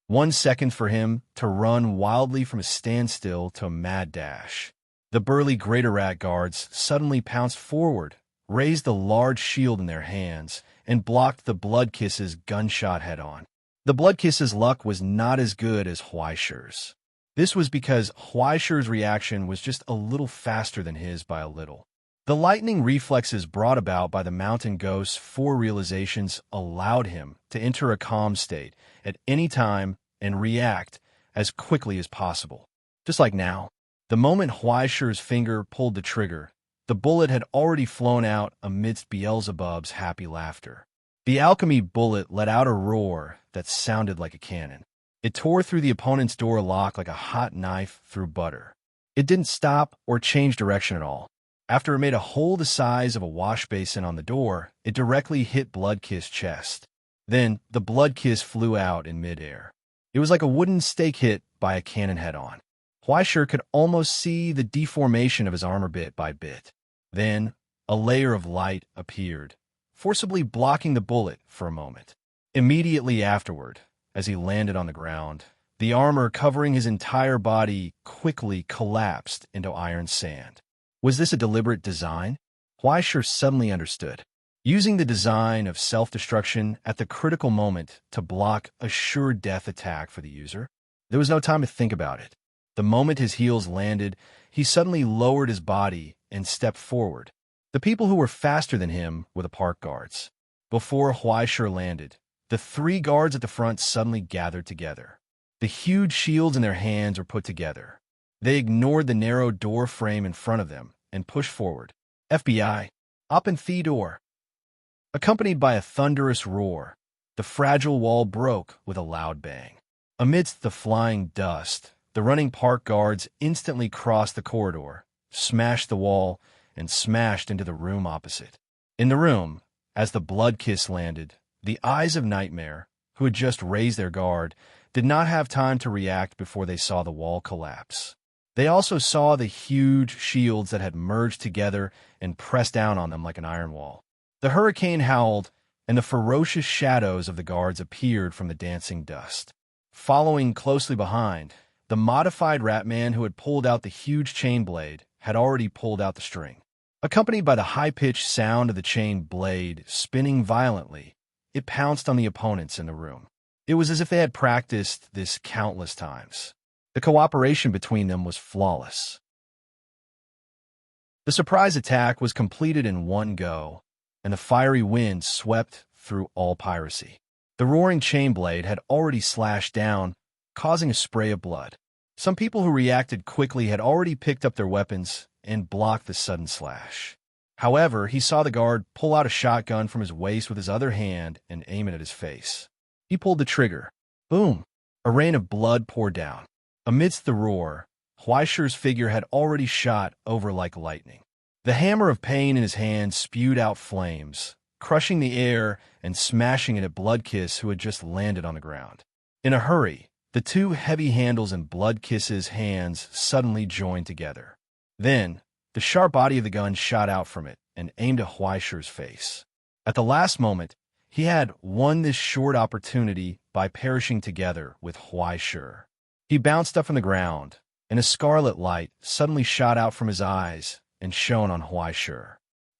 1 second for him to run wildly from a standstill to a mad dash. The burly Greater guards suddenly pounced forward, raised the large shield in their hands, and blocked the Bloodkiss's gunshot head-on. The Bloodkiss's luck was not as good as Fleischer's. This was because Fleischer's reaction was just a little faster than his by a little. The lightning reflexes brought about by the mountain ghost's 4 realizations allowed him to enter a calm state at any time and react as quickly as possible. Just like now, the moment Fleischer's finger pulled the trigger, the bullet had already flown out amidst Beelzebub's happy laughter. The alchemy bullet let out a roar that sounded like a cannon. It tore through the opponent's door lock like a hot knife through butter. It didn't stop or change direction at all. After it made a hole the size of a wash basin on the door, it directly hit Bloodkiss's chest. Then, the Bloodkiss flew out in midair. It was like a wooden stake hit by a cannon head-on. Fleischer could almost see the deformation of his armor bit by bit. Then, a layer of light appeared, forcibly blocking the bullet for a moment. Immediately afterward, as he landed on the ground, the armor covering his entire body quickly collapsed into iron sand. Was this a deliberate design? Huaishur suddenly understood. Using the design of self-destruction at the critical moment to block a sure death attack for the user, there was no time to think about it. The moment his heels landed, he suddenly lowered his body and stepped forward. The people who were faster than him were the park guards. Before Huaishur landed, the 3 guards at the front suddenly gathered together. The huge shields in their hands were put together. They ignored the narrow door frame in front of them and pushed forward. FBI, open the door. Accompanied by a thunderous roar, the fragile wall broke with a loud bang. Amidst the flying dust, the running park guards instantly crossed the corridor, smashed the wall, and smashed into the room opposite. In the room, as the blood kiss landed, the eyes of Nightmare, who had just raised their guard, did not have time to react before they saw the wall collapse. They also saw the huge shields that had merged together and pressed down on them like an iron wall. The hurricane howled, and the ferocious shadows of the guards appeared from the dancing dust. Following closely behind, the modified Ratman who had pulled out the huge chain blade had already pulled out the string. Accompanied by the high-pitched sound of the chain blade spinning violently, it pounced on the opponents in the room. It was as if they had practiced this countless times. The cooperation between them was flawless. The surprise attack was completed in one go, and the fiery wind swept through all piracy. The roaring chain blade had already slashed down, causing a spray of blood. Some people who reacted quickly had already picked up their weapons and blocked the sudden slash. However, he saw the guard pull out a shotgun from his waist with his other hand and aim it at his face. He pulled the trigger. Boom! A rain of blood poured down. Amidst the roar, Huaishur's figure had already shot over like lightning. The hammer of pain in his hand spewed out flames, crushing the air and smashing it at Bloodkiss, who had just landed on the ground. In a hurry, the 2 heavy handles in Bloodkiss's hands suddenly joined together. Then, the sharp body of the gun shot out from it and aimed at Huaishur's face. At the last moment, he had won this short opportunity by perishing together with Huaishur. He bounced up from the ground, and a scarlet light suddenly shot out from his eyes and shone on Huaishur.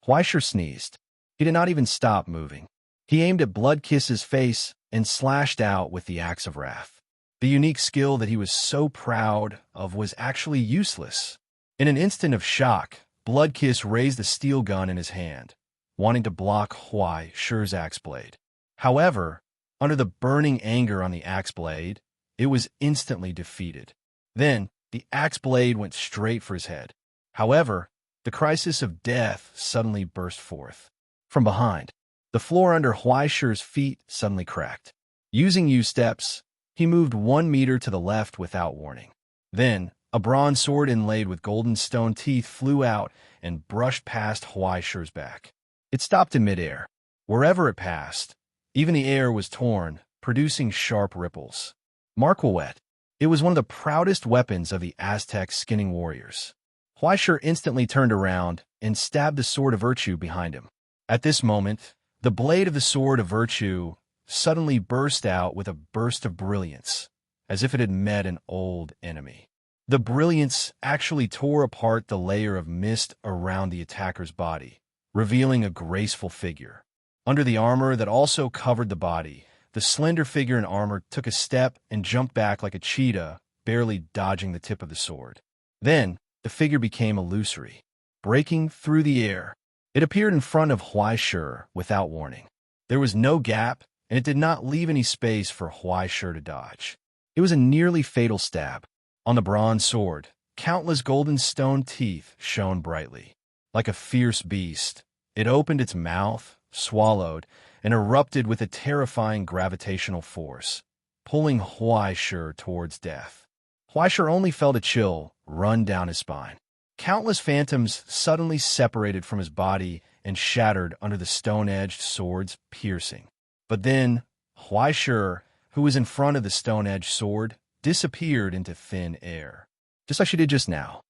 Huaishur sneezed. He did not even stop moving. He aimed at Bloodkiss's face and slashed out with the Axe of Wrath. The unique skill that he was so proud of was actually useless. In an instant of shock, Bloodkiss raised the steel gun in his hand, wanting to block Huaishur's axe blade. However, under the burning anger on the axe blade, it was instantly defeated. Then, the axe blade went straight for his head. However, the crisis of death suddenly burst forth. From behind, the floor under Huaishur's feet suddenly cracked. Using U-steps, he moved 1 meter to the left without warning. Then, a bronze sword inlaid with golden stone teeth flew out and brushed past Huaishur's back. It stopped in midair. Wherever it passed, even the air was torn, producing sharp ripples. Marquette. It was one of the proudest weapons of the Aztec skinning warriors. Huaishur instantly turned around and stabbed the sword of virtue behind him. At this moment, the blade of the sword of virtue suddenly burst out with a burst of brilliance, as if it had met an old enemy. The brilliance actually tore apart the layer of mist around the attacker's body, revealing a graceful figure. Under the armor that also covered the body, the slender figure in armor took a step and jumped back like a cheetah, barely dodging the tip of the sword. Then, the figure became illusory, breaking through the air. It appeared in front of Huaishur without warning. There was no gap, and it did not leave any space for Huaishur to dodge. It was a nearly fatal stab. On the bronze sword, countless golden stone teeth shone brightly. Like a fierce beast, it opened its mouth, swallowed, and erupted with a terrifying gravitational force, pulling Huaishur towards death. Huaishur only felt a chill run down his spine. Countless phantoms suddenly separated from his body and shattered under the stone-edged sword's piercing. But then, Huaishur, who was in front of the stone-edged sword, disappeared into thin air, just like she did just now.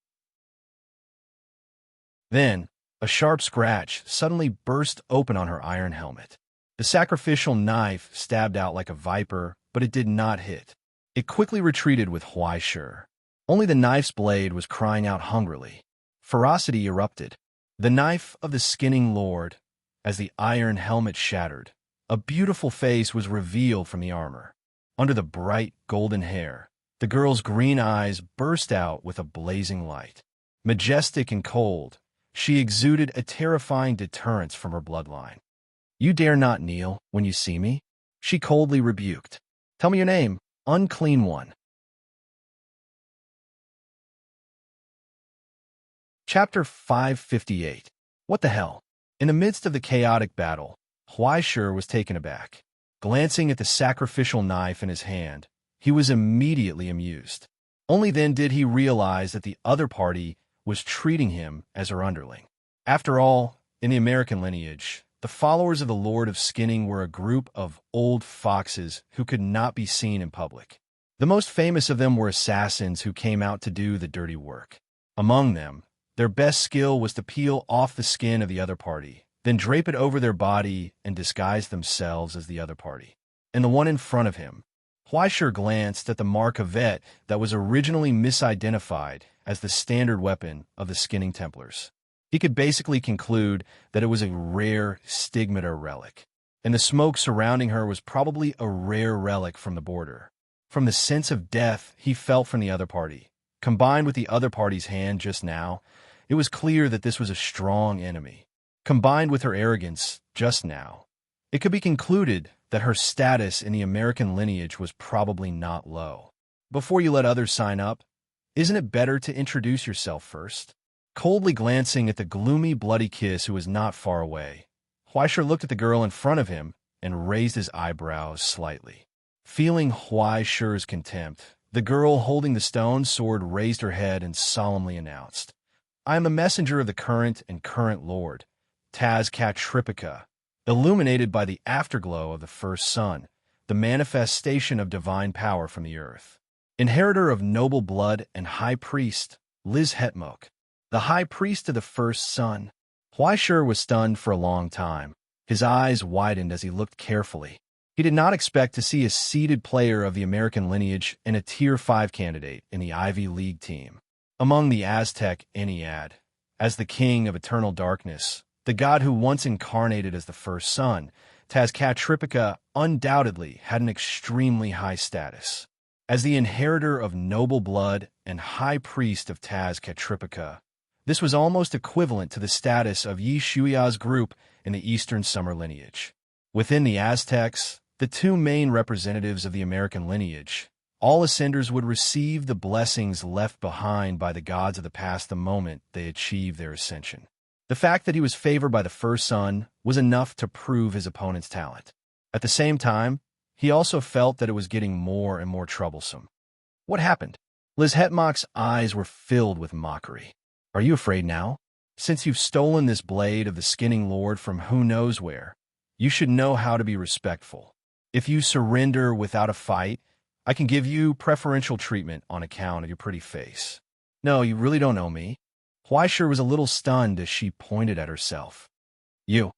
Then, A sharp scratch suddenly burst open on her iron helmet. The sacrificial knife stabbed out like a viper, but it did not hit. It quickly retreated with Huaishur. Only the knife's blade was crying out hungrily. Ferocity erupted. The knife of the skinning lord, as the iron helmet shattered, a beautiful face was revealed from the armor. Under the bright golden hair, the girl's green eyes burst out with a blazing light. Majestic and cold, she exuded a terrifying deterrence from her bloodline. "You dare not kneel when you see me?" she coldly rebuked. "Tell me your name, unclean one." Chapter 558. What the hell? In the midst of the chaotic battle, Huaishur was taken aback. Glancing at the sacrificial knife in his hand, he was immediately amused. Only then did he realize that the other party was treating him as her underling. After all, in the American lineage, the followers of the Lord of Skinning were a group of old foxes who could not be seen in public. The most famous of them were assassins who came out to do the dirty work. Among them, their best skill was to peel off the skin of the other party, then drape it over their body and disguise themselves as the other party. And the one in front of him, Huaishur glanced at the marquette that was originally misidentified as the standard weapon of the Skinning Templars. He could basically conclude that it was a rare stigmata relic, and the smoke surrounding her was probably a rare relic from the border. From the sense of death he felt from the other party, combined with the other party's hand just now, it was clear that this was a strong enemy. Combined with her arrogance just now, it could be concluded that her status in the American lineage was probably not low. Before you let others sign up, isn't it better to introduce yourself first? Coldly glancing at the gloomy, bloody kiss who was not far away, Huaishur looked at the girl in front of him and raised his eyebrows slightly. Feeling Huaishur's contempt, the girl holding the stone sword raised her head and solemnly announced, "I am a messenger of the current Lord, Taz-Katripika, illuminated by the afterglow of the first sun, the manifestation of divine power from the earth. Inheritor of noble blood and high priest, Liz Hetmok, the high priest of the first sun." Huaishur was stunned for a long time. His eyes widened as he looked carefully. He did not expect to see a seeded player of the American lineage and a Tier 5 candidate in the Ivy League team. Among the Aztec Ennead, as the king of eternal darkness, the god who once incarnated as the first sun, Taz-Katripika undoubtedly had an extremely high status. As the inheritor of noble blood and high priest of Taz-Katripika, this was almost equivalent to the status of Yi Shuia's group in the Eastern Summer lineage. Within the Aztecs, the two main representatives of the American lineage, all ascenders would receive the blessings left behind by the gods of the past the moment they achieved their ascension. The fact that he was favored by the first son was enough to prove his opponent's talent. At the same time, he also felt that it was getting more and more troublesome. What happened? Liz Hetmok's eyes were filled with mockery. "Are you afraid now? Since you've stolen this blade of the Skinning Lord from who knows where, you should know how to be respectful. If you surrender without a fight, I can give you preferential treatment on account of your pretty face." "No, you really don't know me." Huaishur was a little stunned as she pointed at herself. "You."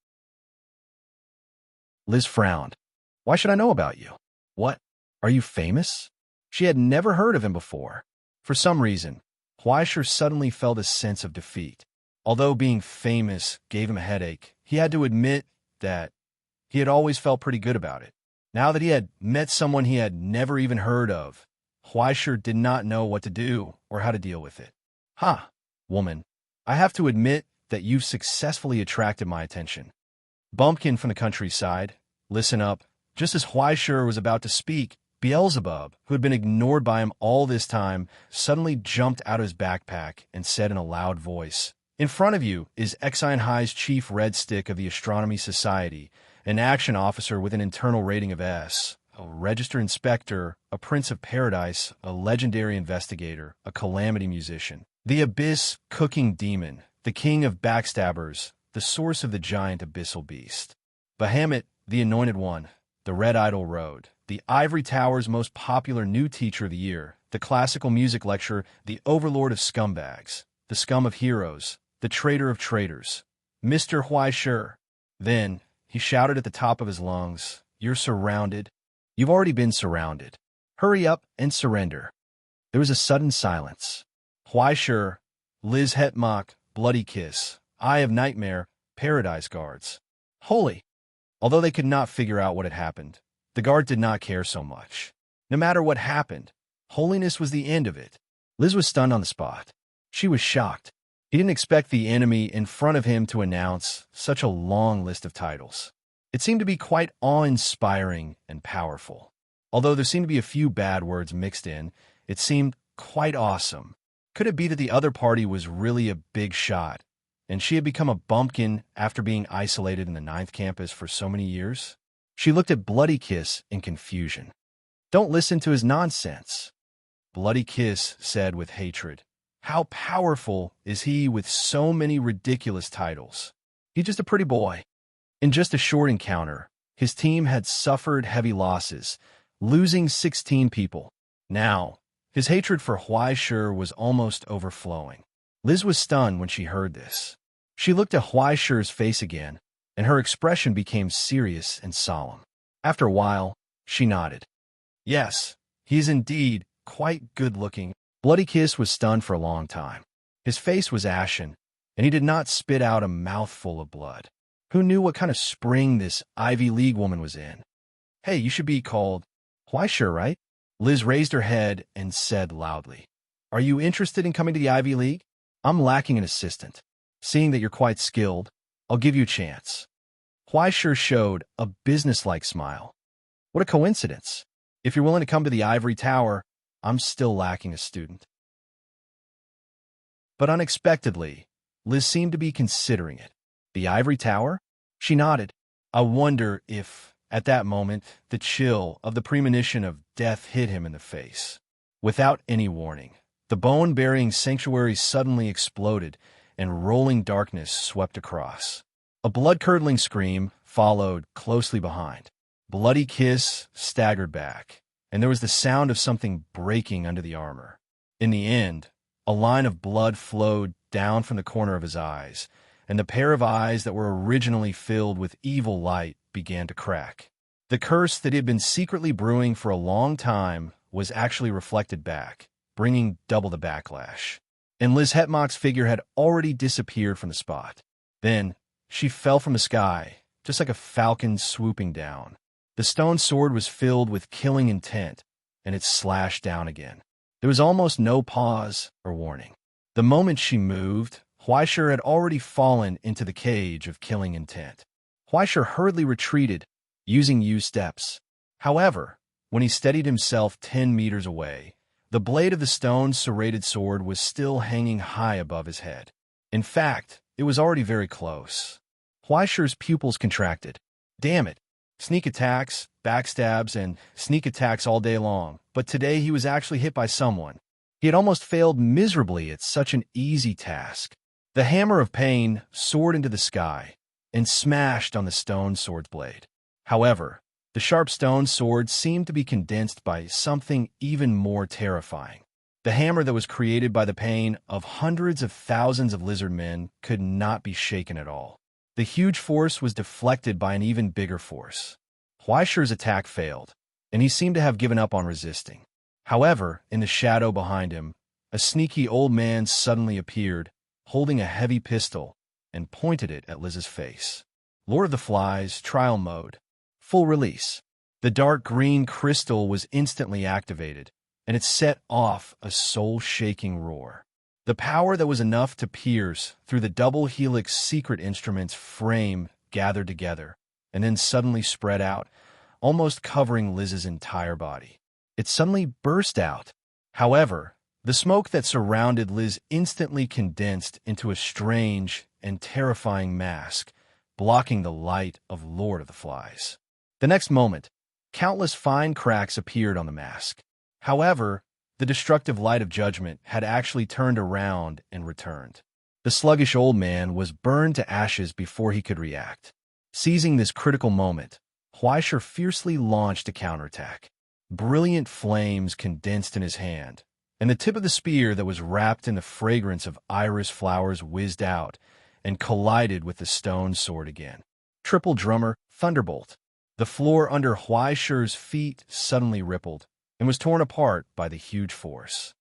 Liz frowned. "Why should I know about you? What? Are you famous?" She had never heard of him before. For some reason, Huaishur suddenly felt a sense of defeat. Although being famous gave him a headache, he had to admit that he had always felt pretty good about it. Now that he had met someone he had never even heard of, Huaishur did not know what to do or how to deal with it. "Ha, woman, I have to admit that you've successfully attracted my attention." Bumpkin from the countryside, listen up. Just as Huaishur was about to speak, Beelzebub, who had been ignored by him all this time, suddenly jumped out of his backpack and said in a loud voice, "In front of you is Exine High's Chief Red Stick of the Astronomy Society, an action officer with an internal rating of S, a registered inspector, a prince of paradise, a legendary investigator, a calamity musician, the abyss cooking demon, the king of backstabbers, the source of the giant abyssal beast, Bahamut, the anointed one, the red idol road, the ivory tower's most popular new teacher of the year, the classical music lecturer, the overlord of scumbags, the scum of heroes, the traitor of traitors, Mr. Huaisher. Then, he shouted at the top of his lungs, "You're surrounded. You've already been surrounded. Hurry up and surrender." There was a sudden silence. Huaisher, Liz Hetmock, Bloody Kiss, Eye of Nightmare, Paradise Guards. Holy! Although they could not figure out what had happened, the guard did not care so much. No matter what happened, holiness was the end of it. Liz was stunned on the spot. She was shocked. He didn't expect the enemy in front of him to announce such a long list of titles. It seemed to be quite awe-inspiring and powerful. Although there seemed to be a few bad words mixed in, it seemed quite awesome. Could it be that the other party was really a big shot, and she had become a bumpkin after being isolated in the 9th campus for so many years? She looked at Bloody Kiss in confusion. "Don't listen to his nonsense," Bloody Kiss said with hatred. "How powerful is he with so many ridiculous titles? He's just a pretty boy." In just a short encounter, his team had suffered heavy losses, losing 16 people. Now, his hatred for Huaisher was almost overflowing. Liz was stunned when she heard this. She looked at Huaisher's face again, and her expression became serious and solemn. After a while, she nodded. "Yes, he is indeed quite good-looking." Bloody Kiss was stunned for a long time. His face was ashen, and he did not spit out a mouthful of blood. Who knew what kind of spring this Ivy League woman was in? "Hey, you should be called Huaisher, right?" Liz raised her head and said loudly, "Are you interested in coming to the Ivy League? I'm lacking an assistant. Seeing that you're quite skilled, I'll give you a chance." Huaisher showed a businesslike smile. "What a coincidence. If you're willing to come to the Ivory Tower, I'm still lacking a student." But unexpectedly, Liz seemed to be considering it. The Ivory Tower? She nodded. I wonder if, at that moment, the chill of the premonition of death hit him in the face. Without any warning, the bone-burying sanctuary suddenly exploded, and rolling darkness swept across. A blood-curdling scream followed closely behind. Bloody Kiss staggered back, and there was the sound of something breaking under the armor. In the end, a line of blood flowed down from the corner of his eyes, and the pair of eyes that were originally filled with evil light began to crack. The curse that had been secretly brewing for a long time was actually reflected back, bringing double the backlash. And Liz Hetmock's figure had already disappeared from the spot. Then, she fell from the sky, just like a falcon swooping down. The stone sword was filled with killing intent, and it slashed down again. There was almost no pause or warning. The moment she moved, Huaisher had already fallen into the cage of killing intent. Huaisher hurriedly retreated, using U-steps. However, when he steadied himself 10 meters away, the blade of the stone serrated sword was still hanging high above his head. In fact, it was already very close. Huaisher's pupils contracted. Damn it. Sneak attacks, backstabs, and sneak attacks all day long, but today he was actually hit by someone. He had almost failed miserably at such an easy task. The hammer of pain soared into the sky and smashed on the stone sword's blade. However, the sharp stone sword seemed to be condensed by something even more terrifying. The hammer that was created by the pain of hundreds of thousands of lizard men could not be shaken at all. The huge force was deflected by an even bigger force. Huaisher's attack failed, and he seemed to have given up on resisting. However, in the shadow behind him, a sneaky old man suddenly appeared, holding a heavy pistol, and pointed it at Liz's face. Lord of the Flies, Trial Mode. Full release. The dark green crystal was instantly activated, and it set off a soul-shaking roar. The power that was enough to pierce through the double helix secret instrument's frame gathered together, and then suddenly spread out, almost covering Liz's entire body. It suddenly burst out. However, the smoke that surrounded Liz instantly condensed into a strange and terrifying mask, blocking the light of Lord of the Flies. The next moment, countless fine cracks appeared on the mask. However, the destructive light of judgment had actually turned around and returned. The sluggish old man was burned to ashes before he could react. Seizing this critical moment, Huaisher fiercely launched a counterattack. Brilliant flames condensed in his hand, and the tip of the spear that was wrapped in the fragrance of iris flowers whizzed out, and collided with the stone sword again. Triple drummer, thunderbolt. The floor under Huaishi's feet suddenly rippled and was torn apart by the huge force.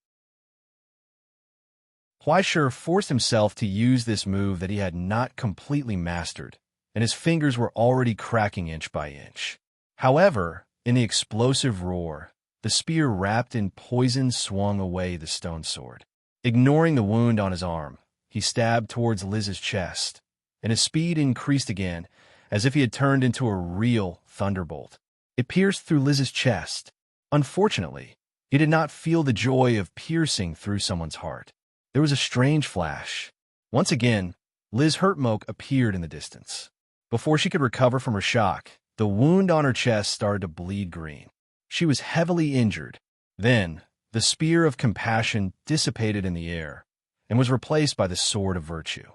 Huaishi forced himself to use this move that he had not completely mastered, and his fingers were already cracking inch by inch. However, in the explosive roar, the spear wrapped in poison swung away the stone sword. Ignoring the wound on his arm, he stabbed towards Liz's chest, and his speed increased again, as if he had turned into a real thunderbolt. It pierced through Liz's chest. Unfortunately, he did not feel the joy of piercing through someone's heart. There was a strange flash. Once again, Liz Hurtmoke appeared in the distance. Before she could recover from her shock, the wound on her chest started to bleed green. She was heavily injured. Then, the spear of compassion dissipated in the air and was replaced by the sword of virtue.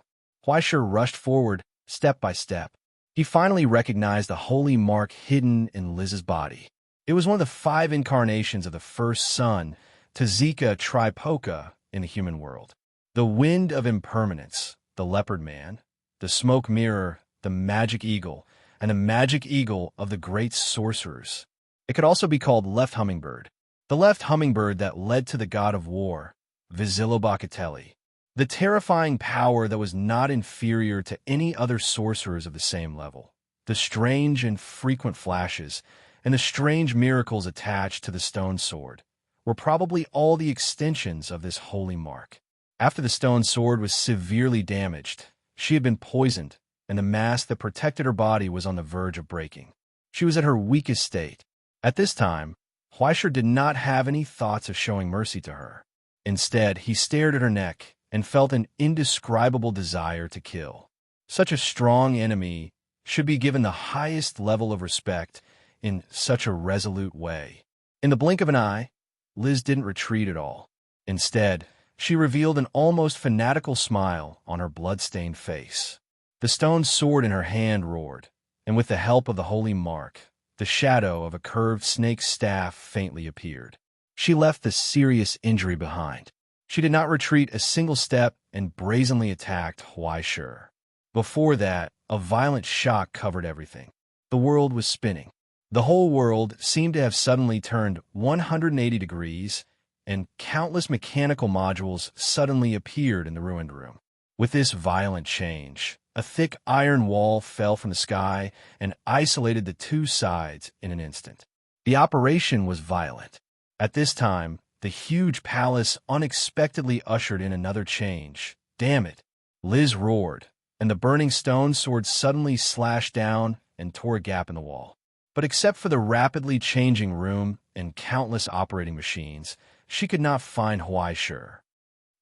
Huaishi rushed forward, step by step. He finally recognized the holy mark hidden in Liz's body. It was one of the 5 incarnations of the first sun, Tazika Tripoca, in the human world. The wind of impermanence, the leopard man, the smoke mirror, the magic eagle, and the magic eagle of the great sorcerers. It could also be called left hummingbird, the left hummingbird that led to the god of war, Visilobacatelli, the terrifying power that was not inferior to any other sorcerers of the same level. The strange and frequent flashes and the strange miracles attached to the stone sword were probably all the extensions of this holy mark. After the stone sword was severely damaged, she had been poisoned, and the mask that protected her body was on the verge of breaking. She was at her weakest state. At this time, Huaishi did not have any thoughts of showing mercy to her. Instead, he stared at her neck and felt an indescribable desire to kill. Such a strong enemy should be given the highest level of respect in such a resolute way. In the blink of an eye, Liz didn't retreat at all. Instead, she revealed an almost fanatical smile on her blood-stained face. The stone sword in her hand roared, and with the help of the holy mark, the shadow of a curved snake's staff faintly appeared. She left the serious injury behind. She did not retreat a single step and brazenly attacked Huaishi. Before that, a violent shock covered everything. The world was spinning. The whole world seemed to have suddenly turned 180 degrees, and countless mechanical modules suddenly appeared in the ruined room. With this violent change, a thick iron wall fell from the sky and isolated the 2 sides in an instant. The operation was violent. At this time, the huge palace unexpectedly ushered in another change. Damn it! Liz roared, and the burning stone sword suddenly slashed down and tore a gap in the wall. But except for the rapidly changing room and countless operating machines, she could not find Huaishi.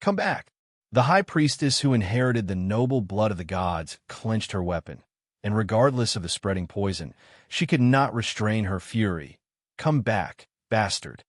Come back! The high priestess who inherited the noble blood of the gods clenched her weapon, and regardless of the spreading poison, she could not restrain her fury. Come back, bastard!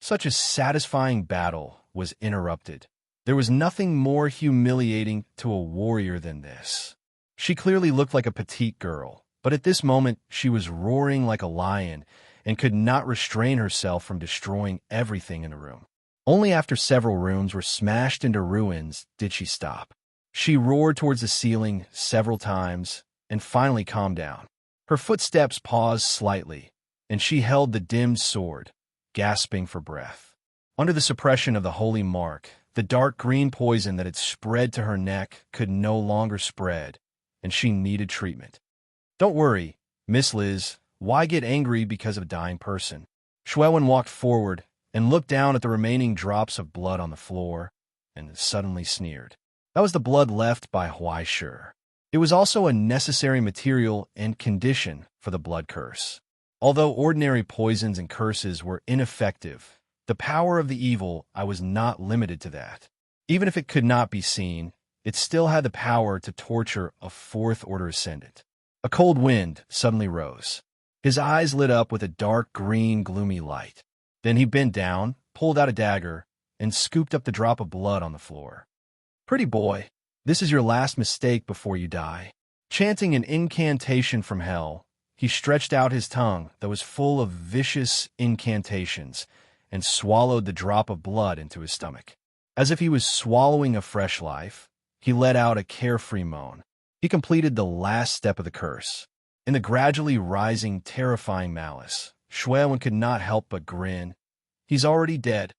Such a satisfying battle was interrupted. There was nothing more humiliating to a warrior than this. She clearly looked like a petite girl, but at this moment she was roaring like a lion and could not restrain herself from destroying everything in the room. Only after several rooms were smashed into ruins did she stop. She roared towards the ceiling several times and finally calmed down. Her footsteps paused slightly, and she held the dimmed sword, gasping for breath. Under the suppression of the holy mark, the dark green poison that had spread to her neck could no longer spread, and she needed treatment. Don't worry, Miss Liz, why get angry because of a dying person? Schwellen walked forward and looked down at the remaining drops of blood on the floor, and suddenly sneered. That was the blood left by Huaishi. It was also a necessary material and condition for the blood curse. Although ordinary poisons and curses were ineffective, the power of the evil I was not limited to that. Even if it could not be seen, it still had the power to torture a 4th-order ascendant. A cold wind suddenly rose. His eyes lit up with a dark green, gloomy light. Then he bent down, pulled out a dagger, and scooped up the drop of blood on the floor. Pretty boy, this is your last mistake before you die. Chanting an incantation from hell, he stretched out his tongue that was full of vicious incantations and swallowed the drop of blood into his stomach. As if he was swallowing a fresh life, He let out a carefree moan. He completed the last step of the curse. In the gradually rising, terrifying malice, Xuewen could not help but grin. He's already dead.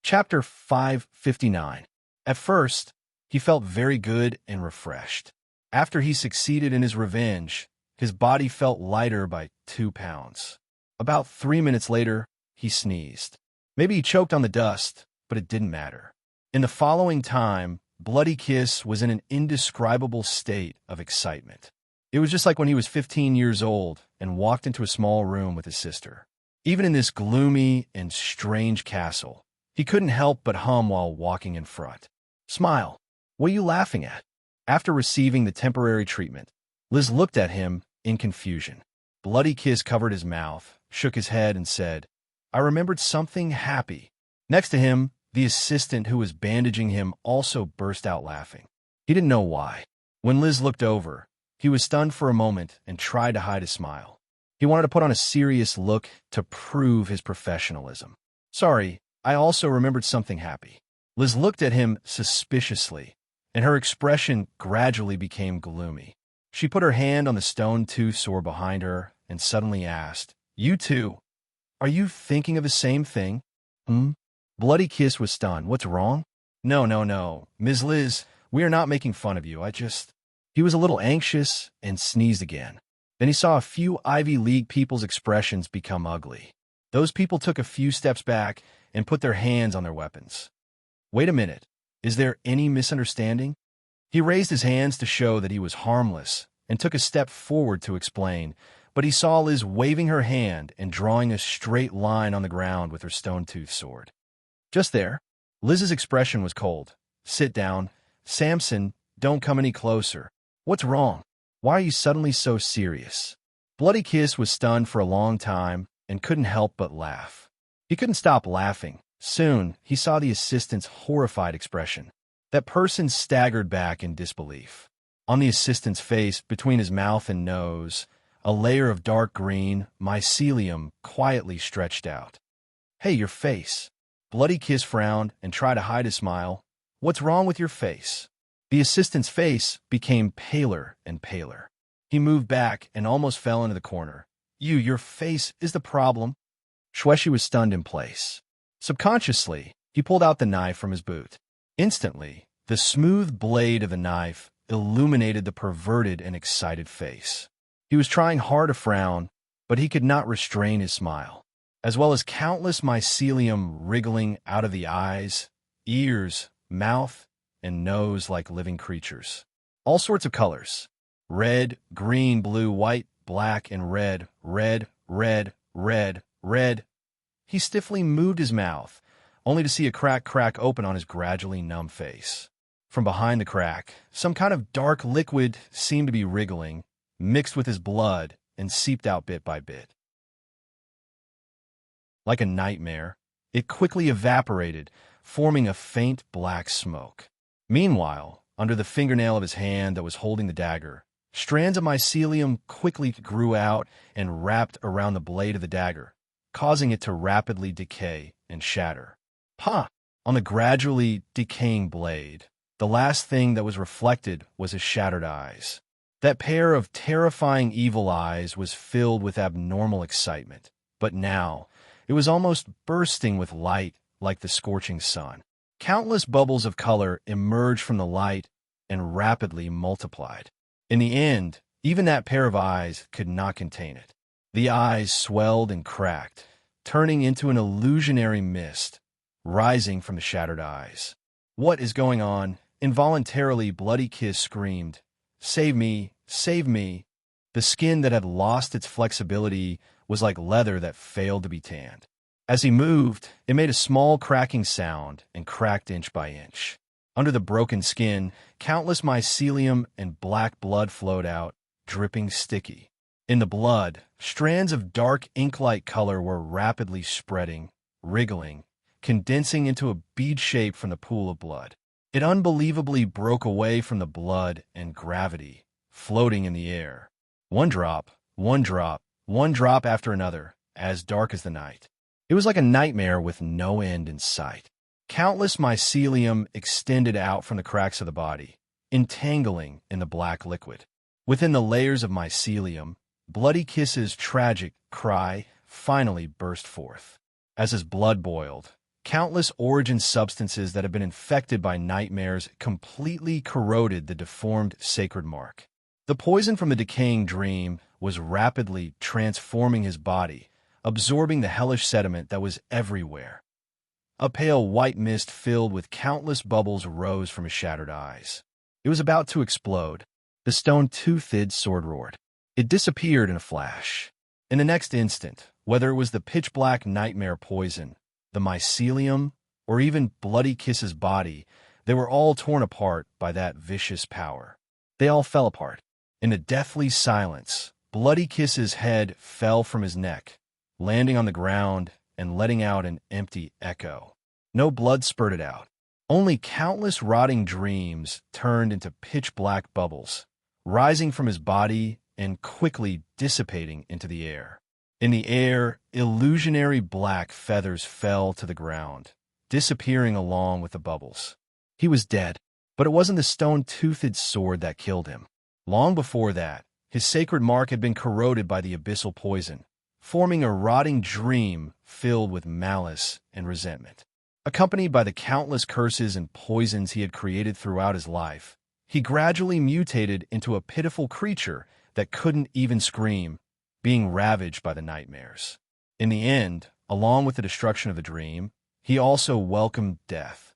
Chapter 559. At first, he felt very good and refreshed. After he succeeded in his revenge, his body felt lighter by 2 pounds. About 3 minutes later, he sneezed. Maybe he choked on the dust, but it didn't matter. In the following time, Bloody Kiss was in an indescribable state of excitement. It was just like when he was 15 years old and walked into a small room with his sister. Even in this gloomy and strange castle, he couldn't help but hum while walking in front. Smile. What are you laughing at? After receiving the temporary treatment, Liz looked at him in confusion. Bloody Kiss covered his mouth, shook his head, and said, I remembered something happy. Next to him, the assistant who was bandaging him also burst out laughing. He didn't know why. When Liz looked over, he was stunned for a moment and tried to hide his smile. He wanted to put on a serious look to prove his professionalism. Sorry, I also remembered something happy. Liz looked at him suspiciously, and her expression gradually became gloomy. She put her hand on the stone tooth sword behind her and suddenly asked, You too? Are you thinking of the same thing? Bloody Kiss was stunned. What's wrong? No, Ms. Liz, we are not making fun of you. He was a little anxious and sneezed again. Then he saw a few Ivy League people's expressions become ugly. Those people took a few steps back and put their hands on their weapons. Wait a minute. Is there any misunderstanding? He raised his hands to show that he was harmless and took a step forward to explain, but he saw Liz waving her hand and drawing a straight line on the ground with her stone-toothed sword. Just there, Liz's expression was cold. Sit down. Samson, don't come any closer. What's wrong? Why are you suddenly so serious? Bloody Kiss was stunned for a long time and couldn't help but laugh. He couldn't stop laughing. Soon, he saw the assistant's horrified expression. That person staggered back in disbelief. On the assistant's face, between his mouth and nose, a layer of dark green mycelium quietly stretched out. Hey, your face. Bloody Kiss frowned and tried to hide his smile. What's wrong with your face? The assistant's face became paler and paler. He moved back and almost fell into the corner. Your face is the problem. Xueshi was stunned in place. Subconsciously, he pulled out the knife from his boot. Instantly, the smooth blade of the knife illuminated the perverted and excited face. He was trying hard to frown, but he could not restrain his smile, as well as countless mycelium wriggling out of the eyes, ears, mouth, and nose like living creatures. All sorts of colors. Red, green, blue, white, black, and red, red, red, red, red. He stiffly moved his mouth, only to see a crack open on his gradually numb face. From behind the crack, some kind of dark liquid seemed to be wriggling, mixed with his blood, and seeped out bit by bit. Like a nightmare, it quickly evaporated, forming a faint black smoke. Meanwhile, under the fingernail of his hand that was holding the dagger, strands of mycelium quickly grew out and wrapped around the blade of the dagger, causing it to rapidly decay and shatter. On the gradually decaying blade, the last thing that was reflected was his shattered eyes. That pair of terrifying evil eyes was filled with abnormal excitement, but now it was almost bursting with light like the scorching sun. Countless bubbles of color emerged from the light and rapidly multiplied. In the end, even that pair of eyes could not contain it. The eyes swelled and cracked, turning into an illusionary mist, rising from the shattered eyes. What is going on? Involuntarily, Bloody Kiss screamed, Save me! Save me! The skin that had lost its flexibility was like leather that failed to be tanned. As he moved, it made a small cracking sound and cracked inch by inch. Under the broken skin, countless mycelium and black blood flowed out, dripping sticky. In the blood, strands of dark ink-like color were rapidly spreading, wriggling, condensing into a bead shape from the pool of blood. It unbelievably broke away from the blood and gravity, floating in the air. One drop after another, as dark as the night. It was like a nightmare with no end in sight. Countless mycelium extended out from the cracks of the body, entangling in the black liquid. Within the layers of mycelium, Bloody Kiss's tragic cry finally burst forth. As his blood boiled, countless origin substances that had been infected by nightmares completely corroded the deformed sacred mark. The poison from the decaying dream was rapidly transforming his body, absorbing the hellish sediment that was everywhere. A pale white mist filled with countless bubbles rose from his shattered eyes. It was about to explode. The stone-toothed sword roared. It disappeared in a flash. In the next instant, whether it was the pitch-black nightmare poison, the mycelium, or even Bloody Kiss's body, they were all torn apart by that vicious power. They all fell apart. In a deathly silence, Bloody Kiss's head fell from his neck, landing on the ground and letting out an empty echo. No blood spurted out. Only countless rotting dreams turned into pitch-black bubbles, rising from his body and quickly dissipating into the air. In the air, illusionary black feathers fell to the ground, disappearing along with the bubbles. He was dead, but it wasn't the stone-toothed sword that killed him. Long before that, his sacred mark had been corroded by the abyssal poison, forming a rotting dream filled with malice and resentment. Accompanied by the countless curses and poisons he had created throughout his life, he gradually mutated into a pitiful creature that couldn't even scream, being ravaged by the nightmares. In the end, along with the destruction of the dream, he also welcomed death.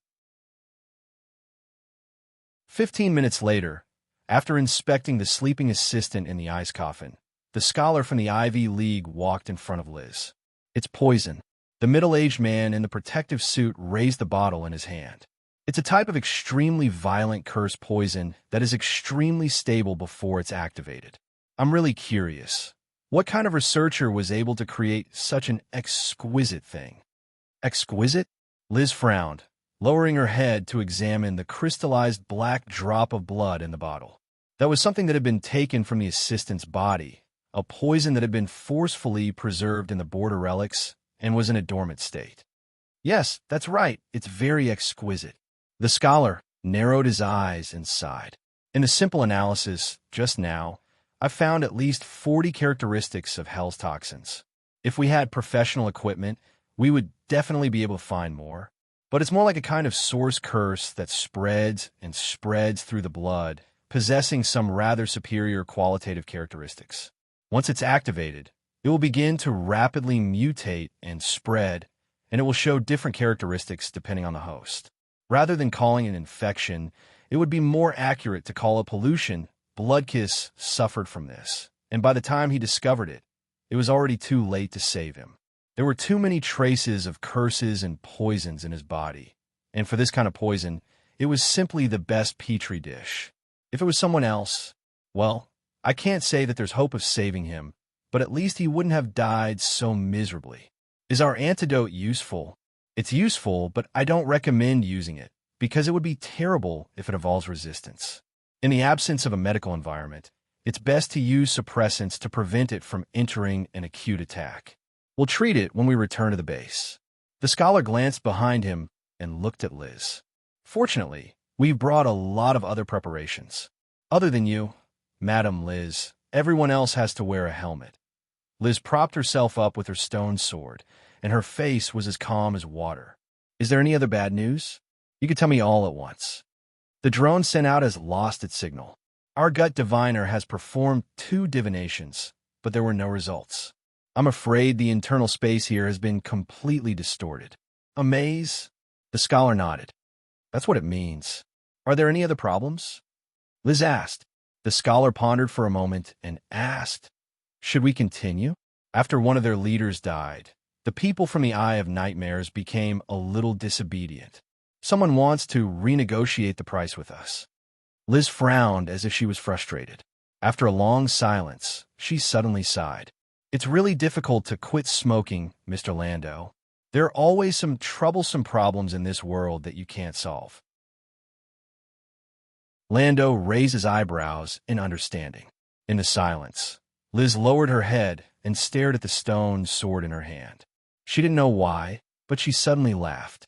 15 minutes later, after inspecting the sleeping assistant in the ice coffin, the scholar from the Ivy League walked in front of Liz. "It's poison." The middle-aged man in the protective suit raised the bottle in his hand. "It's a type of extremely violent curse poison that is extremely stable before it's activated. I'm really curious. What kind of researcher was able to create such an exquisite thing?" "Exquisite?" Liz frowned, lowering her head to examine the crystallized black drop of blood in the bottle. That was something that had been taken from the assistant's body, a poison that had been forcefully preserved in the border relics and was in a dormant state. "Yes, that's right. It's very exquisite." The scholar narrowed his eyes and sighed. "In the simple analysis, just now, I found at least 40 characteristics of Hell's toxins. If we had professional equipment, we would definitely be able to find more. But it's more like a kind of source curse that spreads and spreads through the blood, possessing some rather superior qualitative characteristics. Once it's activated, it will begin to rapidly mutate and spread, and it will show different characteristics depending on the host. Rather than calling it an infection, it would be more accurate to call it pollution. Bloodkiss suffered from this, and by the time he discovered it, it was already too late to save him. There were too many traces of curses and poisons in his body, and for this kind of poison, it was simply the best petri dish. If it was someone else, well, I can't say that there's hope of saving him, but at least he wouldn't have died so miserably. Is our antidote useful? It's useful, but I don't recommend using it, because it would be terrible if it evolves resistance. In the absence of a medical environment, it's best to use suppressants to prevent it from entering an acute attack. We'll treat it when we return to the base." The scholar glanced behind him and looked at Liz. "Fortunately, we've brought a lot of other preparations. Other than you, Madam Liz, everyone else has to wear a helmet." Liz propped herself up with her stone sword, and her face was as calm as water. "Is there any other bad news? You could tell me all at once." "The drone sent out has lost its signal. Our gut diviner has performed 2 divinations, but there were no results. I'm afraid the internal space here has been completely distorted." "A maze?" The scholar nodded. "That's what it means. Are there any other problems?" Liz asked. The scholar pondered for a moment and asked, "Should we continue?" After one of their leaders died, the people from the Eye of Nightmares became a little disobedient. "Someone wants to renegotiate the price with us." Liz frowned as if she was frustrated. After a long silence, she suddenly sighed. "It's really difficult to quit smoking, Mr. Lando. There are always some troublesome problems in this world that you can't solve." Lando raised his eyebrows in understanding. In the silence, Liz lowered her head and stared at the stone sword in her hand. She didn't know why, but she suddenly laughed.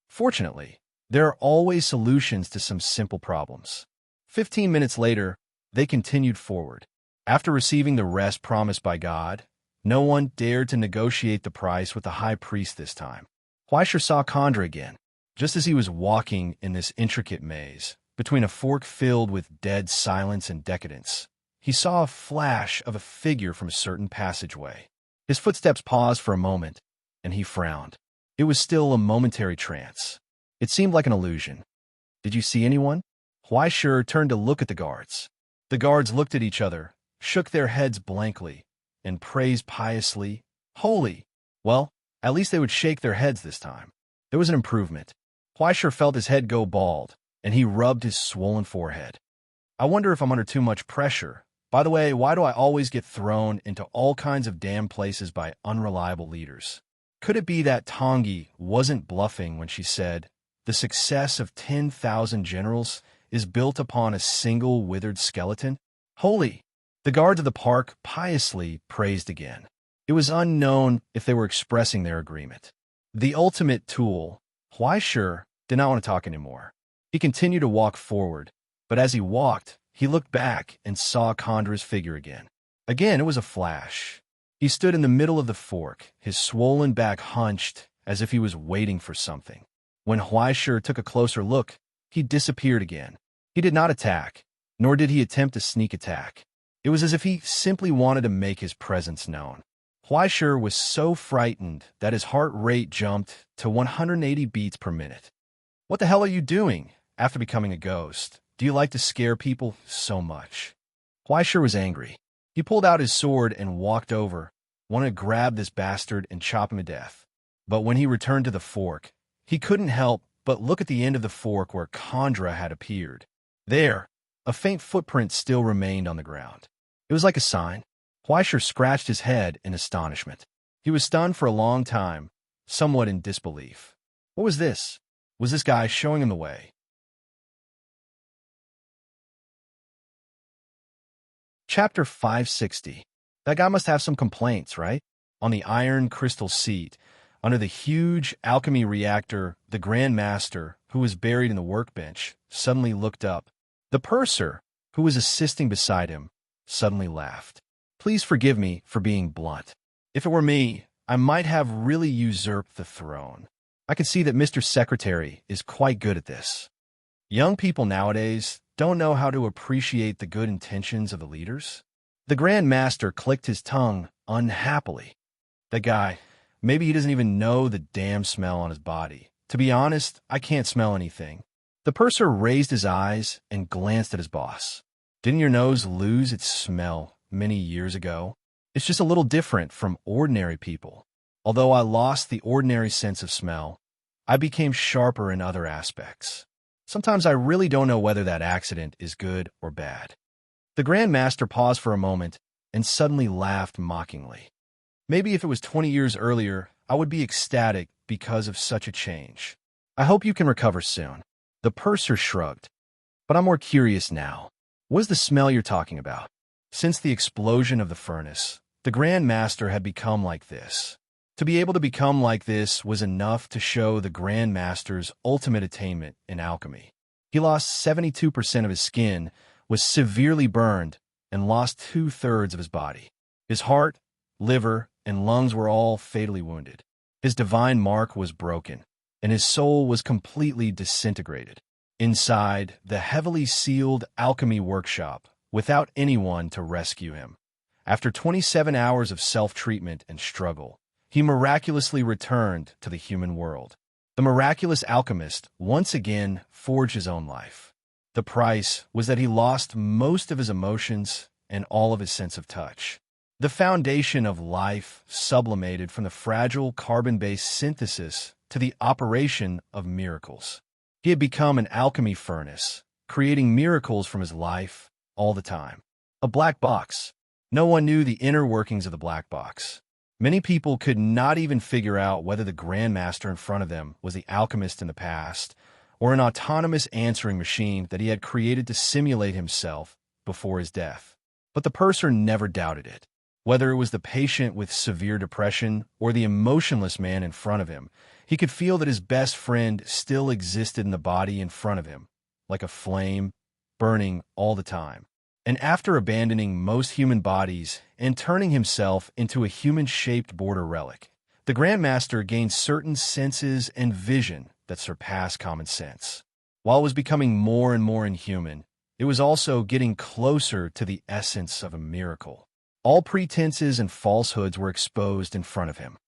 Fortunately, there are always solutions to some simple problems. 15 minutes later, they continued forward. After receiving the rest promised by God, no one dared to negotiate the price with the high priest this time. Huaisher saw Chandra again, just as he was walking in this intricate maze, between a fork filled with dead silence and decadence. He saw a flash of a figure from a certain passageway. His footsteps paused for a moment, and he frowned. It was still a momentary trance. It seemed like an illusion. "Did you see anyone?" Huaisher turned to look at the guards. The guards looked at each other, shook their heads blankly, and praised piously, "Holy!" Well, at least they would shake their heads this time. There was an improvement. Huaisher felt his head go bald, and he rubbed his swollen forehead. "I wonder if I'm under too much pressure. By the way, why do I always get thrown into all kinds of damn places by unreliable leaders?" Could it be that Tangi wasn't bluffing when she said, "The success of 10,000 generals is built upon a single withered skeleton"? Holy! The guards of the park piously praised again. It was unknown if they were expressing their agreement. The ultimate tool, Huaisher, did not want to talk anymore. He continued to walk forward, but as he walked, he looked back and saw Chandra's figure again. Again, it was a flash. He stood in the middle of the fork, his swollen back hunched as if he was waiting for something. When Huaisher took a closer look, he disappeared again. He did not attack, nor did he attempt a sneak attack. It was as if he simply wanted to make his presence known. Huaisher was so frightened that his heart rate jumped to 180 beats per minute. "What the hell are you doing after becoming a ghost? Do you like to scare people so much?" Huaisher was angry. He pulled out his sword and walked over, wanted to grab this bastard and chop him to death. But when he returned to the fork, he couldn't help but look at the end of the fork where Chandra had appeared. There, a faint footprint still remained on the ground. It was like a sign. Huaisher scratched his head in astonishment. He was stunned for a long time, somewhat in disbelief. What was this? Was this guy showing him the way? Chapter 560. That guy must have some complaints, right? On the iron crystal seat, under the huge alchemy reactor, the Grand Master, who was buried in the workbench, suddenly looked up. The purser, who was assisting beside him, suddenly laughed. "Please forgive me for being blunt. If it were me, I might have really usurped the throne. I can see that Mr. Secretary is quite good at this. Young people nowadays don't know how to appreciate the good intentions of the leaders." The Grand Master clicked his tongue unhappily. "That guy, maybe he doesn't even know the damn smell on his body. To be honest, I can't smell anything." The purser raised his eyes and glanced at his boss. "Didn't your nose lose its smell many years ago? It's just a little different from ordinary people. Although I lost the ordinary sense of smell, I became sharper in other aspects. Sometimes I really don't know whether that accident is good or bad." The Grand Master paused for a moment and suddenly laughed mockingly. "Maybe if it was 20 years earlier, I would be ecstatic because of such a change. I hope you can recover soon." The purser shrugged. "But I'm more curious now. What is the smell you're talking about?" Since the explosion of the furnace, the Grand Master had become like this. To be able to become like this was enough to show the Grand Master's ultimate attainment in alchemy. He lost 72% of his skin, was severely burned, and lost 2/3 of his body. His heart, liver, and lungs were all fatally wounded. His divine mark was broken, and his soul was completely disintegrated. Inside the heavily sealed alchemy workshop, without anyone to rescue him. After 27 hours of self-treatment and struggle, he miraculously returned to the human world. The miraculous alchemist once again forged his own life. The price was that he lost most of his emotions and all of his sense of touch. The foundation of life sublimated from the fragile carbon-based synthesis to the operation of miracles. He had become an alchemy furnace, creating miracles from his life all the time. A black box. No one knew the inner workings of the black box. Many people could not even figure out whether the Grand Master in front of them was the alchemist in the past, or an autonomous answering machine that he had created to simulate himself before his death. But the purser never doubted it. Whether it was the patient with severe depression or the emotionless man in front of him, he could feel that his best friend still existed in the body in front of him, like a flame, burning all the time. And after abandoning most human bodies and turning himself into a human-shaped border relic, the Grandmaster gained certain senses and vision that surpassed common sense. While it was becoming more and more inhuman, it was also getting closer to the essence of a miracle. All pretenses and falsehoods were exposed in front of him.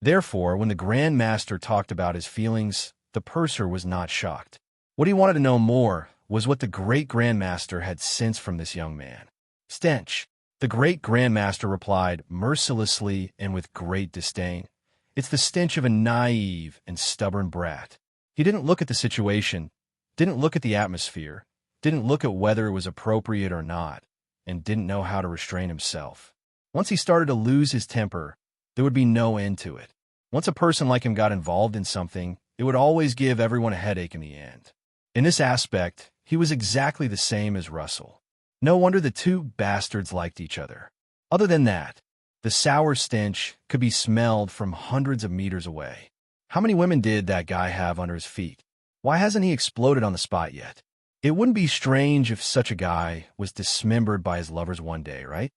Therefore, when the Grand Master talked about his feelings, the purser was not shocked. What he wanted to know more was what the great Grand Master had sensed from this young man. Stench. The great Grand Master replied mercilessly and with great disdain. It's the stench of a naive and stubborn brat. He didn't look at the situation, didn't look at the atmosphere, didn't look at whether it was appropriate or not, and didn't know how to restrain himself. Once he started to lose his temper, there would be no end to it. Once a person like him got involved in something, it would always give everyone a headache in the end. In this aspect, he was exactly the same as Russell. No wonder the two bastards liked each other. Other than that, the sour stench could be smelled from hundreds of meters away. How many women did that guy have under his feet? Why hasn't he exploded on the spot yet? It wouldn't be strange if such a guy was dismembered by his lovers one day, right?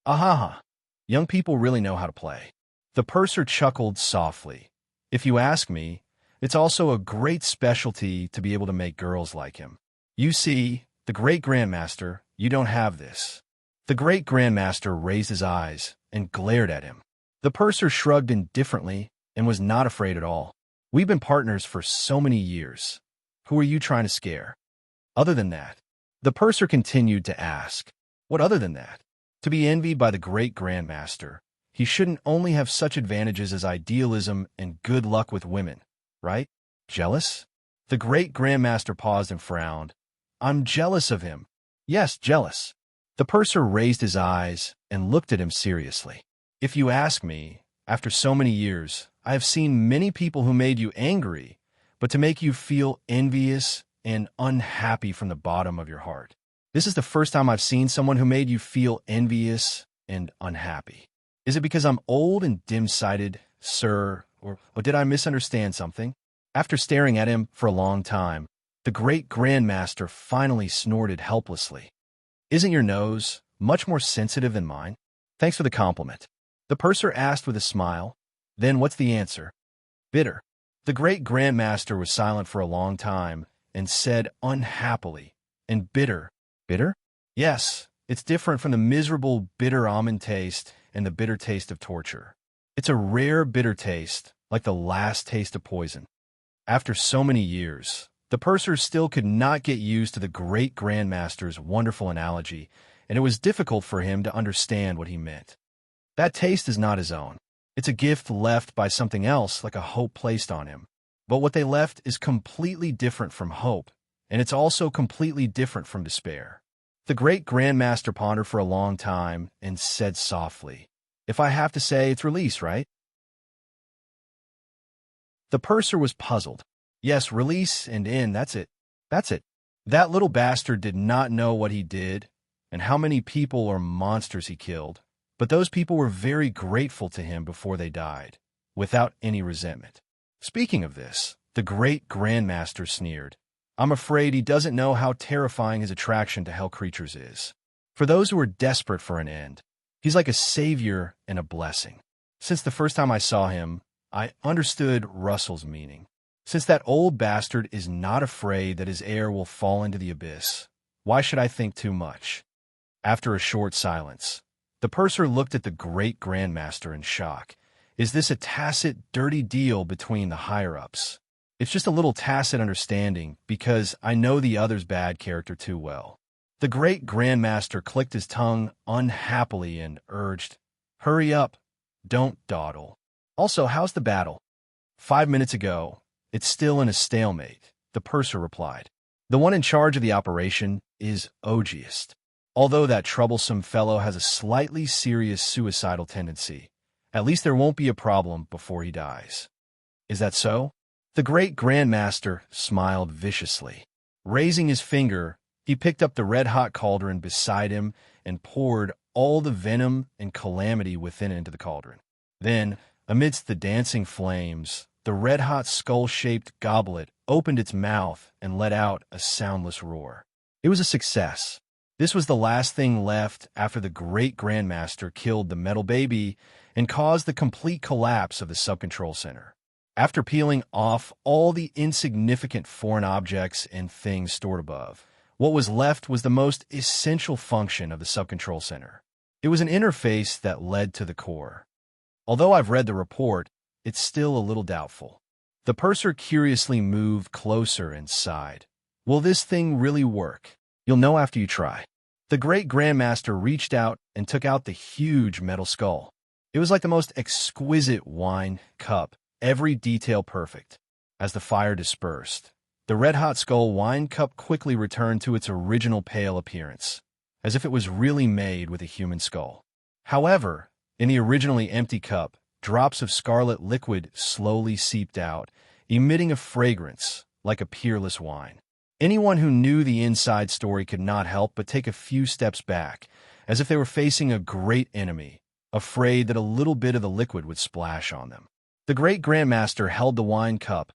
Ahaha. Young people really know how to play. The purser chuckled softly. If you ask me, it's also a great specialty to be able to make girls like him. You see, the great Grandmaster, you don't have this. The great Grandmaster raised his eyes and glared at him. The purser shrugged indifferently and was not afraid at all. We've been partners for so many years. Who are you trying to scare? Other than that, the purser continued to ask. What other than that? To be envied by the great Grandmaster, he shouldn't only have such advantages as idealism and good luck with women, right? Jealous? The great Grandmaster paused and frowned. I'm jealous of him. Yes, jealous. The purser raised his eyes and looked at him seriously. If you ask me, after so many years, I have seen many people who made you angry, but to make you feel envious and unhappy from the bottom of your heart. This is the first time I've seen someone who made you feel envious and unhappy. Is it because I'm old and dim-sighted, sir, or did I misunderstand something? After staring at him for a long time, the great Grandmaster finally snorted helplessly. Isn't your nose much more sensitive than mine? Thanks for the compliment. The purser asked with a smile. Then what's the answer? Bitter. The great Grandmaster was silent for a long time and said unhappily, and bitter. Bitter? Yes, it's different from the miserable bitter almond taste and the bitter taste of torture. It's a rare bitter taste, like the last taste of poison. After so many years, the purser still could not get used to the great Grandmaster's wonderful analogy, and it was difficult for him to understand what he meant. That taste is not his own. It's a gift left by something else, like a hope placed on him. But what they left is completely different from hope, and it's also completely different from despair. The great Grandmaster pondered for a long time and said softly, If I have to say, it's release, right? The purser was puzzled. Yes, release and in, that's it. That's it. That little bastard did not know what he did and how many people or monsters he killed, but those people were very grateful to him before they died, without any resentment. Speaking of this, the great Grandmaster sneered. I'm afraid he doesn't know how terrifying his attraction to hell creatures is. For those who are desperate for an end, he's like a savior and a blessing. Since the first time I saw him, I understood Russell's meaning. Since that old bastard is not afraid that his heir will fall into the abyss, why should I think too much? After a short silence, the purser looked at the great Grandmaster in shock. Is this a tacit, dirty deal between the higher-ups? It's just a little tacit understanding because I know the other's bad character too well. The great Grandmaster clicked his tongue unhappily and urged, Hurry up, don't dawdle. Also, how's the battle? 5 minutes ago. It's still in a stalemate, the purser replied. The one in charge of the operation is Ogiest. Although that troublesome fellow has a slightly serious suicidal tendency, at least there won't be a problem before he dies. Is that so? The great Grandmaster smiled viciously. Raising his finger, He picked up the red-hot cauldron beside him and poured all the venom and calamity within into the cauldron. Then, amidst the dancing flames, the red-hot skull-shaped goblet opened its mouth and let out a soundless roar. It was a success. This was the last thing left after the great Grandmaster killed the metal baby and caused the complete collapse of the sub-control center. After peeling off all the insignificant foreign objects and things stored above, what was left was the most essential function of the sub-control center. It was an interface that led to the core. Although I've read the report, it's still a little doubtful. The purser curiously moved closer and sighed. Will this thing really work? You'll know after you try. The great Grandmaster reached out and took out the huge metal skull. It was like the most exquisite wine cup, every detail perfect. As the fire dispersed, the red-hot skull wine cup quickly returned to its original pale appearance, as if it was really made with a human skull. However, in the originally empty cup, drops of scarlet liquid slowly seeped out, emitting a fragrance like a peerless wine. Anyone who knew the inside story could not help but take a few steps back, as if they were facing a great enemy, afraid that a little bit of the liquid would splash on them. The great Grandmaster held the wine cup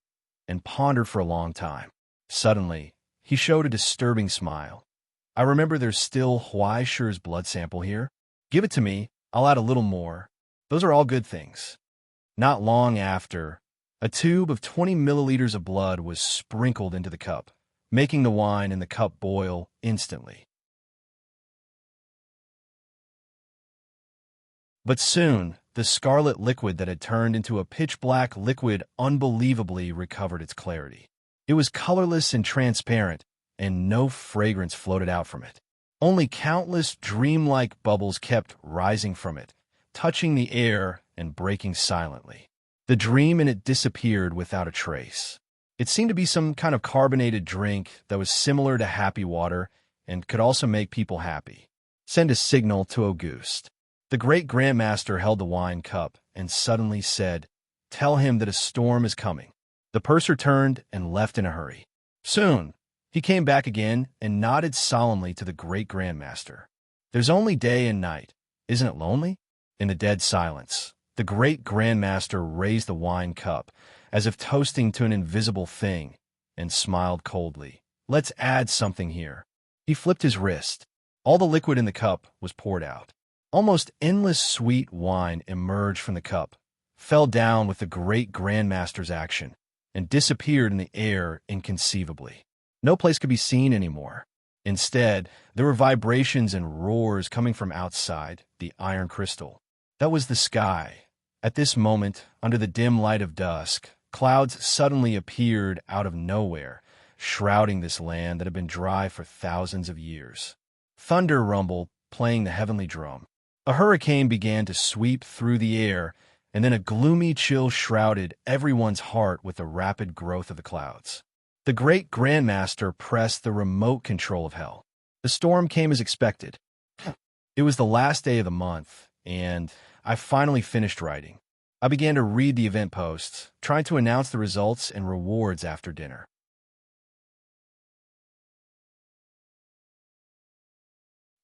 and pondered for a long time. Suddenly, he showed a disturbing smile. I remember there's still Huaishir's blood sample here. Give it to me, I'll add a little more. Those are all good things. Not long after, a tube of 20 milliliters of blood was sprinkled into the cup, making the wine in the cup boil instantly. But soon, the scarlet liquid that had turned into a pitch-black liquid unbelievably recovered its clarity. It was colorless and transparent, and no fragrance floated out from it. Only countless dreamlike bubbles kept rising from it, touching the air and breaking silently. The dream in it disappeared without a trace. It seemed to be some kind of carbonated drink that was similar to happy water and could also make people happy. Send a signal to Auguste. The great Grandmaster held the wine cup and suddenly said, "Tell him that a storm is coming." The purser turned and left in a hurry. Soon, he came back again and nodded solemnly to the great Grandmaster. There's only day and night. Isn't it lonely? In the dead silence, the great Grandmaster raised the wine cup, as if toasting to an invisible thing, and smiled coldly. Let's add something here. He flipped his wrist. All the liquid in the cup was poured out. Almost endless sweet wine emerged from the cup, fell down with the great Grandmaster's action, and disappeared in the air inconceivably. No place could be seen anymore. Instead, there were vibrations and roars coming from outside the iron crystal. That was the sky. At this moment, under the dim light of dusk, clouds suddenly appeared out of nowhere, shrouding this land that had been dry for thousands of years. Thunder rumbled, playing the heavenly drum. A hurricane began to sweep through the air, and then a gloomy chill shrouded everyone's heart with the rapid growth of the clouds. The great Grandmaster pressed the remote control of hell. The storm came as expected. It was the last day of the month, and I finally finished writing. I began to read the event posts, trying to announce the results and rewards after dinner.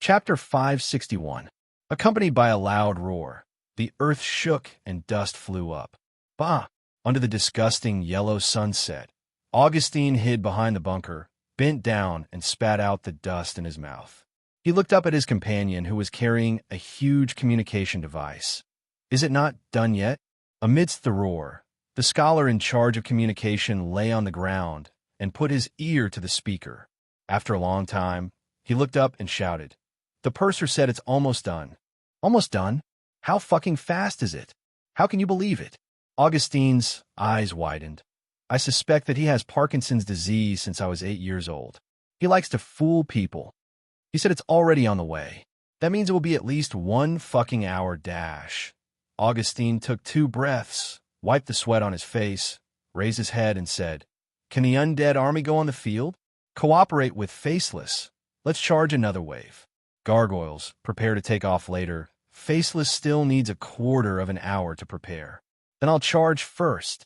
Chapter 561. Accompanied by a loud roar, the earth shook and dust flew up. Bah! Under the disgusting yellow sunset, Augustine hid behind the bunker, bent down and spat out the dust in his mouth. He looked up at his companion, who was carrying a huge communication device. Is it not done yet? Amidst the roar, the scholar in charge of communication lay on the ground and put his ear to the speaker. After a long time, he looked up and shouted, "The purser said it's almost done." Almost done? How fucking fast is it? How can you believe it? Augustine's eyes widened. I suspect that he has Parkinson's disease since I was 8 years old. He likes to fool people. He said it's already on the way. That means it will be at least 1 fucking hour dash. Augustine took 2 breaths, wiped the sweat on his face, raised his head and said, "Can the undead army go on the field? Cooperate with Faceless. Let's charge another wave. Gargoyles, prepare to take off later. Faceless still needs a quarter of an hour to prepare. Then I'll charge first."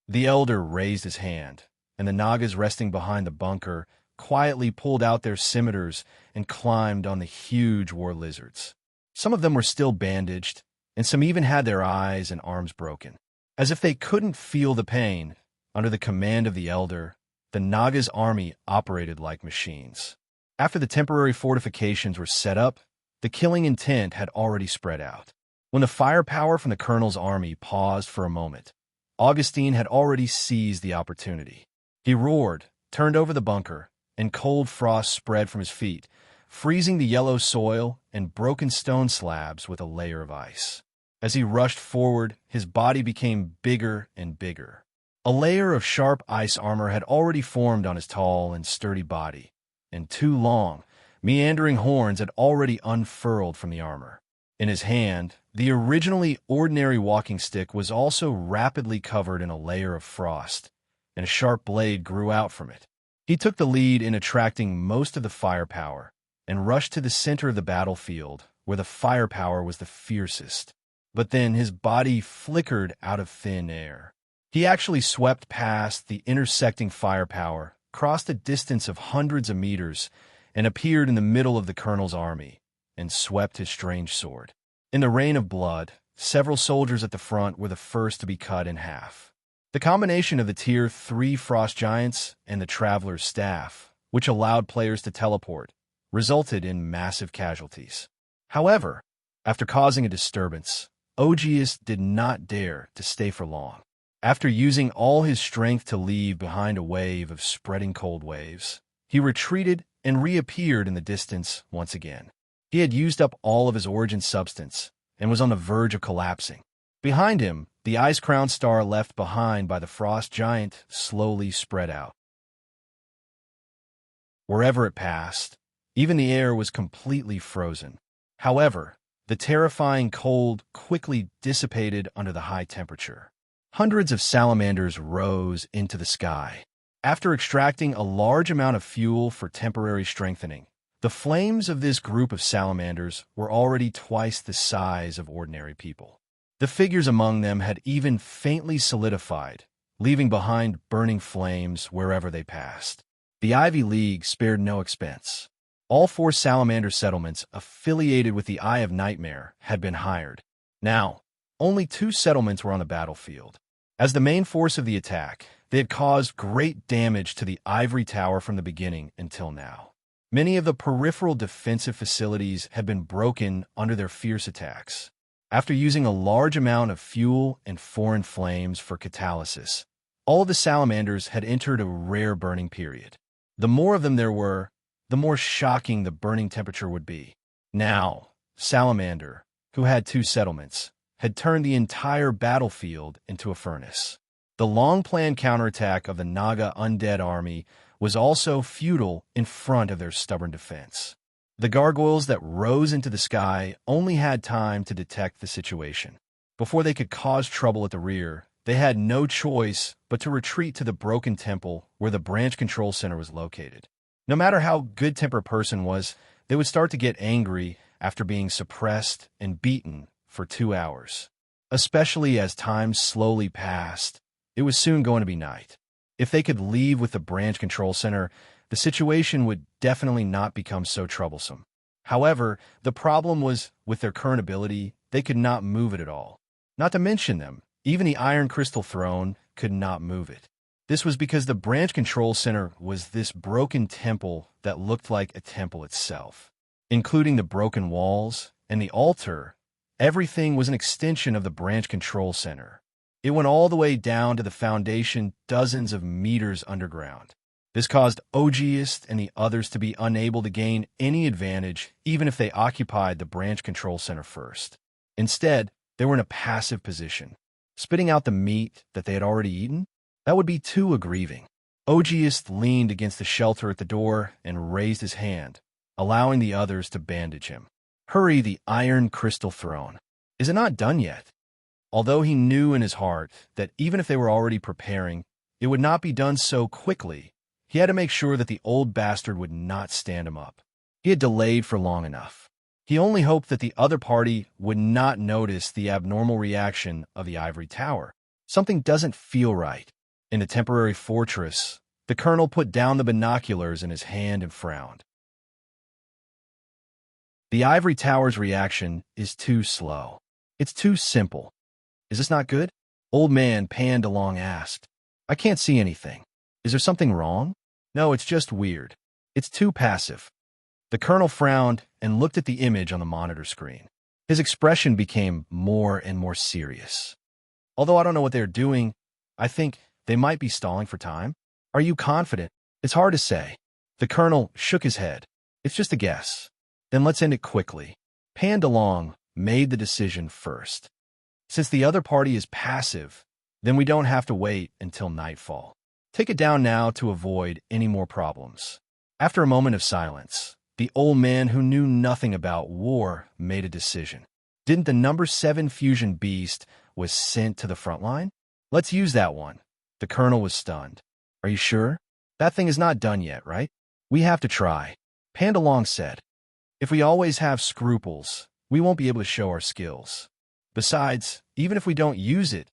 The elder raised his hand, and the Nagas resting behind the bunker quietly pulled out their scimitars and climbed on the huge war lizards. Some of them were still bandaged, and some even had their eyes and arms broken. As if they couldn't feel the pain, under the command of the Elder, the Naga's army operated like machines. After the temporary fortifications were set up, the killing intent had already spread out. When the firepower from the colonel's army paused for a moment, Augustine had already seized the opportunity. He roared, turned over the bunker, and cold frost spread from his feet, freezing the yellow soil and broken stone slabs with a layer of ice. As he rushed forward, his body became bigger and bigger. A layer of sharp ice armor had already formed on his tall and sturdy body, and two long, meandering horns had already unfurled from the armor. In his hand, the originally ordinary walking stick was also rapidly covered in a layer of frost, and a sharp blade grew out from it. He took the lead in attracting most of the firepower and rushed to the center of the battlefield, where the firepower was the fiercest. But then his body flickered out of thin air. He actually swept past the intersecting firepower, crossed a distance of hundreds of meters, and appeared in the middle of the colonel's army, and swept his strange sword. In the rain of blood, several soldiers at the front were the first to be cut in half. The combination of the Tier 3 frost giants and the traveler's staff, which allowed players to teleport, resulted in massive casualties. However, after causing a disturbance, Ogius did not dare to stay for long. After using all his strength to leave behind a wave of spreading cold waves, he retreated and reappeared in the distance once again. He had used up all of his origin substance and was on the verge of collapsing. Behind him, the ice-crowned star left behind by the frost giant slowly spread out. Wherever it passed, even the air was completely frozen. However, the terrifying cold quickly dissipated under the high temperature. Hundreds of salamanders rose into the sky. After extracting a large amount of fuel for temporary strengthening, the flames of this group of salamanders were already twice the size of ordinary people. The figures among them had even faintly solidified, leaving behind burning flames wherever they passed. The Ivy League spared no expense. All 4 salamander settlements affiliated with the Eye of Nightmare had been hired. Now, only 2 settlements were on the battlefield. As the main force of the attack, they had caused great damage to the Ivory Tower from the beginning until now. Many of the peripheral defensive facilities had been broken under their fierce attacks. After using a large amount of fuel and foreign flames for catalysis, all of the salamanders had entered a rare burning period. The more of them there were, the more shocking the burning temperature would be. Now, Salamander, who had 2 settlements, had turned the entire battlefield into a furnace. The long-planned counterattack of the Naga undead army was also futile in front of their stubborn defense. The gargoyles that rose into the sky only had time to detect the situation. Before they could cause trouble at the rear, they had no choice but to retreat to the broken temple where the branch control center was located. No matter how good-tempered a person was, they would start to get angry after being suppressed and beaten for 2 hours. Especially as time slowly passed, it was soon going to be night. If they could leave with the branch control center, the situation would definitely not become so troublesome. However, the problem was with their current ability, they could not move it at all. Not to mention them, even the Iron Crystal Throne could not move it. This was because the branch control center was this broken temple that looked like a temple itself. Including the broken walls and the altar, everything was an extension of the branch control center. It went all the way down to the foundation dozens of meters underground. This caused Ogiest and the others to be unable to gain any advantage even if they occupied the branch control center first. Instead, they were in a passive position, spitting out the meat that they had already eaten. That would be too aggrieving. Ogiest leaned against the shelter at the door and raised his hand, allowing the others to bandage him. Hurry, the Iron Crystal Throne. Is it not done yet? Although he knew in his heart that even if they were already preparing, it would not be done so quickly, he had to make sure that the old bastard would not stand him up. He had delayed for long enough. He only hoped that the other party would not notice the abnormal reaction of the Ivory Tower. Something doesn't feel right. In the temporary fortress, The colonel put down the binoculars in his hand and frowned. The ivory tower's reaction is too slow. It's too simple. Is this not good? Old man panned along asked. I can't see anything. Is there something wrong? No, it's just weird. It's too passive. The colonel frowned and looked at the image on the monitor screen. His expression became more and more serious. Although I don't know what they're doing, I think they might be stalling for time. Are you confident? It's hard to say. The colonel shook his head. It's just a guess. Then let's end it quickly. Pandalong made the decision first. Since the other party is passive, then we don't have to wait until nightfall. Take it down now to avoid any more problems. After a moment of silence, the old man who knew nothing about war made a decision. Didn't the number 7 fusion beast was sent to the front line? Let's use that one. The colonel was stunned. Are you sure? That thing is not done yet, right? We have to try. Pandalong said. If we always have scruples, we won't be able to show our skills. Besides, even if we don't use it,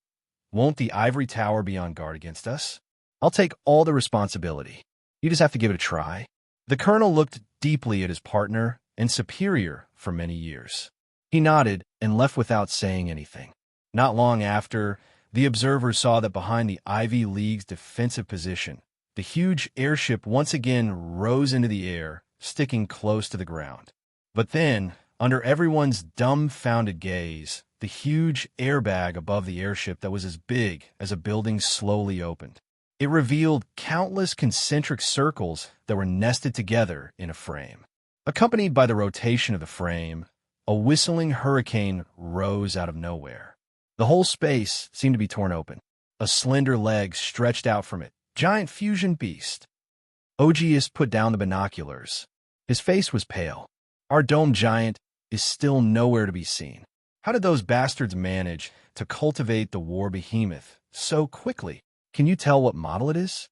won't the ivory tower be on guard against us? I'll take all the responsibility. You just have to give it a try. The colonel looked deeply at his partner and superior for many years. He nodded and left without saying anything. Not long after, the observers saw that behind the Ivy League's defensive position, the huge airship once again rose into the air, sticking close to the ground. But then, under everyone's dumbfounded gaze, the huge airbag above the airship that was as big as a building slowly opened. It revealed countless concentric circles that were nested together in a frame. Accompanied by the rotation of the frame, a whistling hurricane rose out of nowhere. The whole space seemed to be torn open. A slender leg stretched out from it. Giant fusion beast. Ogius put down the binoculars. His face was pale. Our dome giant is still nowhere to be seen. How did those bastards manage to cultivate the war behemoth so quickly? Can you tell what model it is?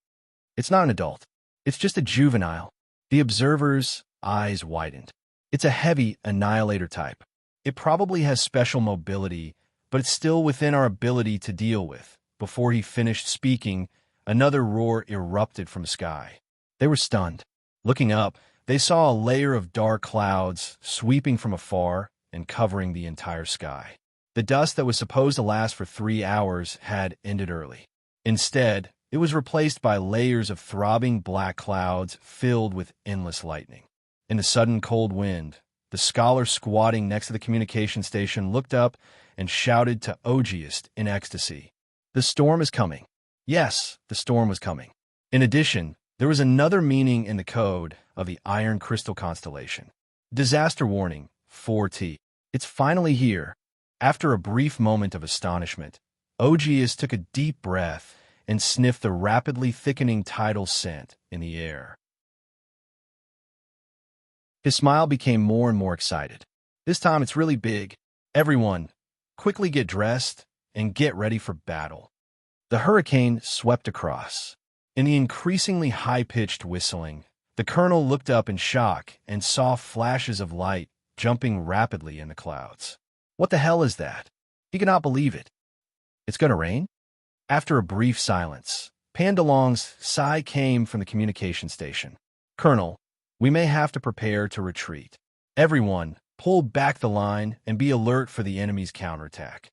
It's not an adult. It's just a juvenile. The observer's eyes widened. It's a heavy annihilator type. It probably has special mobility, but it's still within our ability to deal with. Before he finished speaking, another roar erupted from the sky. They were stunned. Looking up, they saw a layer of dark clouds sweeping from afar and covering the entire sky. The dust that was supposed to last for 3 hours had ended early. Instead, it was replaced by layers of throbbing black clouds filled with endless lightning. In the sudden cold wind, the scholar squatting next to the communication station looked up and shouted to Ogius in ecstasy. The storm is coming. Yes, the storm was coming. In addition, there was another meaning in the code of the Iron Crystal constellation. Disaster warning, 4T. It's finally here. After a brief moment of astonishment, Ogius took a deep breath and sniffed the rapidly thickening tidal scent in the air. His smile became more and more excited. This time it's really big. Everyone, quickly get dressed and get ready for battle. The hurricane swept across. In the increasingly high-pitched whistling, the colonel looked up in shock and saw flashes of light jumping rapidly in the clouds. What the hell is that? He could not believe it. It's going to rain? After a brief silence, Pandalong's sigh came from the communication station. Colonel, we may have to prepare to retreat. Everyone, pull back the line and be alert for the enemy's counterattack.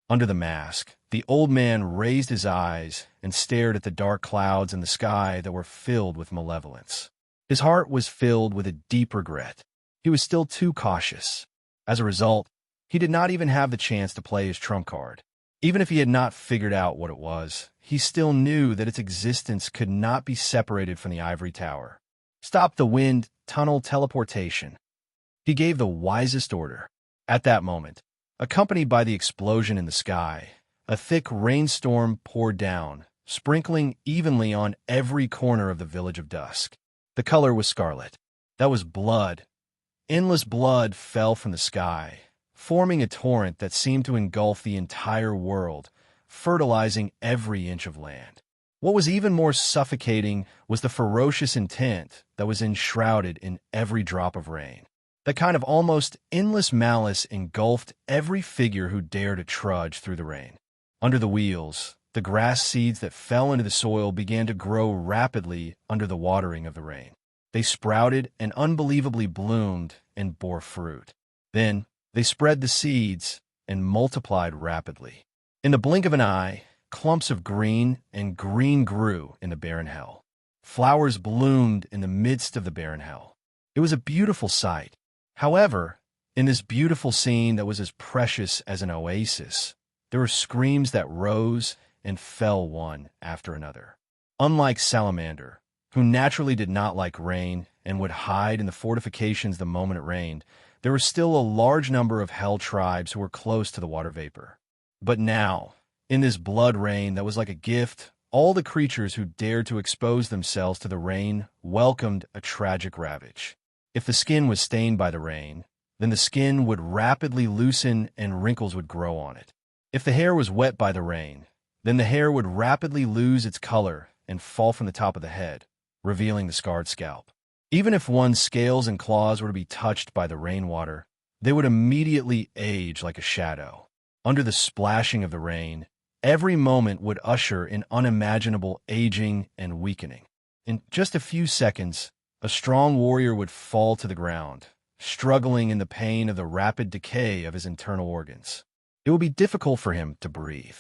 Under the mask, the old man raised his eyes and stared at the dark clouds in the sky that were filled with malevolence. His heart was filled with a deep regret. He was still too cautious. As a result, he did not even have the chance to play his trump card. Even if he had not figured out what it was, he still knew that its existence could not be separated from the ivory tower. Stop the wind, tunnel teleportation. He gave the wisest order. At that moment, accompanied by the explosion in the sky, a thick rainstorm poured down, sprinkling evenly on every corner of the village of dusk. The color was scarlet. That was blood. Endless blood fell from the sky, forming a torrent that seemed to engulf the entire world, fertilizing every inch of land. What was even more suffocating was the ferocious intent that was enshrouded in every drop of rain. That kind of almost endless malice engulfed every figure who dared to trudge through the rain. Under the wheels, The grass seeds that fell into the soil began to grow rapidly under the watering of the rain. They sprouted and unbelievably bloomed and bore fruit. Then they spread the seeds and multiplied rapidly. In the blink of an eye, clumps of green and green grew in the barren hell. Flowers bloomed in the midst of the barren hell. It was a beautiful sight. However, in this beautiful scene that was as precious as an oasis, there were screams that rose and fell one after another. Unlike Salamander, who naturally did not like rain and would hide in the fortifications the moment it rained, there were still a large number of hell tribes who were close to the water vapor. But now, in this blood rain that was like a gift, all the creatures who dared to expose themselves to the rain welcomed a tragic ravage. If the skin was stained by the rain, then the skin would rapidly loosen and wrinkles would grow on it. If the hair was wet by the rain, then the hair would rapidly lose its color and fall from the top of the head, revealing the scarred scalp. Even if one's scales and claws were to be touched by the rainwater, they would immediately age like a shadow. Under the splashing of the rain, every moment would usher in unimaginable aging and weakening. In just a few seconds, a strong warrior would fall to the ground, struggling in the pain of the rapid decay of his internal organs. It would be difficult for him to breathe.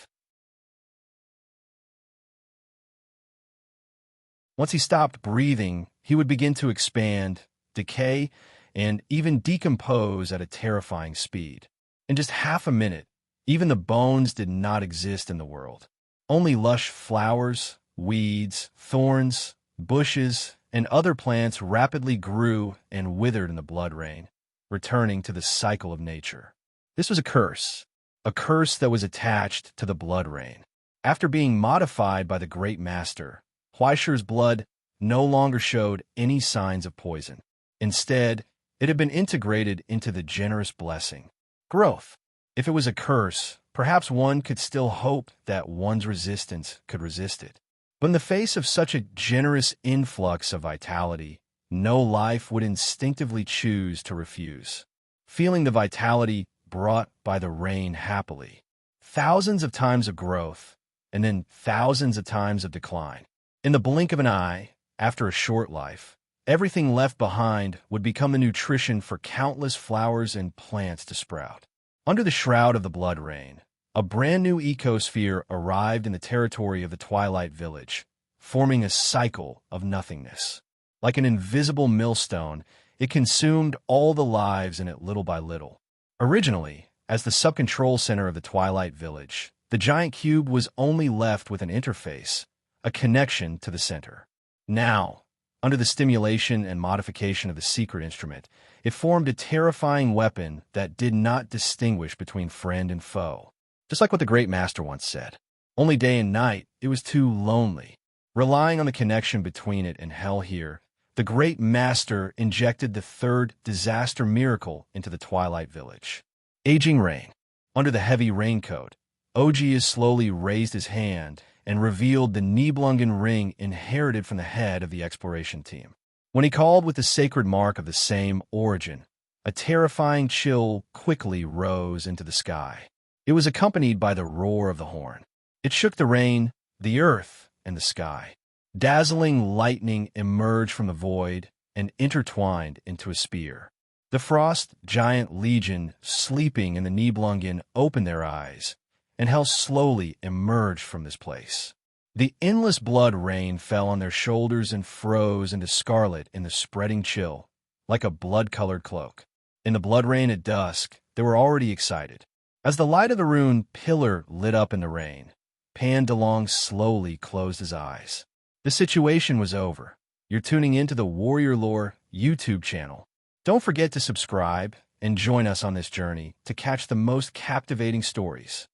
Once he stopped breathing, he would begin to expand, decay, and even decompose at a terrifying speed. In just half a minute, even the bones did not exist in the world. Only lush flowers, weeds, thorns, bushes, and other plants rapidly grew and withered in the blood rain, returning to the cycle of nature. This was a curse that was attached to the blood rain. After being modified by the Great Master, Huaishi's blood no longer showed any signs of poison. Instead, it had been integrated into the generous blessing, growth. If it was a curse, perhaps one could still hope that one's resistance could resist it. But in the face of such a generous influx of vitality, no life would instinctively choose to refuse. Feeling the vitality brought by the rain happily, thousands of times of growth, and then thousands of times of decline. In the blink of an eye, after a short life, everything left behind would become the nutrition for countless flowers and plants to sprout. Under the shroud of the blood rain, a brand new ecosphere arrived in the territory of the Twilight Village, forming a cycle of nothingness. Like an invisible millstone, it consumed all the lives in it little by little. Originally, as the sub-control center of the Twilight Village, the giant cube was only left with an interface, a connection to the center. Now, under the stimulation and modification of the secret instrument, it formed a terrifying weapon that did not distinguish between friend and foe. Just like what the Great Master once said, only day and night, it was too lonely. Relying on the connection between it and hell here, the Great Master injected the third disaster miracle into the Twilight Village. Aging rain. Under the heavy raincoat, Ogius slowly raised his hand and revealed the Nibelungen ring inherited from the head of the exploration team. When he called with the sacred mark of the same origin, a terrifying chill quickly rose into the sky. It was accompanied by the roar of the horn. It shook the rain, the earth, and the sky. Dazzling lightning emerged from the void and intertwined into a spear. The Frost Giant Legion, sleeping in the Nibelungen, opened their eyes, and hell slowly emerged from this place. The endless blood rain fell on their shoulders and froze into scarlet in the spreading chill, like a blood-colored cloak. In the blood rain at dusk, they were already excited. As the light of the rune pillar lit up in the rain, Pan DeLong slowly closed his eyes. The situation was over. You're tuning into the Warrior Lore YouTube channel. Don't forget to subscribe and join us on this journey to catch the most captivating stories.